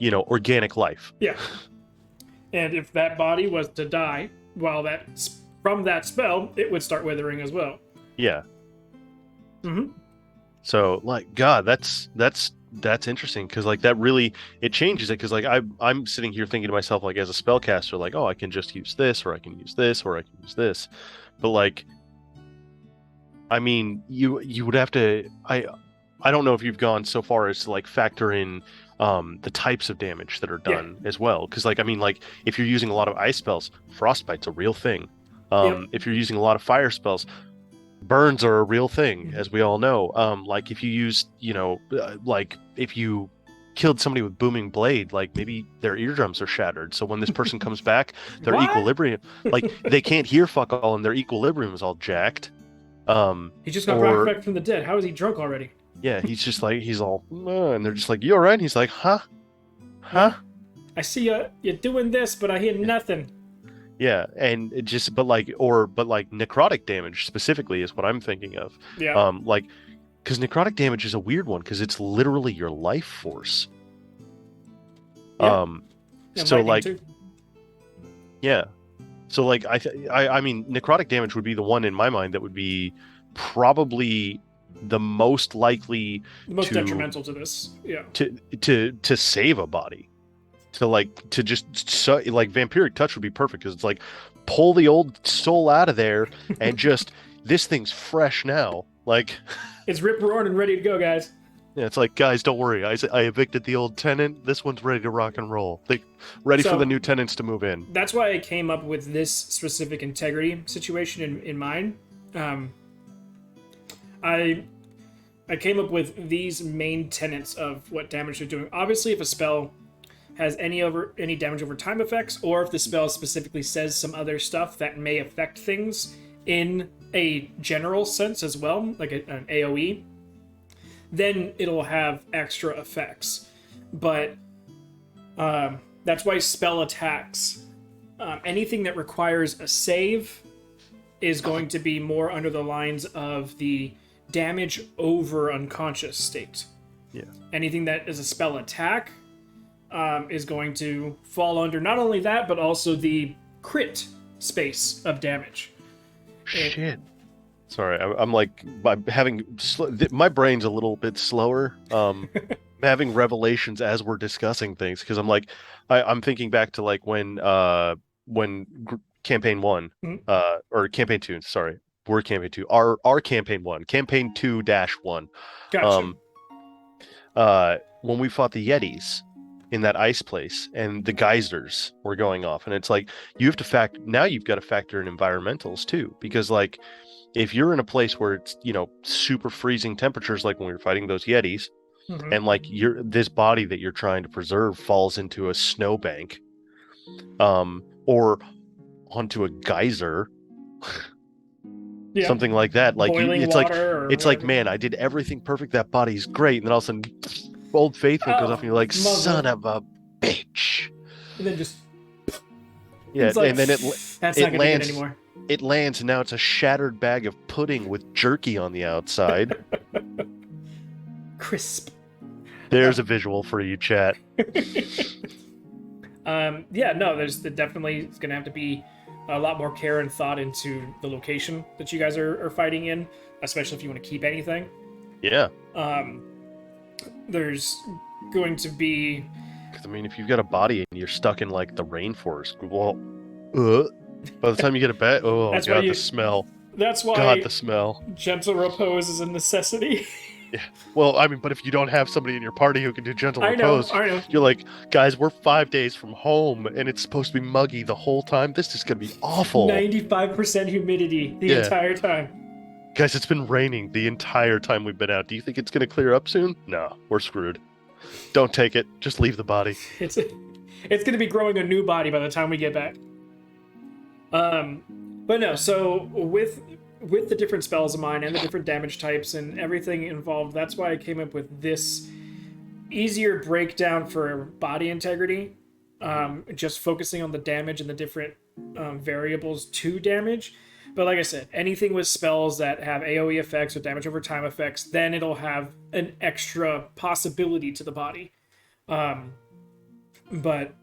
organic life. Yeah. And if that body was to die while from that spell, it would start withering as well. Yeah. Mm-hmm. So like, God, that's interesting, because like that really it changes it, because like I'm sitting here thinking to myself like as a spellcaster like, oh, I can just use this, or I can use this, or I can use this. But like, I mean, you would have to. I don't know if you've gone so far as to like factor in the types of damage that are done as well. Because like, I mean, like if you're using a lot of ice spells, frostbite's a real thing. If you're using a lot of fire spells, burns are a real thing, as we all know. Like if you use, like if you killed somebody with booming blade, like maybe their eardrums are shattered, so when this person comes back, their equilibrium, like they can't hear fuck all, and their equilibrium is all jacked. He just got brought back from the dead. How is he drunk already? Yeah, he's just like, he's all, and they're just like, you all right? And he's like, huh? I see you're doing this, but I hear nothing. Yeah, and it just, but like necrotic damage specifically is what I'm thinking of. Yeah. Like, because necrotic damage is a weird one, because it's literally your life force. Yeah. So like, too. Yeah, so like I mean, necrotic damage would be the one in my mind that would be probably the most likely, the most detrimental to this. Yeah. To save a body. Like vampiric touch would be perfect, because it's like pull the old soul out of there and just this thing's fresh now. Like it's rip roaring and ready to go, guys. Yeah, it's like, guys, don't worry. I evicted the old tenant. This one's ready to rock and roll. Ready for the new tenants to move in. That's why I came up with this specific integrity situation in mind. I came up with these main tenets of what damage they're doing. Obviously, if a spell has any damage over time effects, or if the spell specifically says some other stuff that may affect things in a general sense as well, like an AoE, then it'll have extra effects. But that's why spell attacks, anything that requires a save, is going to be more under the lines of the damage over unconscious state. Yeah. Anything that is a spell attack is going to fall under not only that, but also the crit space of damage. Shit. Sorry, I'm like, my brain's a little bit slower. I'm having revelations as we're discussing things, because I'm like, I'm thinking back to like when campaign 1, or campaign 2. Sorry, we're campaign 2. Our campaign 1, campaign 2-1. Gotcha. When we fought the Yetis in that ice place, and the geysers were going off, and it's like you've got to factor in environmentals too, because like if you're in a place where it's super freezing temperatures, like when we were fighting those Yetis, and like this body that you're trying to preserve falls into a snowbank, or onto a geyser, something like that, like it's like, man, I did everything perfect, that body's great, and then all of a sudden Old Faithful goes off and you're like, son of a bitch. And then just and then that's not gonna lands be it anymore. It lands, and now it's a shattered bag of pudding with jerky on the outside. Crisp. There's a visual for you, chat. Yeah, no, definitely it's gonna have to be a lot more care and thought into the location that you guys are fighting in, especially if you want to keep anything. Yeah. There's going to be. Because, I mean, if you've got a body and you're stuck in, like, the rainforest, well, by the time you get a bed, oh, That's God, why the smell. That's why God, the smell. gentle repose is a necessity. Yeah. Well, I mean, but if you don't have somebody in your party who can do gentle I know. repose, you're like, guys, we're 5 days from home, and it's supposed to be muggy the whole time. This is going to be awful. 95% humidity the entire time. Guys, it's been raining the entire time we've been out. Do you think it's going to clear up soon? No, we're screwed. Don't take it. Just leave the body. It's going to be growing a new body by the time we get back. But no, so with the different spells of mine and the different damage types and everything involved, that's why I came up with this easier breakdown for body integrity, just focusing on the damage and the different variables to damage. But like I said, anything with spells that have AoE effects or damage over time effects, then it'll have an extra possibility to the body. But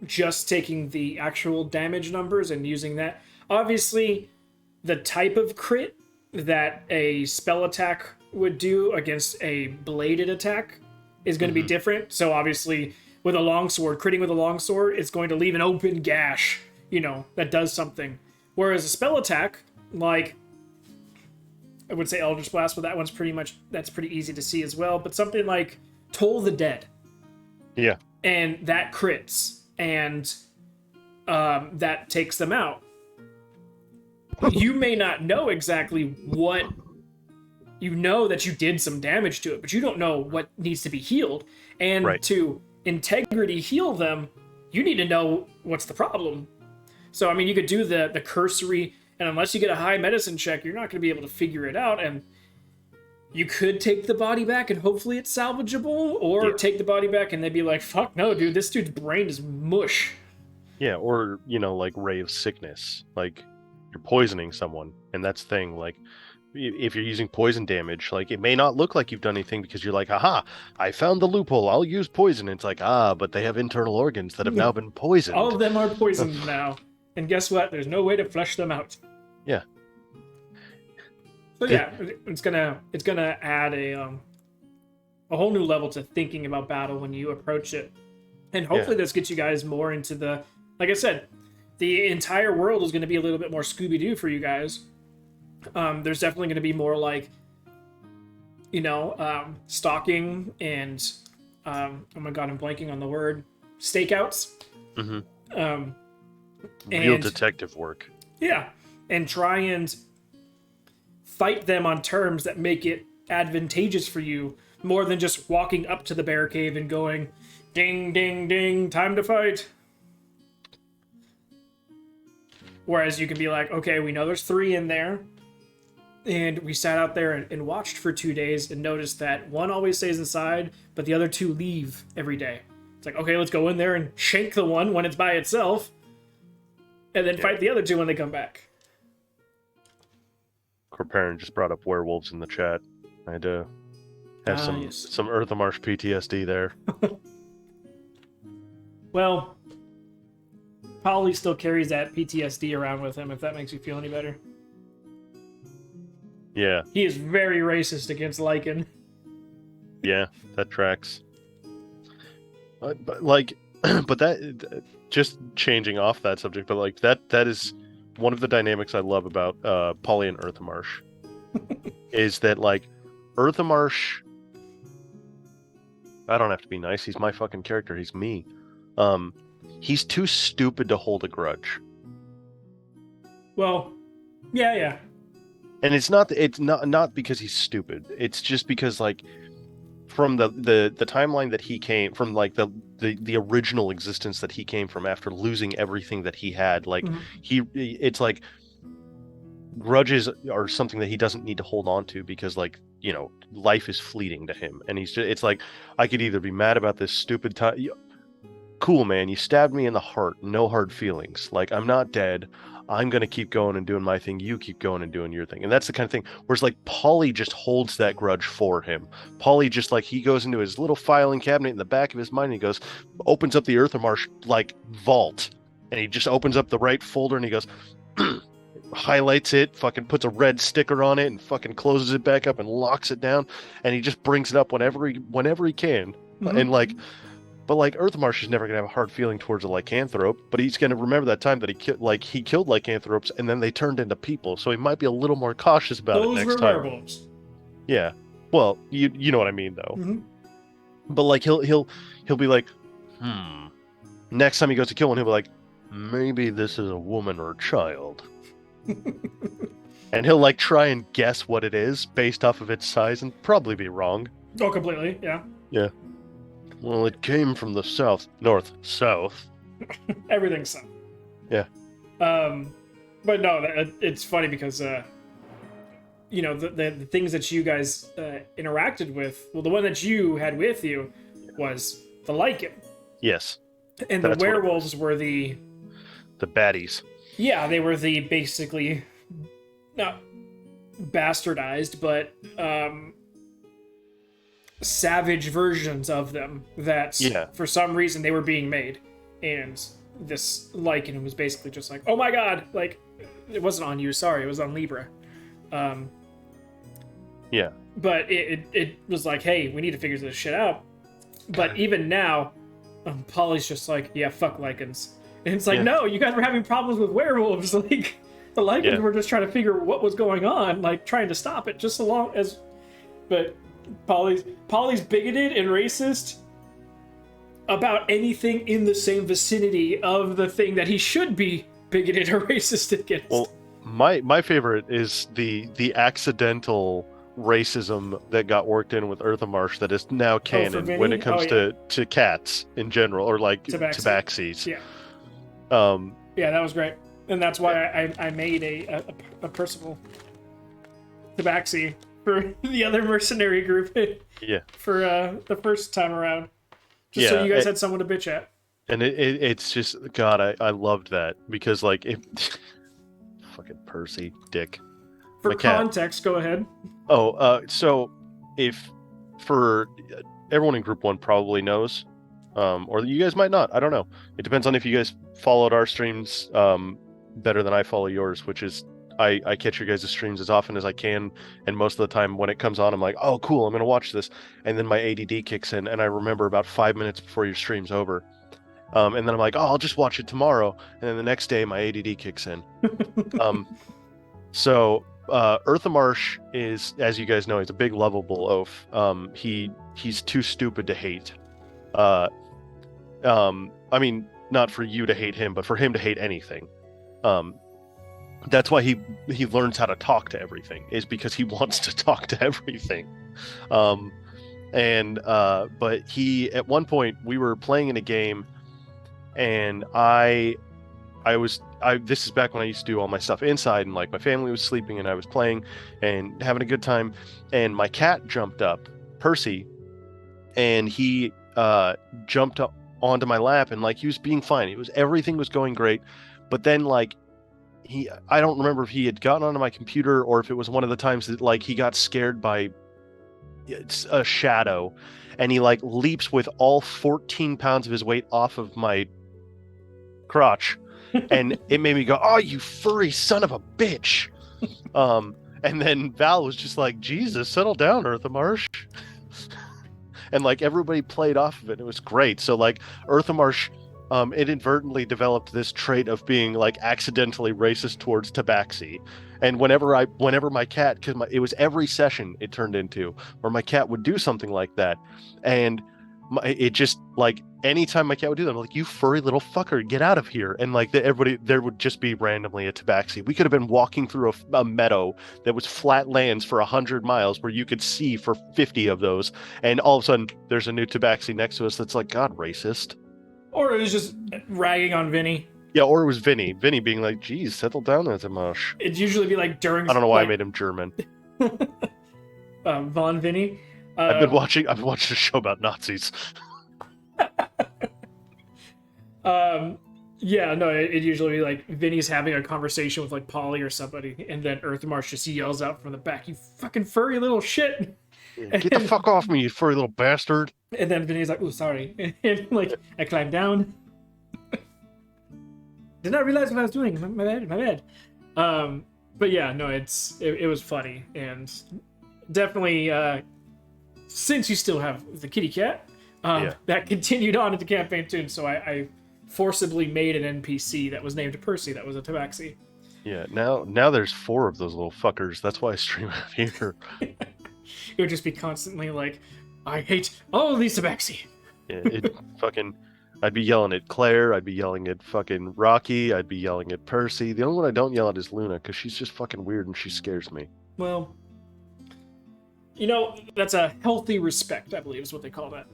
just taking the actual damage numbers and using that, obviously the type of crit that a spell attack would do against a bladed attack is going to be different. So obviously with a longsword, critting with a longsword, it's going to leave an open gash, that does something. Whereas a spell attack, like, I would say Eldritch Blast, but that's pretty easy to see as well. But something like Toll the Dead. Yeah. And that crits, and that takes them out. You may not know exactly what... You know that you did some damage to it, but you don't know what needs to be healed. And to integrity heal them, you need to know what's the problem. So, I mean, you could do the cursory, and unless you get a high medicine check, you're not going to be able to figure it out. And you could take the body back, and hopefully it's salvageable, or take the body back, and they'd be like, fuck no, dude, this dude's brain is mush. Yeah, or, like Ray of Sickness. Like, you're poisoning someone, and that's the thing. Like, if you're using poison damage, like, it may not look like you've done anything because you're like, aha, I found the loophole, I'll use poison. And it's like, but they have internal organs that have now been poisoned. All of them are poisoned now. And guess what? There's no way to flush them out. Yeah. So yeah, it's gonna add a whole new level to thinking about battle when you approach it, and hopefully this gets you guys more into the. Like I said, the entire world is going to be a little bit more Scooby-Doo for you guys. There's definitely going to be more like, stalking and oh my god, I'm blanking on the word, stakeouts. Real detective work. Yeah, and try and fight them on terms that make it advantageous for you, more than just walking up to the bear cave and going, ding, ding, ding, time to fight. Whereas you can be like, okay, we know there's 3 in there, and we sat out there and watched for 2 days and noticed that one always stays inside, but the other 2 leave every day. It's like, okay, let's go in there and shank the one when it's by itself, and then fight the other 2 when they come back. Corparan just brought up werewolves in the chat. I had to have some Eartha Marsh PTSD there. Well, Polly still carries that PTSD around with him, if that makes you feel any better. Yeah. He is very racist against Lycan. Yeah, that tracks. But that, just changing off that subject, but like that is one of the dynamics I love about Polly and Eartha Marsh. Is that, like, Eartha Marsh, I don't have to be nice, he's my fucking character, he's me. He's too stupid to hold a grudge. Well, yeah. And it's not because he's stupid. It's just because, like, from the timeline that he came from, like the original existence that he came from after losing everything that he had, like it's like grudges are something that he doesn't need to hold on to because, like, life is fleeting to him, and it's like, I could either be mad about this stupid time. Cool, man, you stabbed me in the heart, no hard feelings. Like, I'm not dead. I'm going to keep going and doing my thing. You keep going and doing your thing. And that's the kind of thing. Whereas like Paulie just holds that grudge for him. Paulie just like, he goes into his little filing cabinet in the back of his mind and he goes, opens up the Earthamarsh like vault. And he just opens up the right folder and he goes, highlights it, fucking puts a red sticker on it and fucking closes it back up and locks it down. And he just brings it up whenever he can. Mm-hmm. And like, but like Earthmarsh is never gonna have a hard feeling towards a lycanthrope, but he's gonna remember that time that he killed lycanthropes and then they turned into people, so he might be a little more cautious about it next time. Werewolves. Yeah, well, you know what I mean though. Mm-hmm. But like he'll be like, next time he goes to kill one, he'll be like, maybe this is a woman or a child, and he'll like try and guess what it is based off of its size and probably be wrong. Oh, completely, yeah. Yeah. Well, it came from the south. Everything's south. Yeah. But no, it's funny because, you know, the things that you guys interacted with, well, the one that you had with you was the lichen. Yes. And the werewolves were the baddies. Yeah, they were the basically, not bastardized, but savage versions of them that for some reason they were being made, and this lichen was basically just like, oh my god, like it wasn't on you, sorry, it was on Libra. But it was like, hey, we need to figure this shit out. But even now, Polly's just like, yeah, fuck lichens, and it's like, no, you guys were having problems with werewolves. Like the lichens were just trying to figure what was going on, like trying to stop it, just so long as, but Polly's bigoted and racist about anything in the same vicinity of the thing that he should be bigoted or racist against. Well, my favorite is the accidental racism that got worked in with Earthamarsh that is now canon when it comes to cats in general, or like tabaxis. Yeah. Yeah, that was great, and that's why I made a personal tabaxi for the other mercenary group. For the first time around, just so you guys had someone to bitch at. And it's just, God, I loved that, because like fucking Percy dick. For context, go ahead. So if for everyone in Group 1 probably knows, or you guys might not, I don't know. It depends on if you guys followed our streams better than I follow yours, which is I catch your guys' streams as often as I can, and most of the time when it comes on, I'm like, oh, cool, I'm going to watch this, and then my ADD kicks in, and I remember about 5 minutes before your stream's over. And then I'm like, oh, I'll just watch it tomorrow, and then the next day my ADD kicks in. So Earthamarsh is, as you guys know, he's a big lovable oaf. He's too stupid to hate. I mean, not for you to hate him, but for him to hate anything. That's why he learns how to talk to everything, is because he wants to talk to everything. But he, at one point, we were playing in a game, and this is back when I used to do all my stuff inside, and like my family was sleeping and I was playing and having a good time, and my cat jumped up, Percy, and he jumped up onto my lap, and like he was being fine. Everything was going great, but then like I don't remember if he had gotten onto my computer or if it was one of the times that like he got scared by a shadow, and he like leaps with all 14 pounds of his weight off of my crotch, and it made me go, oh, you furry son of a bitch. And then Val was just like, Jesus, settle down, Earthamarsh. And like everybody played off of it. It was great. So like Earthamarsh inadvertently developed this trait of being like accidentally racist towards tabaxi. And whenever my cat, because it was every session it turned into where my cat would do something like that, and it just like anytime my cat would do that, I'm like, you furry little fucker, get out of here. And like everybody, there would just be randomly a tabaxi. We could have been walking through a meadow that was flat lands for 100 miles where you could see for 50 of those, and all of a sudden there's a new tabaxi next to us that's like, God, racist. Or it was just ragging on Vinny. Yeah, or it was Vinny being like, geez, settle down, Earthamarsh. It'd usually be like during, I don't know why I made him German. Von Vinny. I've been watching a show about Nazis. Yeah, no, it usually be like Vinny's having a conversation with like Polly or somebody, and then Earthmarsh just yells out from the back, "You fucking furry little shit!" Yeah, get the And fuck off me, you furry little bastard. then Vinny's like, "Oh, sorry," and like I climb down. Did not realize what I was doing. My bad, my bad. But yeah, no, it was funny and definitely since you still have the kitty cat, Yeah. that continued on into campaign 2. So I forcibly made an NPC that was named Percy. That was a tabaxi. Yeah, now there's 4 of those little fuckers. That's why I stream out here. It would just be constantly like, I hate all of these tabaxi. Yeah, it fucking. I'd be yelling at Claire. I'd be yelling at fucking Rocky. I'd be yelling at Percy. The only one I don't yell at is Luna because she's just fucking weird and she scares me. Well, you know, that's a healthy respect, I believe, is what they call that.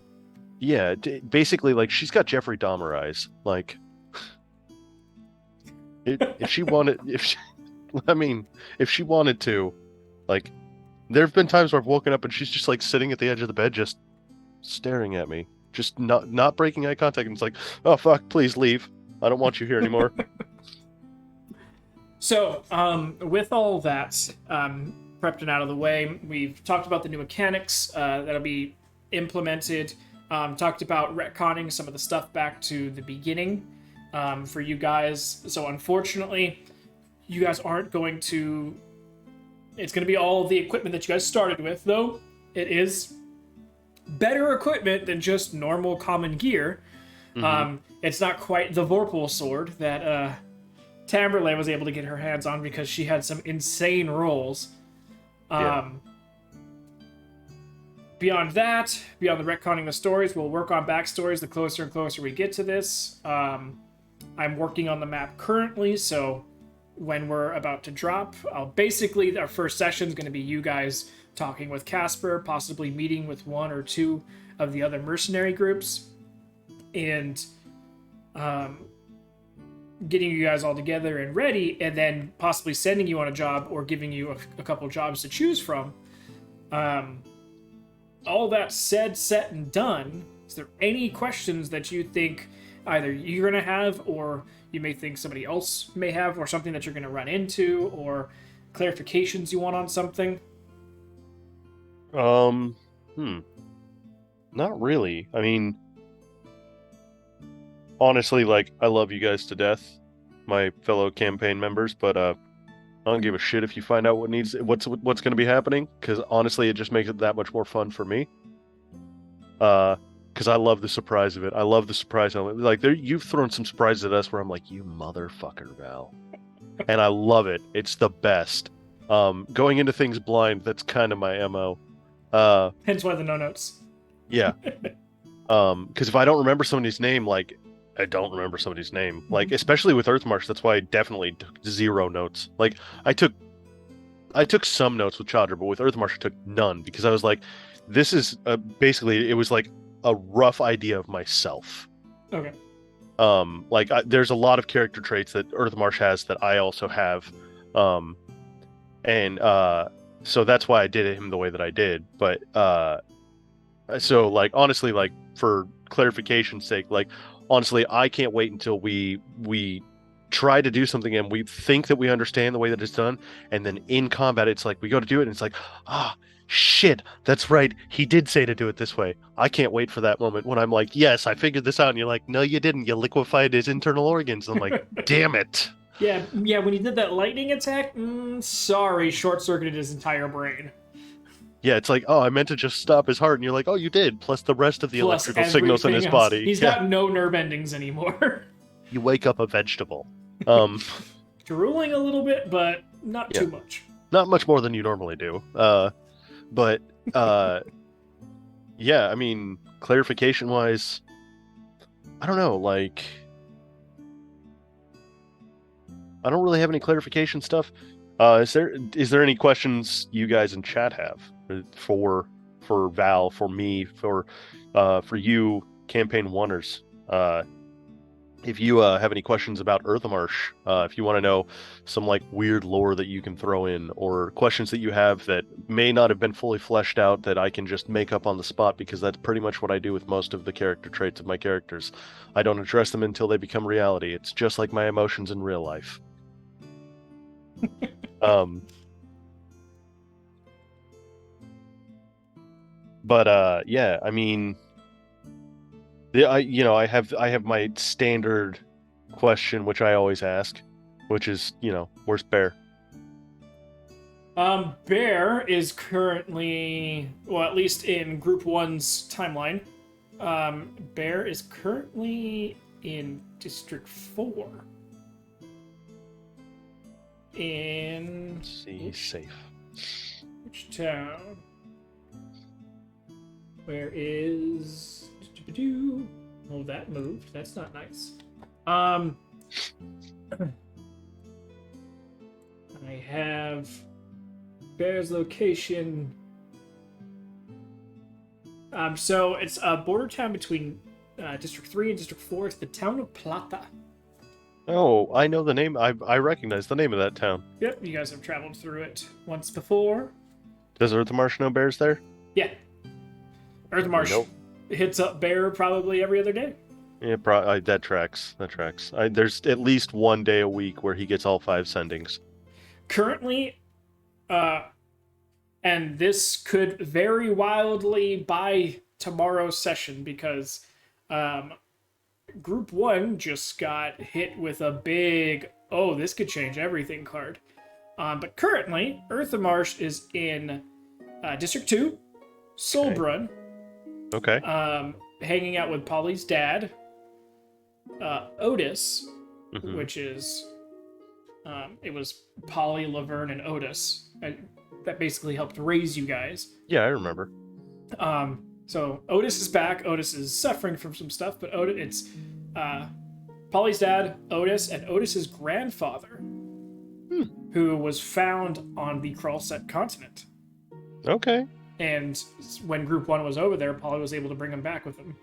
Yeah, basically, like she's got Jeffrey Dahmer eyes. Like, if she wanted, I mean, if she wanted to, like, there have been times where I've woken up and she's just like sitting at the edge of the bed, just staring at me, just not breaking eye contact, and it's like, oh fuck, please leave. I don't want you here anymore. So, with all that prepped and out of the way, we've talked about the new mechanics that'll be implemented. Talked about retconning some of the stuff back to the beginning for you guys. So, unfortunately, you guys aren't going to. It's going to be all of the equipment that you guys started with, though. It is better equipment than just normal common gear. Mhm. It's not quite the Vorpal sword that Tamberlane was able to get her hands on because she had some insane rolls. Yeah. Beyond that, beyond the retconning the stories, we'll work on backstories the closer and closer we get to this. I'm working on the map currently, so when we're about to drop, basically our first session is going to be you guys talking with Casper, possibly meeting with 1 or 2 of the other mercenary groups, and getting you guys all together and ready, and then possibly sending you on a job or giving you a couple jobs to choose from. All that said, set, and done, is there any questions that you think either you're going to have, or you may think somebody else may have, or something that you're going to run into, or clarifications you want on something? Um. Not really. I mean, honestly, like I love you guys to death, my fellow campaign members, but I don't give a shit if you find out what's going to be happening, because honestly, it just makes it that much more fun for me. Because I love the surprise of it. I love the surprise element. Like you've thrown some surprises at us where I'm like, you motherfucker, Val, and I love it. It's the best. Going into things blind, that's kind of my MO. Hence why the no notes. Yeah. Because if I don't remember somebody's name, like I don't remember somebody's name, like especially with Earthmarsh, that's why I definitely took 0 notes. Like I took some notes with Chandra, but with Earthmarsh I took none because I was like, this is basically it was like a rough idea of myself. Okay. Like there's a lot of character traits that Earthmarsh has that I also have, and so that's why I did him the way that I did. But so like honestly, like for clarification's sake, like honestly, I can't wait until we try to do something and we think that we understand the way that it's done, and then in combat it's like we go to do it and it's like, shit, that's right, he did say to do it this way. I can't wait for that moment when I'm like, yes, I figured this out, and you're like, no, you didn't, you liquefied his internal organs. And I'm like, damn it. Yeah, when he did that lightning attack, sorry, short-circuited his entire brain. Yeah, it's like, oh, I meant to just stop his heart, and you're like, oh, you did, plus the rest of the Plus electrical signals in his else. body. He's got no nerve endings anymore. You wake up a vegetable. Drooling a little bit, but not too much. Not much more than you normally do. But yeah, I mean, clarification-wise, I don't know, like, I don't really have any clarification stuff. Is there any questions you guys in chat have for Val, for me, for you campaign oneers? if you have any questions about Earthamarsh, if you want to know some like weird lore that you can throw in, or questions that you have that may not have been fully fleshed out that I can just make up on the spot, because that's pretty much what I do with most of the character traits of my characters. I don't address them until they become reality. It's just like my emotions in real life. um, but yeah, I mean, I have my standard question, which I always ask, which is, where's Bear? Bear is currently, well, at least in Group 1's timeline, Bear is currently in District 4. In... Let's see, he's safe. Which town? Where is... Oh, that moved. That's not nice. I have Bear's location. So it's a border town between District 3 and District 4. It's the town of Plata. Oh, I know the name. I recognize the name of that town. Yep, you guys have traveled through it once before. Does Earthamarsh know Bear's there? Yeah. Earthmarsh hits up Bear probably every other day. Yeah, that tracks. That tracks. There's at least one day a week where he gets all 5 sendings. Currently, and this could vary wildly by tomorrow's session, because Group 1 just got hit with a big, oh, this could change everything card. But currently, Earthamarsh is in District 2, Solbrun. Okay. Hanging out with Polly's dad, Otis, which is, it was Polly, Laverne, and Otis that basically helped raise you guys. Yeah, I remember. So Otis is back. Otis is suffering from some stuff, but it's Polly's dad, Otis, and Otis's grandfather, who was found on the Kralset continent. Okay. And when Group 1 was over there, Polly was able to bring him back with him.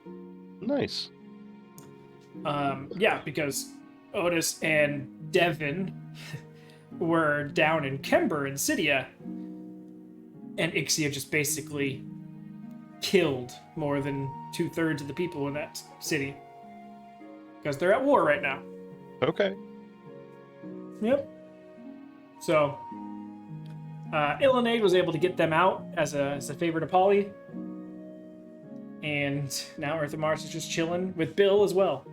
Nice. Yeah, because Otis and Devin were down in Kember in Cydia, and Ixia just basically killed more than 2/3 of the people in that city. Because they're at war right now. Okay. Yep. So, Illinade was able to get them out as a favor to Polly. And now Earthamarsh is just chilling with Bill as well.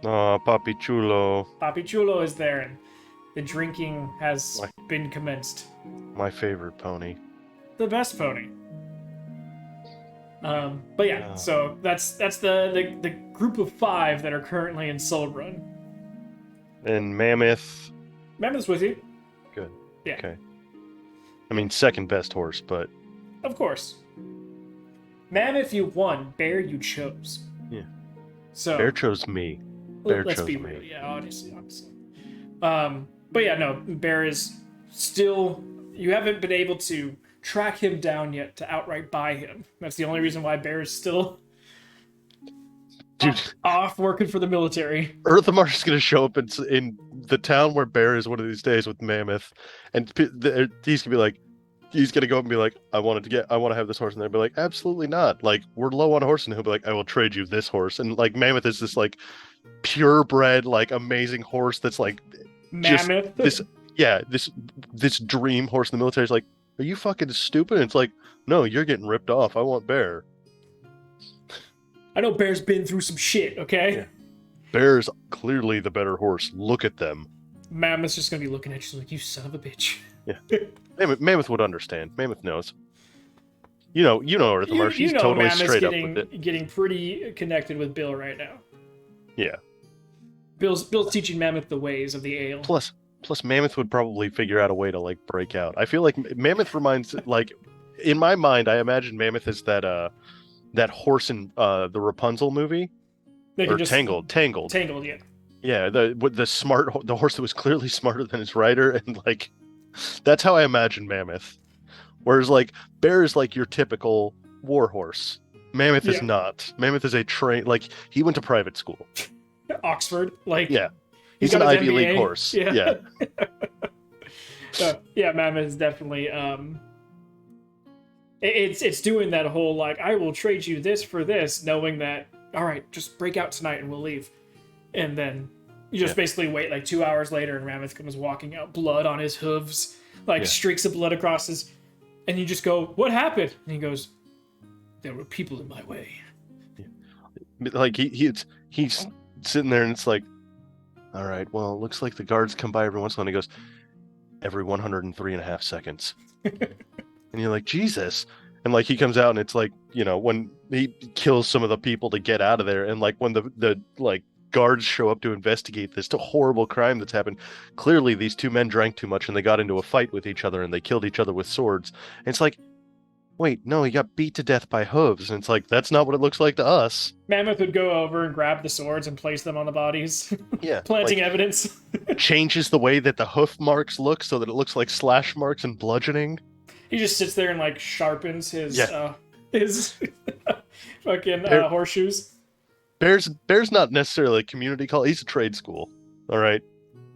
Oh, Papi Chulo. Papi Chulo is there, and the drinking has been commenced. My favorite pony. The best pony. But yeah, so that's the group of 5 that are currently in Solbrun. And Mammoth. Mammoth's with you. Good. Yeah. Okay. I mean, second best horse, but... Of course. Mammoth you won, Bear you chose. Yeah. So Bear chose me. Let's be real. Yeah, honestly. But yeah, no, Bear is still... You haven't been able to track him down yet to outright buy him. That's the only reason why Bear is still off working for the military. Earthamarsh is going to show up in the town where Bear is one of these days with Mammoth, and he's going to be like, he's going to go up and be like, I want to have this horse, and they'll be like, absolutely not. Like, we're low on a horse, and he'll be like, I will trade you this horse. And like, Mammoth is this like purebred, like amazing horse that's like Mammoth. This dream horse in the military is like, are you fucking stupid? And it's like, no, you're getting ripped off. I want Bear. I know Bear's been through some shit, okay? Yeah. Bear's clearly the better horse. Look at them. Mammoth's just gonna be looking at you like, you son of a bitch. Yeah. Mammoth would understand. Mammoth knows. You know Earthamarsh. She's totally Mammoth's straight up with it. Getting pretty connected with Bill right now. Yeah. Bill's teaching Mammoth the ways of the ale. Plus Mammoth would probably figure out a way to like break out. I feel like Mammoth reminds, like, in my mind, I imagine Mammoth is that horse in the Rapunzel movie, or Tangled. Tangled, yeah. Yeah, the horse that was clearly smarter than his rider, and like, that's how I imagine Mammoth. Whereas like Bear is like your typical war horse. Mammoth is not. Mammoth is a like, he went to private school. Oxford. Like, Yeah. He's got an his Ivy League MBA. horse. Yeah. Yeah. Yeah, Mammoth is definitely it's doing that whole like, I will trade you this for this, knowing that, all right, just break out tonight and we'll leave. And then you just basically wait like 2 hours later, and Mammoth comes walking out, blood on his hooves, like streaks of blood across his, and you just go, what happened? And he goes, there were people in my way. Like he's sitting there and it's like, all right, well, it looks like the guards come by every once in a while. And he goes, every 103.5 seconds. And you're like, Jesus. And like he comes out and it's like, you know, when he kills some of the people to get out of there, and like when the like guards show up to investigate this horrible crime that's happened, clearly these two men drank too much and they got into a fight with each other and they killed each other with swords. And it's like, wait, no, he got beat to death by hooves. And it's like, that's not what it looks like to us. Mammoth would go over and grab the swords and place them on the bodies. Yeah. Planting like, evidence. changes the way that the hoof marks look so that it looks like slash marks and bludgeoning. He just sits there and like sharpens his fucking horseshoes. Bear's not necessarily a community college. He's a trade school. All right.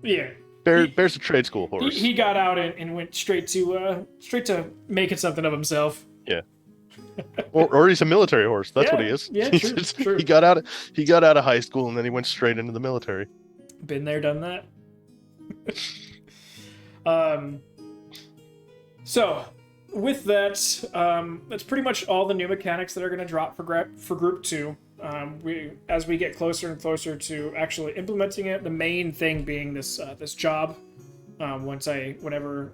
Yeah. Bear's a trade school horse. He got out and went straight to making something of himself. Yeah. or he's a military horse. That's what he is. Yeah, true. He got out of high school and then he went straight into the military. Been there, done that. So with that, that's pretty much all the new mechanics that are going to drop for Group 2. As we get closer and closer to actually implementing it, the main thing being this job. Whenever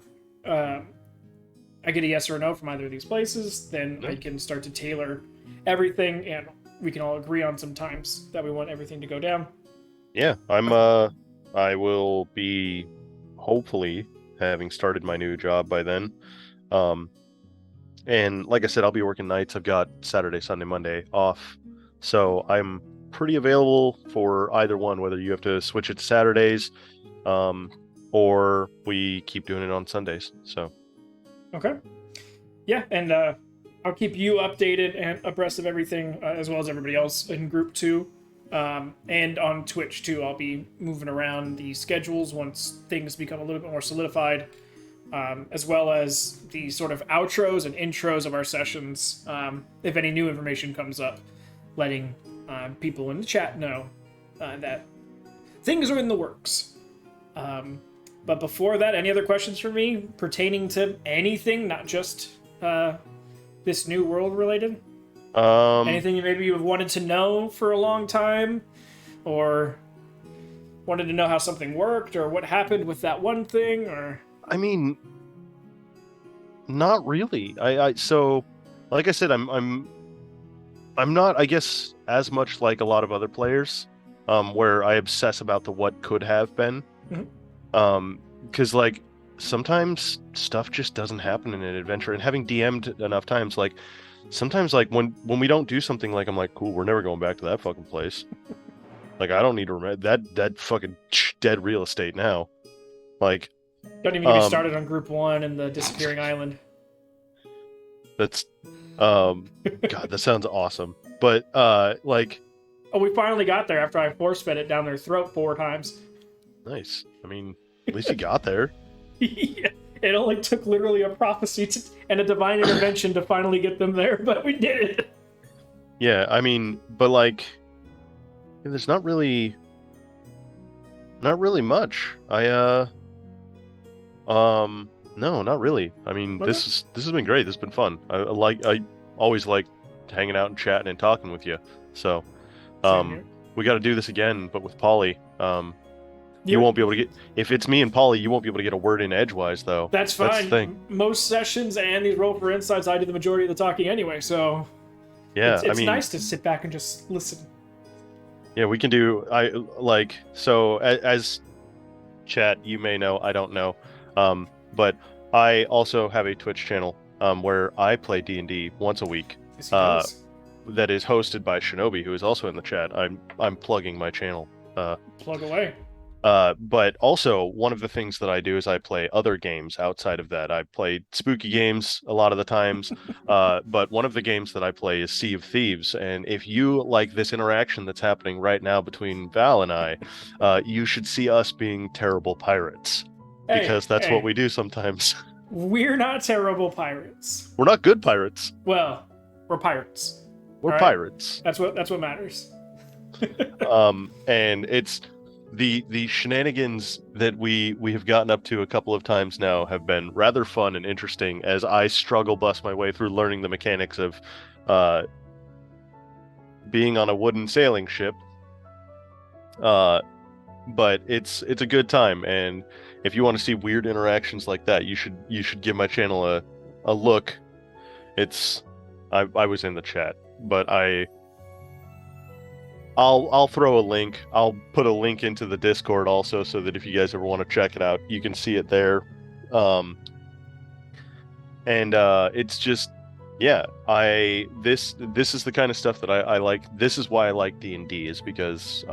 I get a yes or a no from either of these places, then I can start to tailor everything, and we can all agree on some times that we want everything to go down. Yeah, I will be hopefully having started my new job by then. And like I said, I'll be working nights. I've got Saturday, Sunday, Monday off. So I'm pretty available for either one, whether you have to switch it to Saturdays, or we keep doing it on Sundays. So. Okay. Yeah, and I'll keep you updated and abreast of everything, as well as everybody else in Group 2. And on Twitch, too, I'll be moving around the schedules once things become a little bit more solidified, as well as the sort of outros and intros of our sessions, if any new information comes up, letting people in the chat know that things are in the works. But before that, any other questions for me pertaining to anything, not just this new world related? Anything maybe you've wanted to know for a long time, or wanted to know how something worked, or what happened with that one thing, or? I mean, not really. So, like I said, I'm not, I guess, as much like a lot of other players, where I obsess about the what could have been. Mm-hmm. Because like sometimes stuff just doesn't happen in an adventure, and having DM'd enough times, like sometimes like when we don't do something, like I'm like, cool, we're never going back to that fucking place. Like I don't need to remember that fucking dead real estate now. Like don't even get me started on Group 1 and the disappearing island. That's God, that sounds awesome. But like, oh, we finally got there after I force fed it down their throat 4 times. Nice. I mean, at least you got there. Yeah, it only took literally a prophecy and a divine intervention to finally get them there, but we did it. Yeah, I mean, but like, there's not really much. No, not really. I mean, Okay. this has been great. This has been fun. I always like hanging out and chatting and talking with you. So, we got to do this again, but with Polly. You won't be able to get, if it's me and Polly, you won't be able to get a word in edgewise, though. That's fine. That's the thing. Most sessions and these roll for insights, I do the majority of the talking anyway, so yeah, it's nice to sit back and just listen. Yeah, we can do, so as chat, you may know, I don't know, but I also have a Twitch channel where I play D&D once a week. Yes, that is hosted by Shinobi, who is also in the chat. I'm plugging my channel. Plug away. But also, one of the things that I do is I play other games outside of that. I play spooky games a lot of the times, but one of the games that I play is Sea of Thieves. And if you like this interaction that's happening right now between Val and I, you should see us being terrible pirates, because that's what we do sometimes. We're not terrible pirates. We're not good pirates. Well, we're pirates. We're pirates. That's what matters. And it's the shenanigans that we have gotten up to a couple of times now have been rather fun and interesting as I struggle bust my way through learning the mechanics of being on a wooden sailing ship. But it's a good time, and if you want to see weird interactions like that, you should give my channel a look. I was in the chat, but I'll throw a link. I'll put a link into the Discord also, so that if you guys ever want to check it out, you can see it there. It's just, yeah, this is the kind of stuff that I like. This is why I like D&D, is because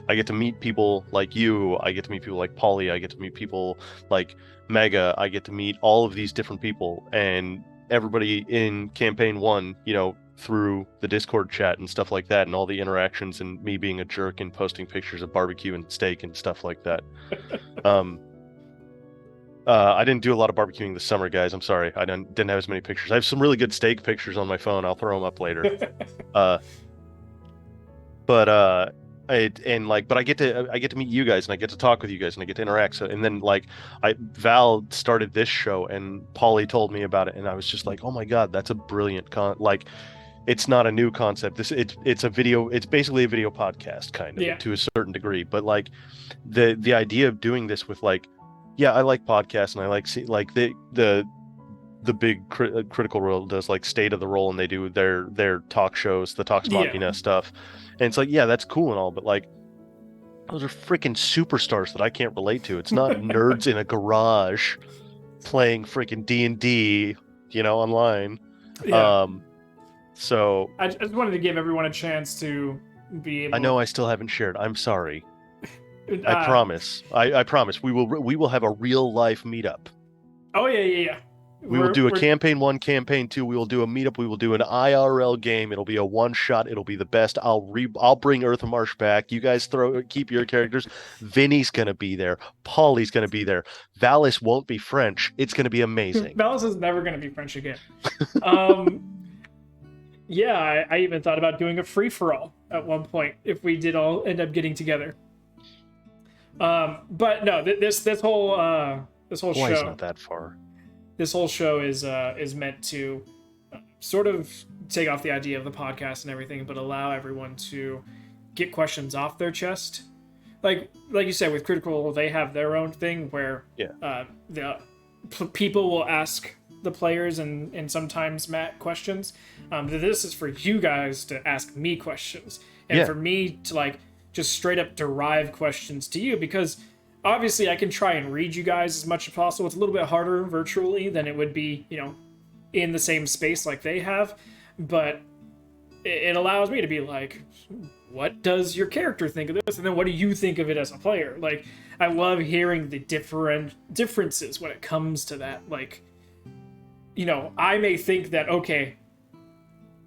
I get to meet people like you. I get to meet people like Polly. I get to meet people like Mega. I get to meet all of these different people, and everybody in campaign 1, through the Discord chat and stuff like that, and all the interactions, and me being a jerk and posting pictures of barbecue and steak and stuff like that. I didn't do a lot of barbecuing this summer, guys. I'm sorry. I didn't have as many pictures. I have some really good steak pictures on my phone. I'll throw them up later. But I get to meet you guys, and I get to talk with you guys, and I get to interact. So, and then Val started this show, and Polly told me about it, and I was just like, oh my god, that's a brilliant it's not a new concept. It's a video. It's basically a video podcast kind of, to a certain degree. But the idea of doing this with I like podcasts, and I like the big Critical Role does State of the Role, and they do their talk shows, the Talks Machina stuff, and it's that's cool and all, but those are freaking superstars that I can't relate to. It's not nerds in a garage playing freaking D&D, online. So I just wanted to give everyone a chance to be able. I know I still haven't shared. I'm sorry. I promise. I promise. We will have a real life meetup. Oh yeah. We will do a campaign 1, campaign 2. We will do a meetup. We will do an IRL game. It'll be a one shot. It'll be the best. I'll bring Eartha Marsh back. You guys keep your characters. Vinny's gonna be there. Polly's gonna be there. Valis won't be French. It's gonna be amazing. Valis is never gonna be French again. Yeah, I even thought about doing a free for all at one point if we did all end up getting together. But no, this whole show. Hawaii's not that far. This whole show is meant to sort of take off the idea of the podcast and everything, but allow everyone to get questions off their chest. Like you said, with Critical Role, they have their own thing where the people will ask the players and sometimes Matt questions. This is for you guys to ask me questions, and for me to just straight up derive questions to you, because obviously I can try and read you guys as much as possible. It's a little bit harder virtually than it would be, in the same space like they have, but it allows me to be like, what does your character think of this? And then what do you think of it as a player? I love hearing the differences when it comes to that. I may think that, okay,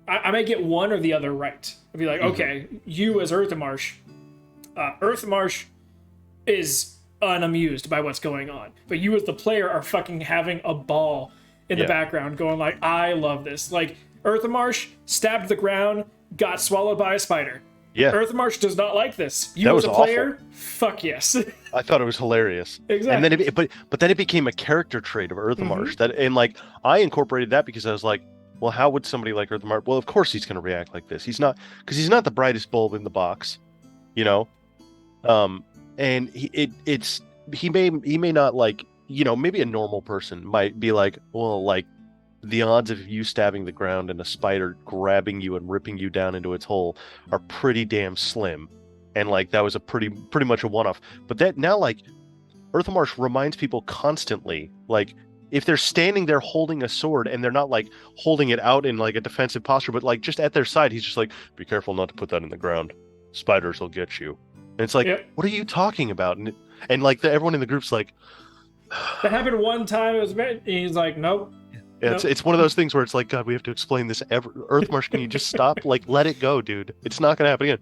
I may get one or the other right. I'd be like, okay, you as Eartha Marsh is unamused by what's going on, but you as the player are fucking having a ball in the background going I love this. Eartha Marsh stabbed the ground, got swallowed by a spider. Eartha Marsh does not like this. You as a player, awful. Fuck yes. I thought it was hilarious. Exactly. And then but then it became a character trait of Eartha Marsh I incorporated that because I was like, well, how would somebody like Eartha Marsh? Well, of course he's going to react like this. He's not the brightest bulb in the box, and he may not maybe a normal person might be like, well, the odds of you stabbing the ground and a spider grabbing you and ripping you down into its hole are pretty damn slim, and that was a pretty much a one-off. But that now Eartha Marsh reminds people constantly, if they're standing there holding a sword and they're not holding it out in a defensive posture, but just at their side, he's just be careful not to put that in the ground. Spiders will get you. And it's like, Yep. what are you talking about? And like everyone in the group's like, That happened one time. It was bad. He's like, nope, yeah, nope. it's one of those things where it's like, God, we have to explain this ever. Earthmarsh, can you just stop? Like, let it go, dude. It's not gonna happen again.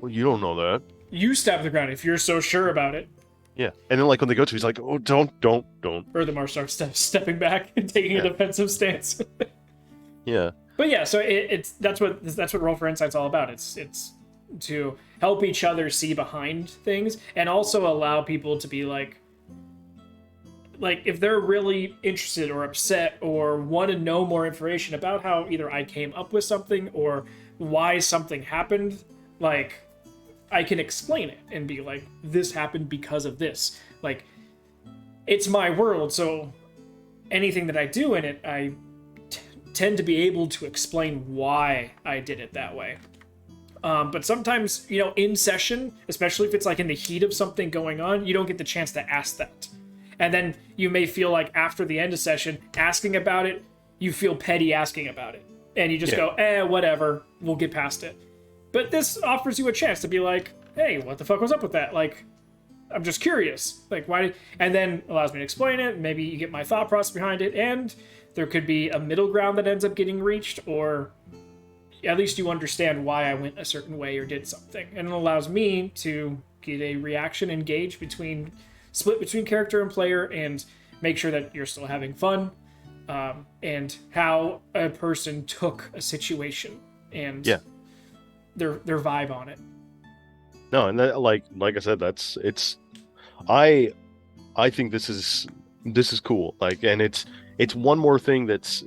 Well, you don't know that. You stab the ground if you're so sure about it. Yeah, and then like when they go to, he's like, oh, don't. Furthermore, starts stepping back and taking a defensive stance. Yeah. But yeah, so it's that's what Roll for Insight's all about. It's to help each other see behind things and also allow people to be like if they're really interested or upset or want to know more information about how either I came up with something or why something happened, like I can explain it and be like, this happened because of this. Like, it's my world, so anything that I do in it, I tend to be able to explain why I did it that way. But sometimes, in session, especially if it's like in the heat of something going on, you don't get the chance to ask that. And then you may feel like after the end of session, asking about it, you feel petty asking about it. And you just go, whatever, we'll get past it. But this offers you a chance to be like, hey, what the fuck was up with that? Like, I'm just curious. Like, why? And then allows me to explain it. Maybe you get my thought process behind it. And there could be a middle ground that ends up getting reached, or at least you understand why I went a certain way or did something. And it allows me to get a reaction split between character and player and make sure that you're still having fun, and how a person took a situation and their vibe on it. No, and that, like I said, I think this is cool. Like, and it's one more thing that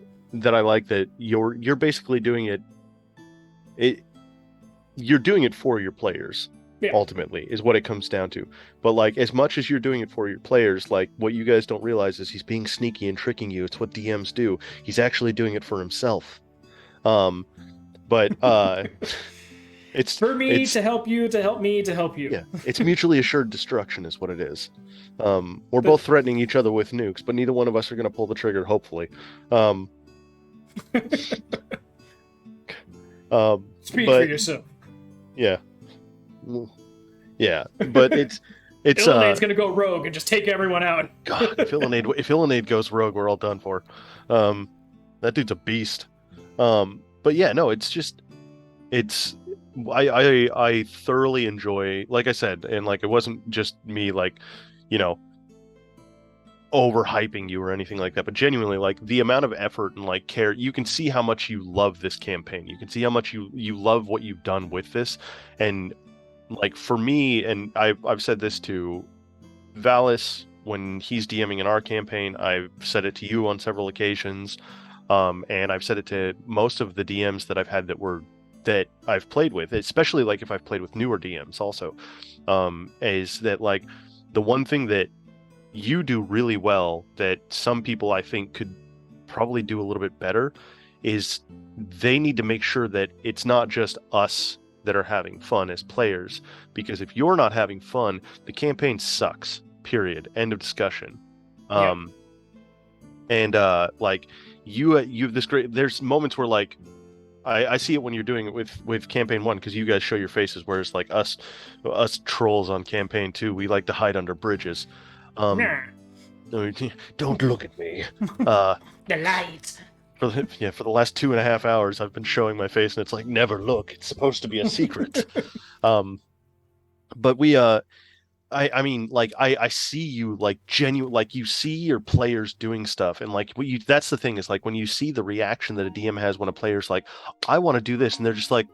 I like, that you're basically doing it. You're doing it for your players. Yeah. Ultimately is what it comes down to. But like, as much as you're doing it for your players, like what you guys don't realize is he's being sneaky and tricking you. It's what DMs do. He's actually doing it for himself. But it's for me to help you, to help me, to help you. Yeah, it's mutually assured destruction is what it is. We're both threatening each other with nukes, but neither one of us are going to pull the trigger, hopefully. Speak for yourself. Yeah. Yeah, but it's Illinade's gonna go rogue and just take everyone out. God, if Illinade goes rogue, we're all done for. That dude's a beast. But yeah, no, I thoroughly enjoy, like I said, and like it wasn't just me like, overhyping you or anything like that, but genuinely, like the amount of effort and like care, you can see how much you love this campaign. You can see how much you love what you've done with this. And like for me, and I've said this to Valis when he's DMing in our campaign, I've said it to you on several occasions, and I've said it to most of the DMs that I've had that I've played with, especially like if I've played with newer DMs also, is that like the one thing that you do really well that some people I think could probably do a little bit better is they need to make sure that it's not just us that are having fun as players, because if you're not having fun, the campaign sucks, period, end of discussion. And like you've this great, there's moments where like I see it when you're doing it with campaign 1, because you guys show your faces, whereas like us trolls on campaign 2, we like to hide under bridges. Don't look at me. The lights. For the last 2.5 hours, I've been showing my face, and it's like, never look. It's supposed to be a secret. But we, I mean, like, I see you, like, genuine, like, you see your players doing stuff, and like, that's the thing, is like when you see the reaction that a DM has when a player's like, I want to do this, and they're just like,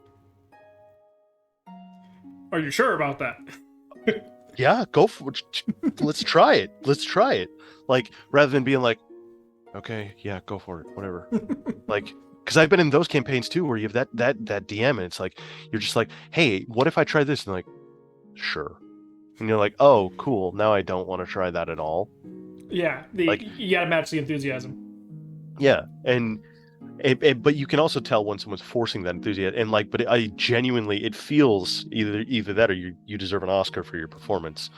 are you sure about that? Yeah, go for it. Let's try it. Like, rather than being like, okay, yeah, go for it, whatever. Like, because I've been in those campaigns too, where you have that DM, and it's like, you're just like, hey, what if I try this? And like, sure. And you're like, oh, cool. Now I don't want to try that at all. Yeah, like, you gotta match the enthusiasm. Yeah, and but you can also tell when someone's forcing that enthusiasm, and like, but I genuinely, it feels either that or you deserve an Oscar for your performance.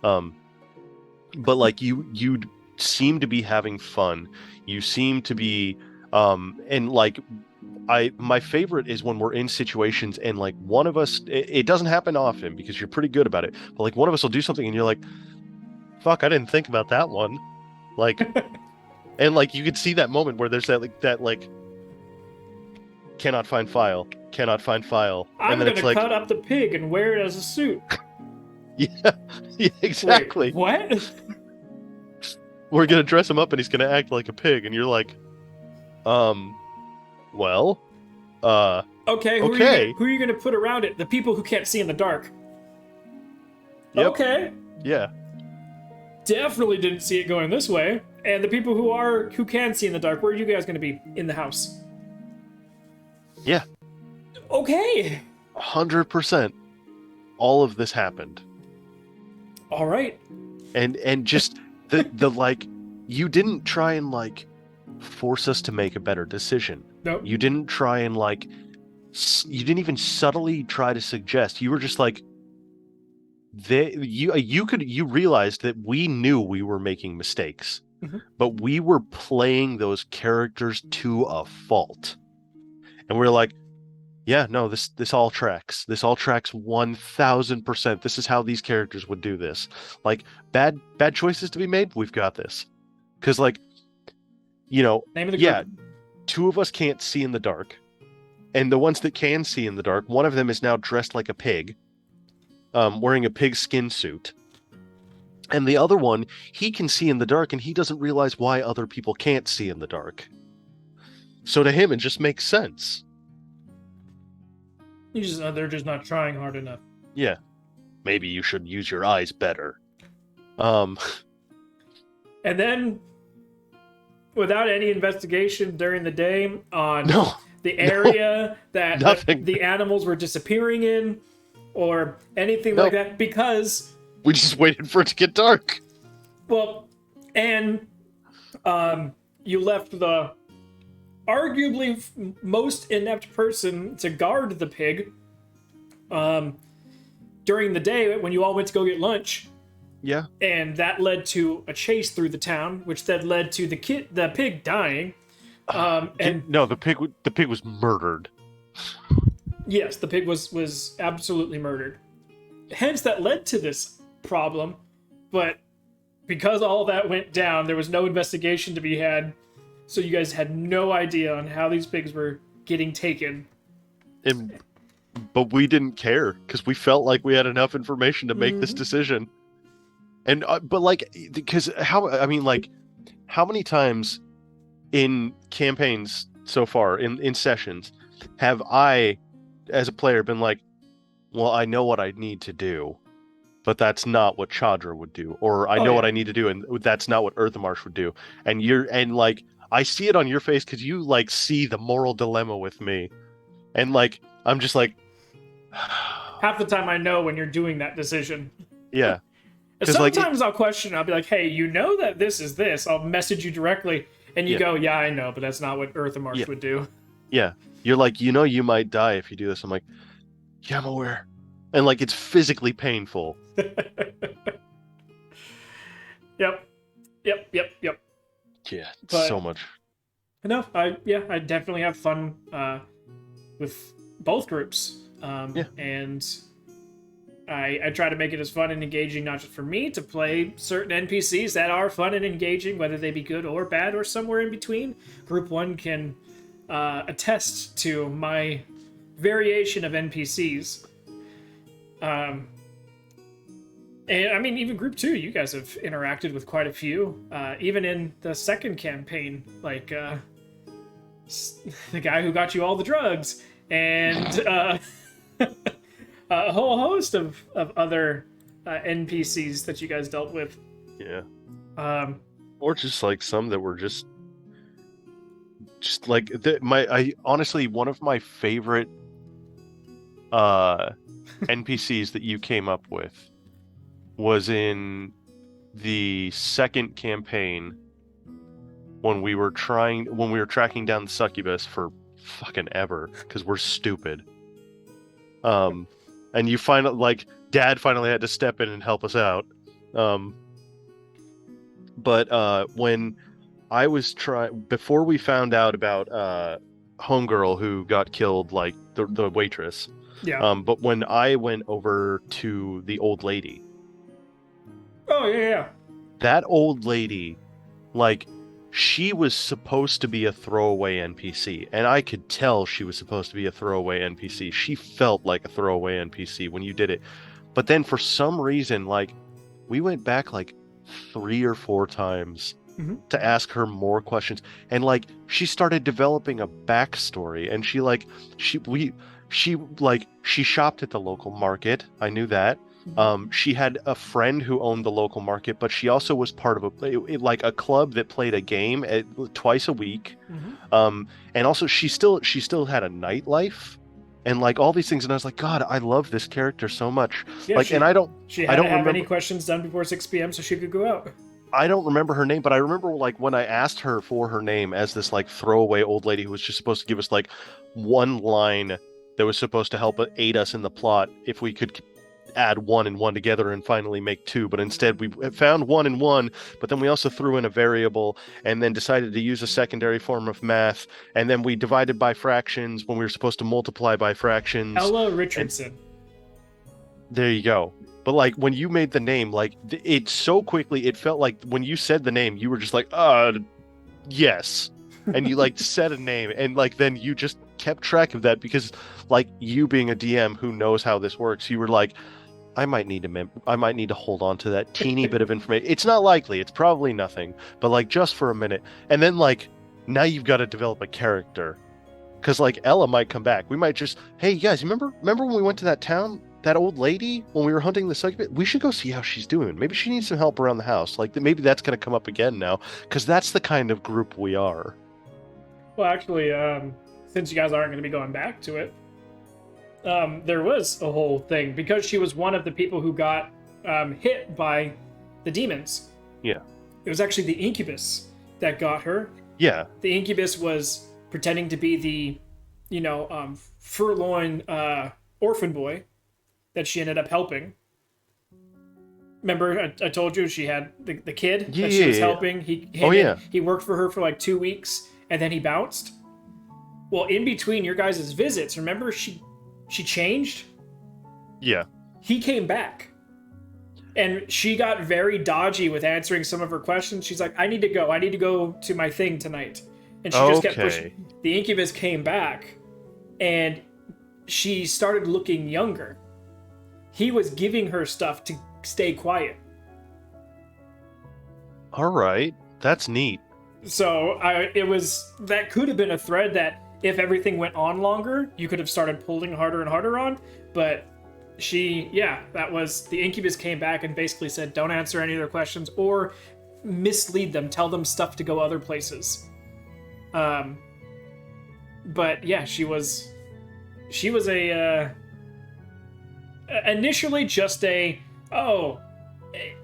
But like you seem to be having fun. You seem to be, and like my favorite is when we're in situations and like one of us, it doesn't happen often because you're pretty good about it, but like one of us will do something and you're like, fuck, I didn't think about that one. Like, and like you could see that moment where there's that cannot find file, I'm and then gonna it's like, cut up the pig and wear it as a suit. yeah, yeah, exactly. Wait, what? We're gonna dress him up and he's gonna act like a pig, and you're like, well, Okay, okay, who are you gonna put around it? The people who can't see in the dark. yep, Okay. yeah, Definitely didn't see it going this way. And the people who can see in the dark, where are you guys gonna be? In the house. yeah, Okay. 100%. All of this happened, All right. and just the like, you didn't try and like force us to make a better decision. Nope. You didn't try and like, you didn't even subtly try to suggest. You were just like, you realized that we knew we were making mistakes, but we were playing those characters to a fault, and we were like, yeah, no, this all tracks. This all tracks 1000%. This is how these characters would do this. Like bad choices to be made. We've got this, because like, you know, Name of the yeah, group. two of us can't see in the dark, and the ones that can see in the dark, one of them is now dressed like a pig, wearing a pig skin suit. And the other one, he can see in the dark and he doesn't realize why other people can't see in the dark. So to him, it just makes sense. They're just not trying hard enough. Yeah. Maybe you should use your eyes better. And then, without any investigation during the day on the area that the animals were disappearing in, or anything like that, because we just waited for it to get dark. Well, and you left the arguably most inept person to guard the pig during the day when you all went to go get lunch. Yeah. And that led to a chase through the town, which then led to the pig dying. No, the pig was murdered. Yes, the pig was absolutely murdered. Hence, that led to this problem. But because all that went down, there was no investigation to be had. So you guys had no idea on how these pigs were getting taken. But we didn't care because we felt like we had enough information to make this decision. And but like, because how many times in campaigns so far in sessions have I, as a player, been like, well, I know what I need to do, but that's not what Chandra would do, or I know what I need to do, and that's not what Earthamarsh would do. And like, I see it on your face because you like see the moral dilemma with me, and like, I'm just like, half the time I know when you're doing that decision. Yeah. Sometimes I'll question. I'll be like, "Hey, you know that this is this." I'll message you directly, and you go, "Yeah, I know, but that's not what Earthamarsh would do." Yeah, you're like, you might die if you do this. I'm like, yeah, I'm aware, and like, it's physically painful. Yep. Yeah, so much. No, I definitely have fun with both groups. And I try to make it as fun and engaging, not just for me to play certain NPCs that are fun and engaging, whether they be good or bad or somewhere in between. Group 1 can attest to my variation of NPCs. And I mean, even Group 2, you guys have interacted with quite a few. Even in the second campaign, like the guy who got you all the drugs, and a whole host of other NPCs that you guys dealt with. Yeah. Or just like some that were just like honestly, one of my favorite NPCs that you came up with was in the second campaign when we were tracking down the succubus for fucking ever because we're stupid. And you find out, like, Dad finally had to step in and help us out. But when I was before we found out about homegirl who got killed, like the waitress. Yeah. But when I went over to the old lady, Oh yeah, yeah. that old lady, like, she was supposed to be a throwaway NPC, and I could tell she was supposed to be a throwaway NPC. She felt like a throwaway NPC when you did it. But then for some reason, like, we went back like 3 or 4 times Mhm. to ask her more questions, and like she started developing a backstory, and she shopped at the local market. I knew that. She had a friend who owned the local market, but she also was part of like a club that played a game twice a week. Mhm. And also she still had a nightlife and like all these things. And I was like, God, I love this character so much. Yeah, Like, and I don't she I had to don't have remember any questions done before 6 p.m. so she could go out. I don't remember her name, but I remember like when I asked her for her name as this like throwaway old lady who was just supposed to give us like one line that was supposed to help aid us in the plot if we could add one and one together and finally make two. But instead we found one and one, but then we also threw in a variable and then decided to use a secondary form of math, and then we divided by fractions when we were supposed to multiply by fractions. Ella And Richardson. there you go. But like when you made the name, like it so quickly, it felt like when you said the name, you were just like, yes. And you like said a name, and like then you just kept track of that because like you being a DM who knows how this works, you were like, I might need to hold on to that teeny bit of information. It's not likely, it's probably nothing, but like just for a minute. And then like now you've got to develop a character. Because like Ella might come back. We might just, hey, you guys, remember when we went to that town, that old lady, when we were hunting the succubus? We should go see how she's doing. Maybe she needs some help around the house. Like maybe that's going to come up again now, because that's the kind of group we are. Well, actually, since you guys aren't going to be going back to it, there was a whole thing because she was one of the people who got hit by the demons. Yeah. It was actually the incubus that got her. Yeah. The incubus was pretending to be the, forlorn orphan boy that she ended up helping. Remember, I told you she had the kid that she was helping. He worked for her for like 2 weeks, and then he bounced. Well, in between your guys' visits, remember she changed? Yeah. He came back. And she got very dodgy with answering some of her questions. She's like, I need to go to my thing tonight. And she just kept pushing. The incubus came back, and she started looking younger. He was giving her stuff to stay quiet. All right. That's neat. So that could have been a thread that if everything went on longer, you could have started pulling harder and harder on. But that was the incubus came back and basically said, don't answer any of their questions or mislead them, tell them stuff to go other places. But yeah, she was initially just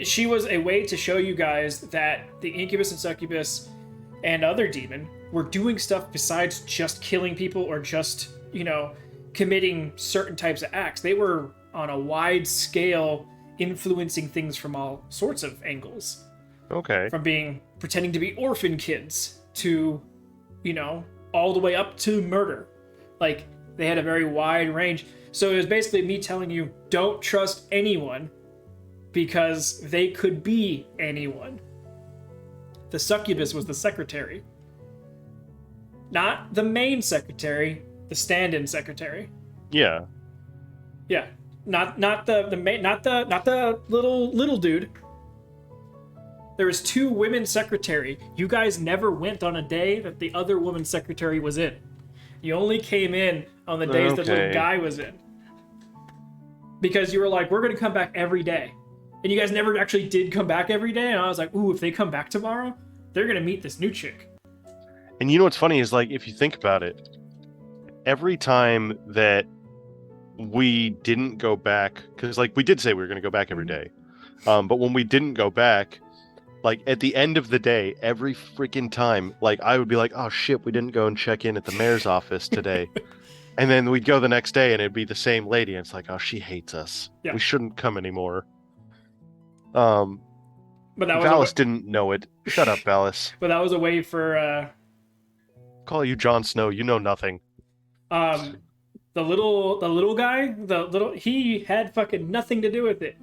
she was a way to show you guys that the incubus and succubus and other demon were doing stuff besides just killing people or just, committing certain types of acts. They were on a wide scale influencing things from all sorts of angles. Okay. From pretending to be orphan kids to, all the way up to murder. Like, they had a very wide range. So it was basically me telling you, don't trust anyone because they could be anyone. The succubus was the secretary. Not the main secretary, the stand-in secretary. Yeah. Yeah. Not the little dude. There was 2 women secretary. You guys never went on a day that the other woman secretary was in. You only came in on the days that the little guy was in. Because you were like, we're going to come back every day. And you guys never actually did come back every day. And I was like, ooh, if they come back tomorrow, they're going to meet this new chick. And you know what's funny is, like, if you think about it, every time that we didn't go back, because, like, we did say we were going to go back every day. But when we didn't go back, like, at the end of the day, every freaking time, like, I would be like, oh, shit, we didn't go and check in at the mayor's office today. And then we'd go the next day, and it'd be the same lady, and it's like, oh, she hates us. Yeah. We shouldn't come anymore. But Valis didn't know it. Shut up, Valis. But that was a way for call you Jon Snow. You know nothing. Um, the little guy, he had fucking nothing to do with it.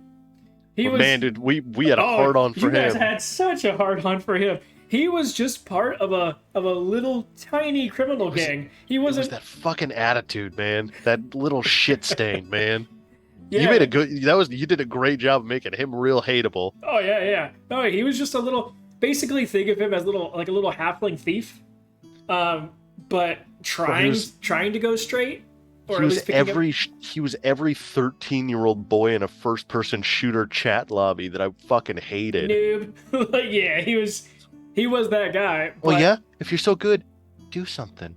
He But was man, dude, we had a oh, hard on for you guys him. had such a hard on for him. He was just part of a little tiny criminal gang. He It was wasn't. that fucking attitude, man. That little shit stain, man. Yeah. You made a good. You did a great job of making him real hateable. Oh yeah, yeah. No, he was just a little. Basically, think of him as a little halfling thief, but trying to go straight, or at least picking up. He was every 13-year-old boy in a first-person shooter chat lobby that I fucking hated. Noob. Like, yeah, he was that guy. Well, but- yeah. If you're so good, do something.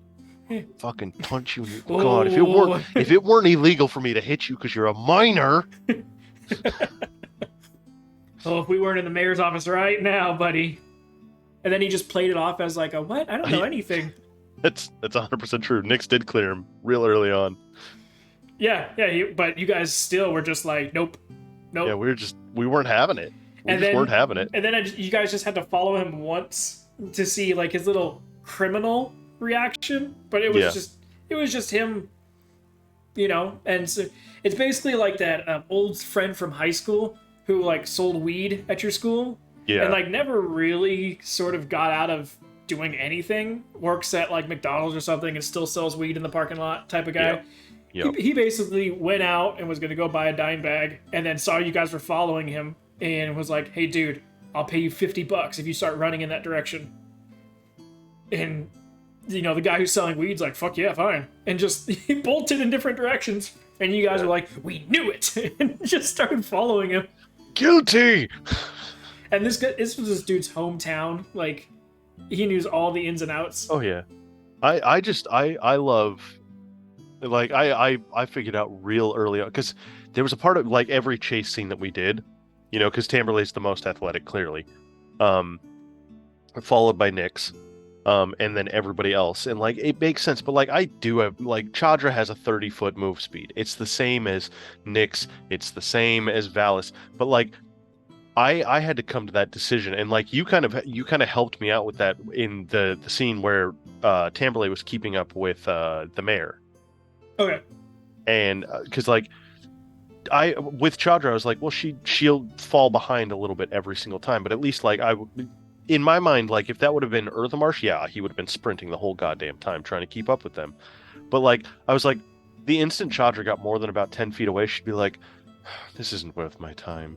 Fucking punch you. In Oh. God, if it weren't illegal for me to hit you because you're a minor. Oh, if we weren't in the mayor's office right now, buddy. And then he just played it off as like a what? I don't know anything. That's 100% true. Nix did clear him real early on. Yeah, but you guys still were just like, nope. Yeah, we weren't having it. Weren't having it. And then you guys just had to follow him once to see like his little criminal reaction, but it was just him, and so it's basically like that old friend from high school who like sold weed at your school, and like never really sort of got out of doing anything, works at like McDonald's or something and still sells weed in the parking lot type of guy. Yep. He basically went out and was going to go buy a dime bag and then saw you guys were following him and was like, hey dude, I'll pay you $50 if you start running in that direction. And the guy who's selling weed's like, fuck yeah, fine. And just, he bolted in different directions. And you guys were like, we knew it! And just started following him. Guilty! And this was this dude's hometown. Like, he knew all the ins and outs. Oh, yeah. I love... Like, I figured out real early on, because there was a part of, like, every chase scene that we did, because Tamberlay's the most athletic, clearly. Followed by Nix. And then everybody else. And, like, it makes sense. But, like, I do have... Like, Chadra has a 30-foot move speed. It's the same as Nix. It's the same as Valis. But, like, I had to come to that decision. And, like, you kind of helped me out with that in the scene where Tamberlay was keeping up with the mayor. Okay. And, because, like... with Chadra, I was like, well, she'll fall behind a little bit every single time. But at least, like, in my mind, like, if that would have been Earthamarsh, yeah, he would have been sprinting the whole goddamn time trying to keep up with them. But, like, I was like, the instant Chadra got more than about 10 feet away, she'd be like, this isn't worth my time.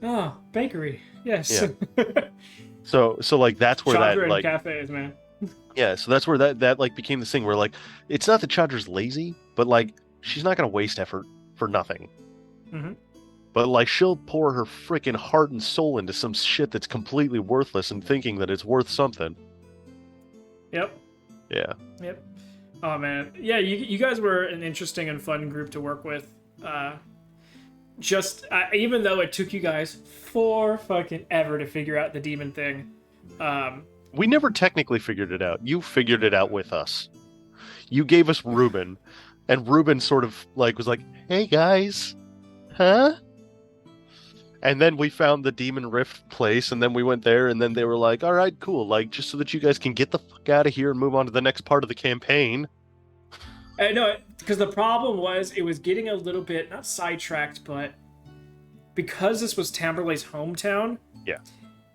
Oh, bakery. Yes. Yeah. So like, that's where Chadra that, like... cafes, man. Yeah, so that's where that like, became this thing where, like, it's not that Chadra's lazy, but, like, she's not going to waste effort for nothing. Mm-hmm. But, like, she'll pour her freaking heart and soul into some shit that's completely worthless and thinking that it's worth something. Yep. Yeah. Yep. Oh, man. Yeah, you guys were an interesting and fun group to work with. Even though it took you guys for fucking ever to figure out the demon thing. We never technically figured it out. You figured it out with us. You gave us Ruben, and Ruben sort of, like, was like, hey, guys. Huh? And then we found the Demon Rift place, and then we went there, and then they were like, all right, cool, like, just so that you guys can get the fuck out of here and move on to the next part of the campaign. No, because the problem was it was getting a little bit, not sidetracked, but because this was Tamberlay's hometown, yeah,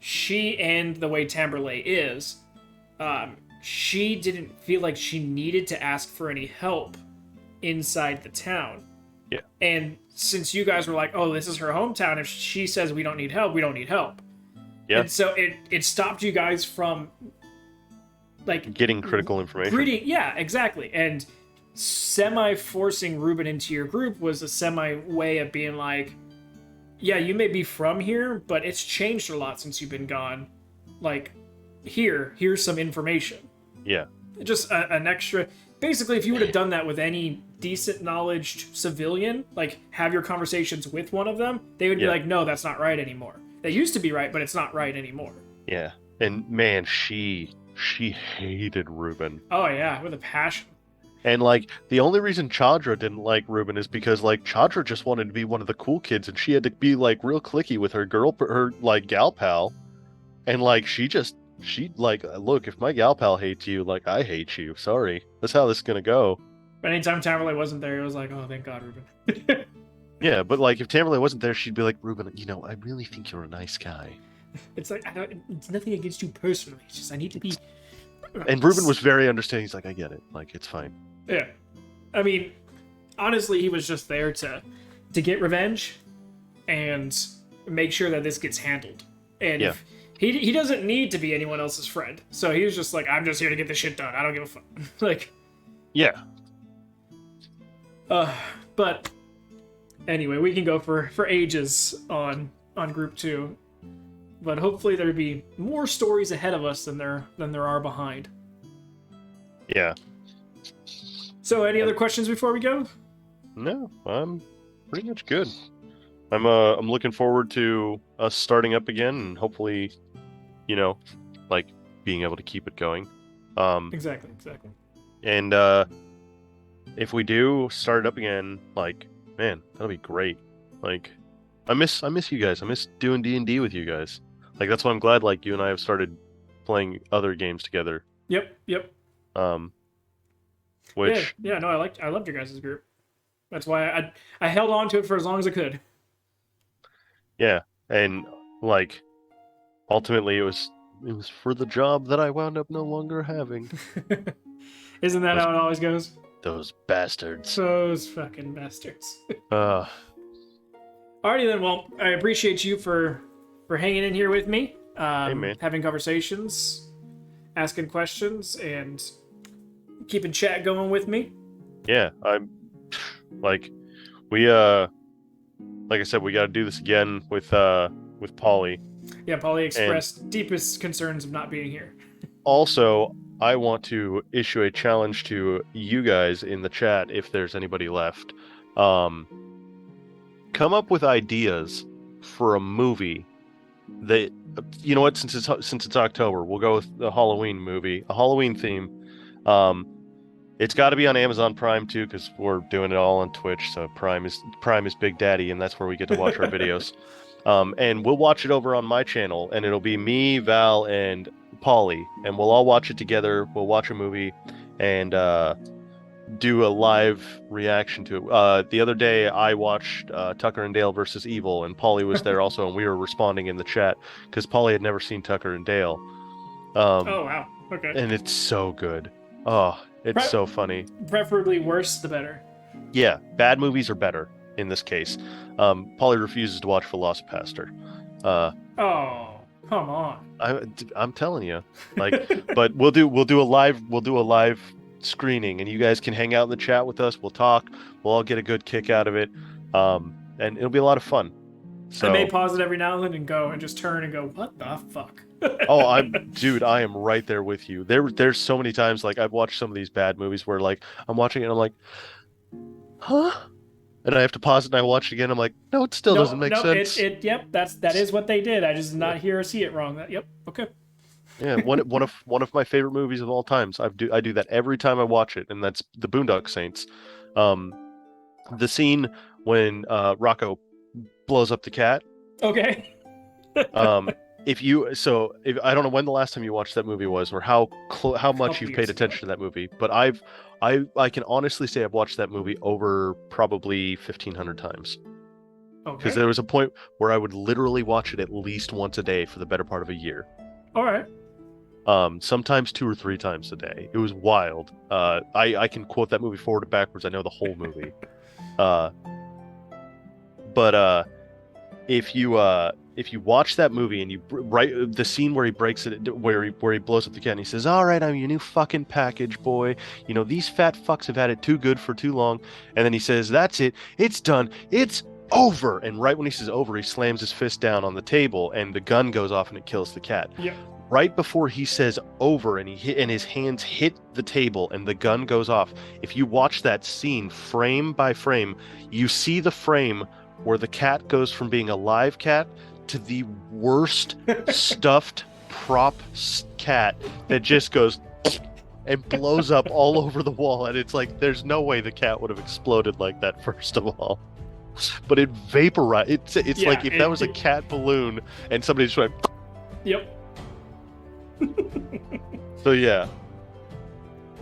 she, and the way Tamberlay is, she didn't feel like she needed to ask for any help inside the town. Yeah. And since you guys were like, oh, this is her hometown, if she says we don't need help, we don't need help. Yeah. And so it stopped you guys from, like... getting critical information. Yeah, exactly. And semi-forcing Ruben into your group was a semi-way of being like, yeah, you may be from here, but it's changed a lot since you've been gone. Like, here's some information. Yeah. Just an extra... Basically, if you would have done that with any decent knowledged civilian, like, have your conversations with one of them, they would be like, no, that's not right anymore. They used to be right, but it's not right anymore. Yeah. And, man, she hated Ruben. Oh, yeah, with a passion. And, like, the only reason Chandra didn't like Ruben is because, like, Chandra just wanted to be one of the cool kids, and she had to be, like, real cliquey with her gal pal. And, like, she just she like, look, if my gal pal hates you, like I hate you. Sorry, that's how this is gonna go. But anytime Tamberlay wasn't there, it was like, oh, thank God, Ruben. Yeah, but like if Tamberlay wasn't there, she'd be like, Ruben, I really think you're a nice guy. It's like, it's nothing against you personally. It's just I need to be. And Ruben was very understanding. He's like, I get it. Like, it's fine. Yeah, I mean, honestly, he was just there to get revenge and make sure that this gets handled. And Yeah. if he doesn't need to be anyone else's friend, so he was just like, I'm just here to get this shit done. I don't give a fuck. Like, Yeah. but anyway, we can go for ages on Group 2. But hopefully there'll be more stories ahead of us than there are behind. Yeah. So, any other questions before we go? No, I'm pretty much good. I'm looking forward to us starting up again and hopefully, like being able to keep it going. Exactly. And if we do start it up again, like, man, that'll be great. Like, I miss you guys. I miss doing D&D with you guys. Like, that's why I'm glad like you and I have started playing other games together. Yep. Which Yeah, no, I loved your guys' group. That's why I held on to it for as long as I could. yeah, and like ultimately it was for the job that I wound up no longer having. Isn't that how it always goes? Those bastards. Those fucking bastards. Uh Alrighty then, well, I appreciate you for hanging in here with me. Hey, man. Having conversations, asking questions, and keeping chat going with me. Yeah, I'm like we like I said, we got to do this again with Polly. Yeah, Polly expressed deepest concerns of not being here. Also, I want to issue a challenge to you guys in the chat if there's anybody left. Come up with ideas for a movie that, you know what, since it's October, we'll go with a Halloween movie, a Halloween theme. It's got to be on Amazon Prime too, because we're doing it all on Twitch. So Prime is Big Daddy, and that's where we get to watch our videos. And we'll watch it over on my channel, and it'll be me, Val, and Polly, and we'll all watch it together. We'll watch a movie and do a live reaction to it. The other day, I watched Tucker and Dale versus Evil, and Polly was there also, and we were responding in the chat because Polly had never seen Tucker and Dale. Oh wow, okay. And it's so good. Oh, it's so funny. Preferably worse, the better. Yeah, bad movies are better in this case. Polly refuses to watch Velocipaster. Oh, come on. I'm telling you, like, but we'll do a live screening, and you guys can hang out in the chat with us. We'll talk. We'll all get a good kick out of it, and it'll be a lot of fun. So, I may pause it every now and then and go and just turn and go, what the fuck? oh, I am right there with you. There's so many times like I've watched some of these bad movies where like I'm watching it and I'm like, huh? And I have to pause it and I watch it again. I'm like, no, it still doesn't make sense. Yep, that is what they did. I just did not hear or see it wrong. Yep, okay. Yeah, one of my favorite movies of all times. I do that every time I watch it, and that's The Boondock Saints. The scene when Rocco blows up the cat. Okay. If I don't know when the last time you watched that movie was, or how much you've paid attention to that movie, but I can honestly say I've watched that movie over probably 1,500 times. Okay. Because there was a point where I would literally watch it at least once a day for the better part of a year. All right. Sometimes 2 or 3 times a day. It was wild. I can quote that movie forward and backwards. I know the whole movie. But if you watch that movie and you the scene where he breaks it, where he blows up the cat and he says, "All right, I'm your new fucking package, boy. You know, these fat fucks have had it too good for too long." And then he says, "That's it. It's done. It's over." And right when he says over, he slams his fist down on the table and the gun goes off and it kills the cat. Yeah. Right before he says over and his hands hit the table and the gun goes off, if you watch that scene frame by frame, you see the frame where the cat goes from being a live cat to the worst stuffed prop cat that just goes and blows up all over the wall. And it's like, there's no way the cat would have exploded like that, first of all. But it vaporized. It's like if that was a cat balloon and somebody just went... Yep. So yeah.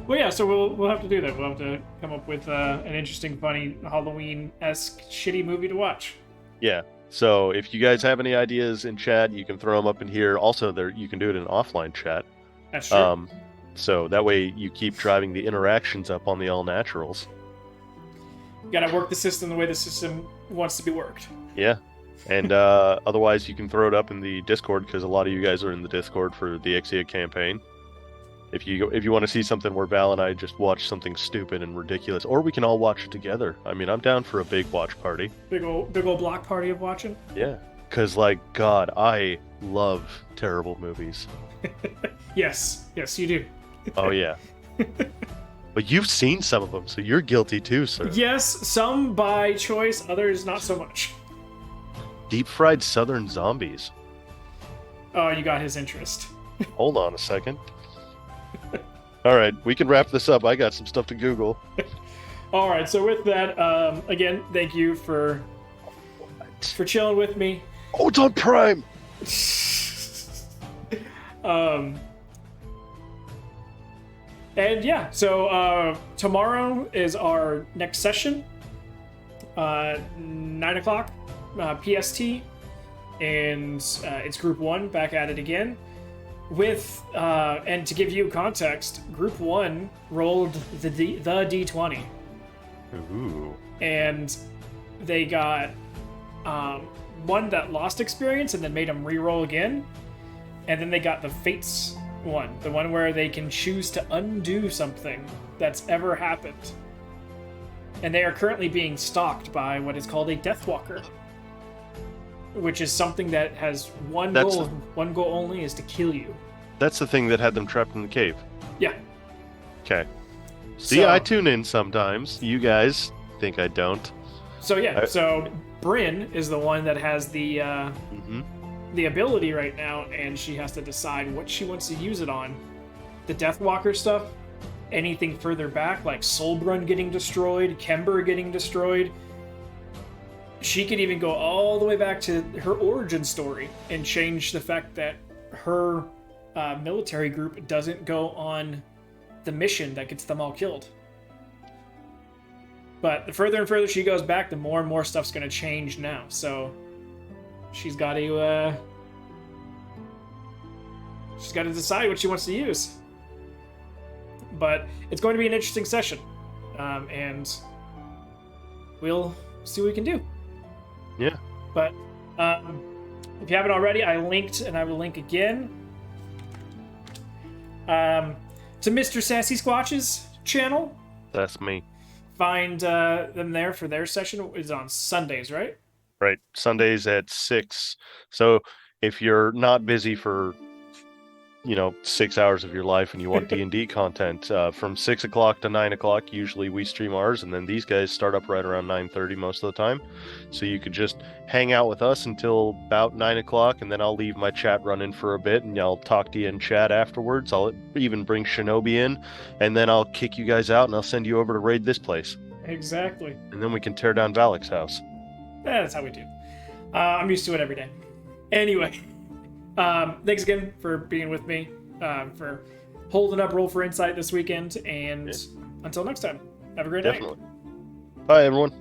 Well, yeah, so we'll have to do that. We'll have to come up with an interesting, funny Halloween-esque shitty movie to watch. Yeah. So if you guys have any ideas in chat, you can throw them up in here. Also, there you can do it in offline chat. That's true. So that way you keep driving the interactions up on the all naturals. You gotta work the system the way the system wants to be worked. Yeah. And otherwise, you can throw it up in the Discord because a lot of you guys are in the Discord for the Exia campaign. If you want to see something where Val and I just watch something stupid and ridiculous, or we can all watch it together. I mean, I'm down for a big watch party. Big old block party of watching. Yeah, because like God, I love terrible movies. Yes, you do. Oh yeah. But you've seen some of them, so you're guilty too, sir. Yes, some by choice, others not so much. Deep fried southern zombies. Oh, you got his interest. Hold on a second. All right, we can wrap this up. I got some stuff to Google. All right, so with that, again, thank you for chilling with me. Oh, it's on Prime. And yeah, so tomorrow is our next session, 9 o'clock PST, and it's Group 1 back at it again. With and to give you context, Group 1 rolled the D20. Ooh. And they got one that lost experience and then made them re-roll again. And then they got the Fates one, the one where they can choose to undo something that's ever happened. And they are currently being stalked by what is called a Deathwalker, which is something that has one goal only, is to kill you. That's the thing that had them trapped in the cave. Yeah. Okay. See, I tune in sometimes. You guys think I don't. So yeah, so Bryn is the one that has the ability right now, and she has to decide what she wants to use it on. The Deathwalker stuff, anything further back, like Solbrun getting destroyed, Kember getting destroyed. She could even go all the way back to her origin story and change the fact that her military group doesn't go on the mission that gets them all killed. But the further and further she goes back, the more and more stuff's going to change now. So she's got to decide what she wants to use. But it's going to be an interesting session, and we'll see what we can do. Yeah. But if you haven't already, I linked, and I will link again, to Mr. Sassy Squatch's channel. That's me. Find them there for their session. It's on Sundays, right? Right. Sundays at 6. So if you're not busy for 6 hours of your life and you want D&D content, from 6 o'clock to 9 o'clock, usually we stream ours, and then these guys start up right around 9:30 most of the time. So you could just hang out with us until about 9 o'clock, and then I'll leave my chat running for a bit, and I'll talk to you in chat afterwards. I'll even bring Shinobi in, and then I'll kick you guys out, and I'll send you over to raid this place. Exactly. And then we can tear down Valak's house. That's how we do. I'm used to it every day. Anyway. Thanks again for being with me, for holding up Roll for Insight this weekend, and until next time, have a great night. Definitely. Bye, everyone.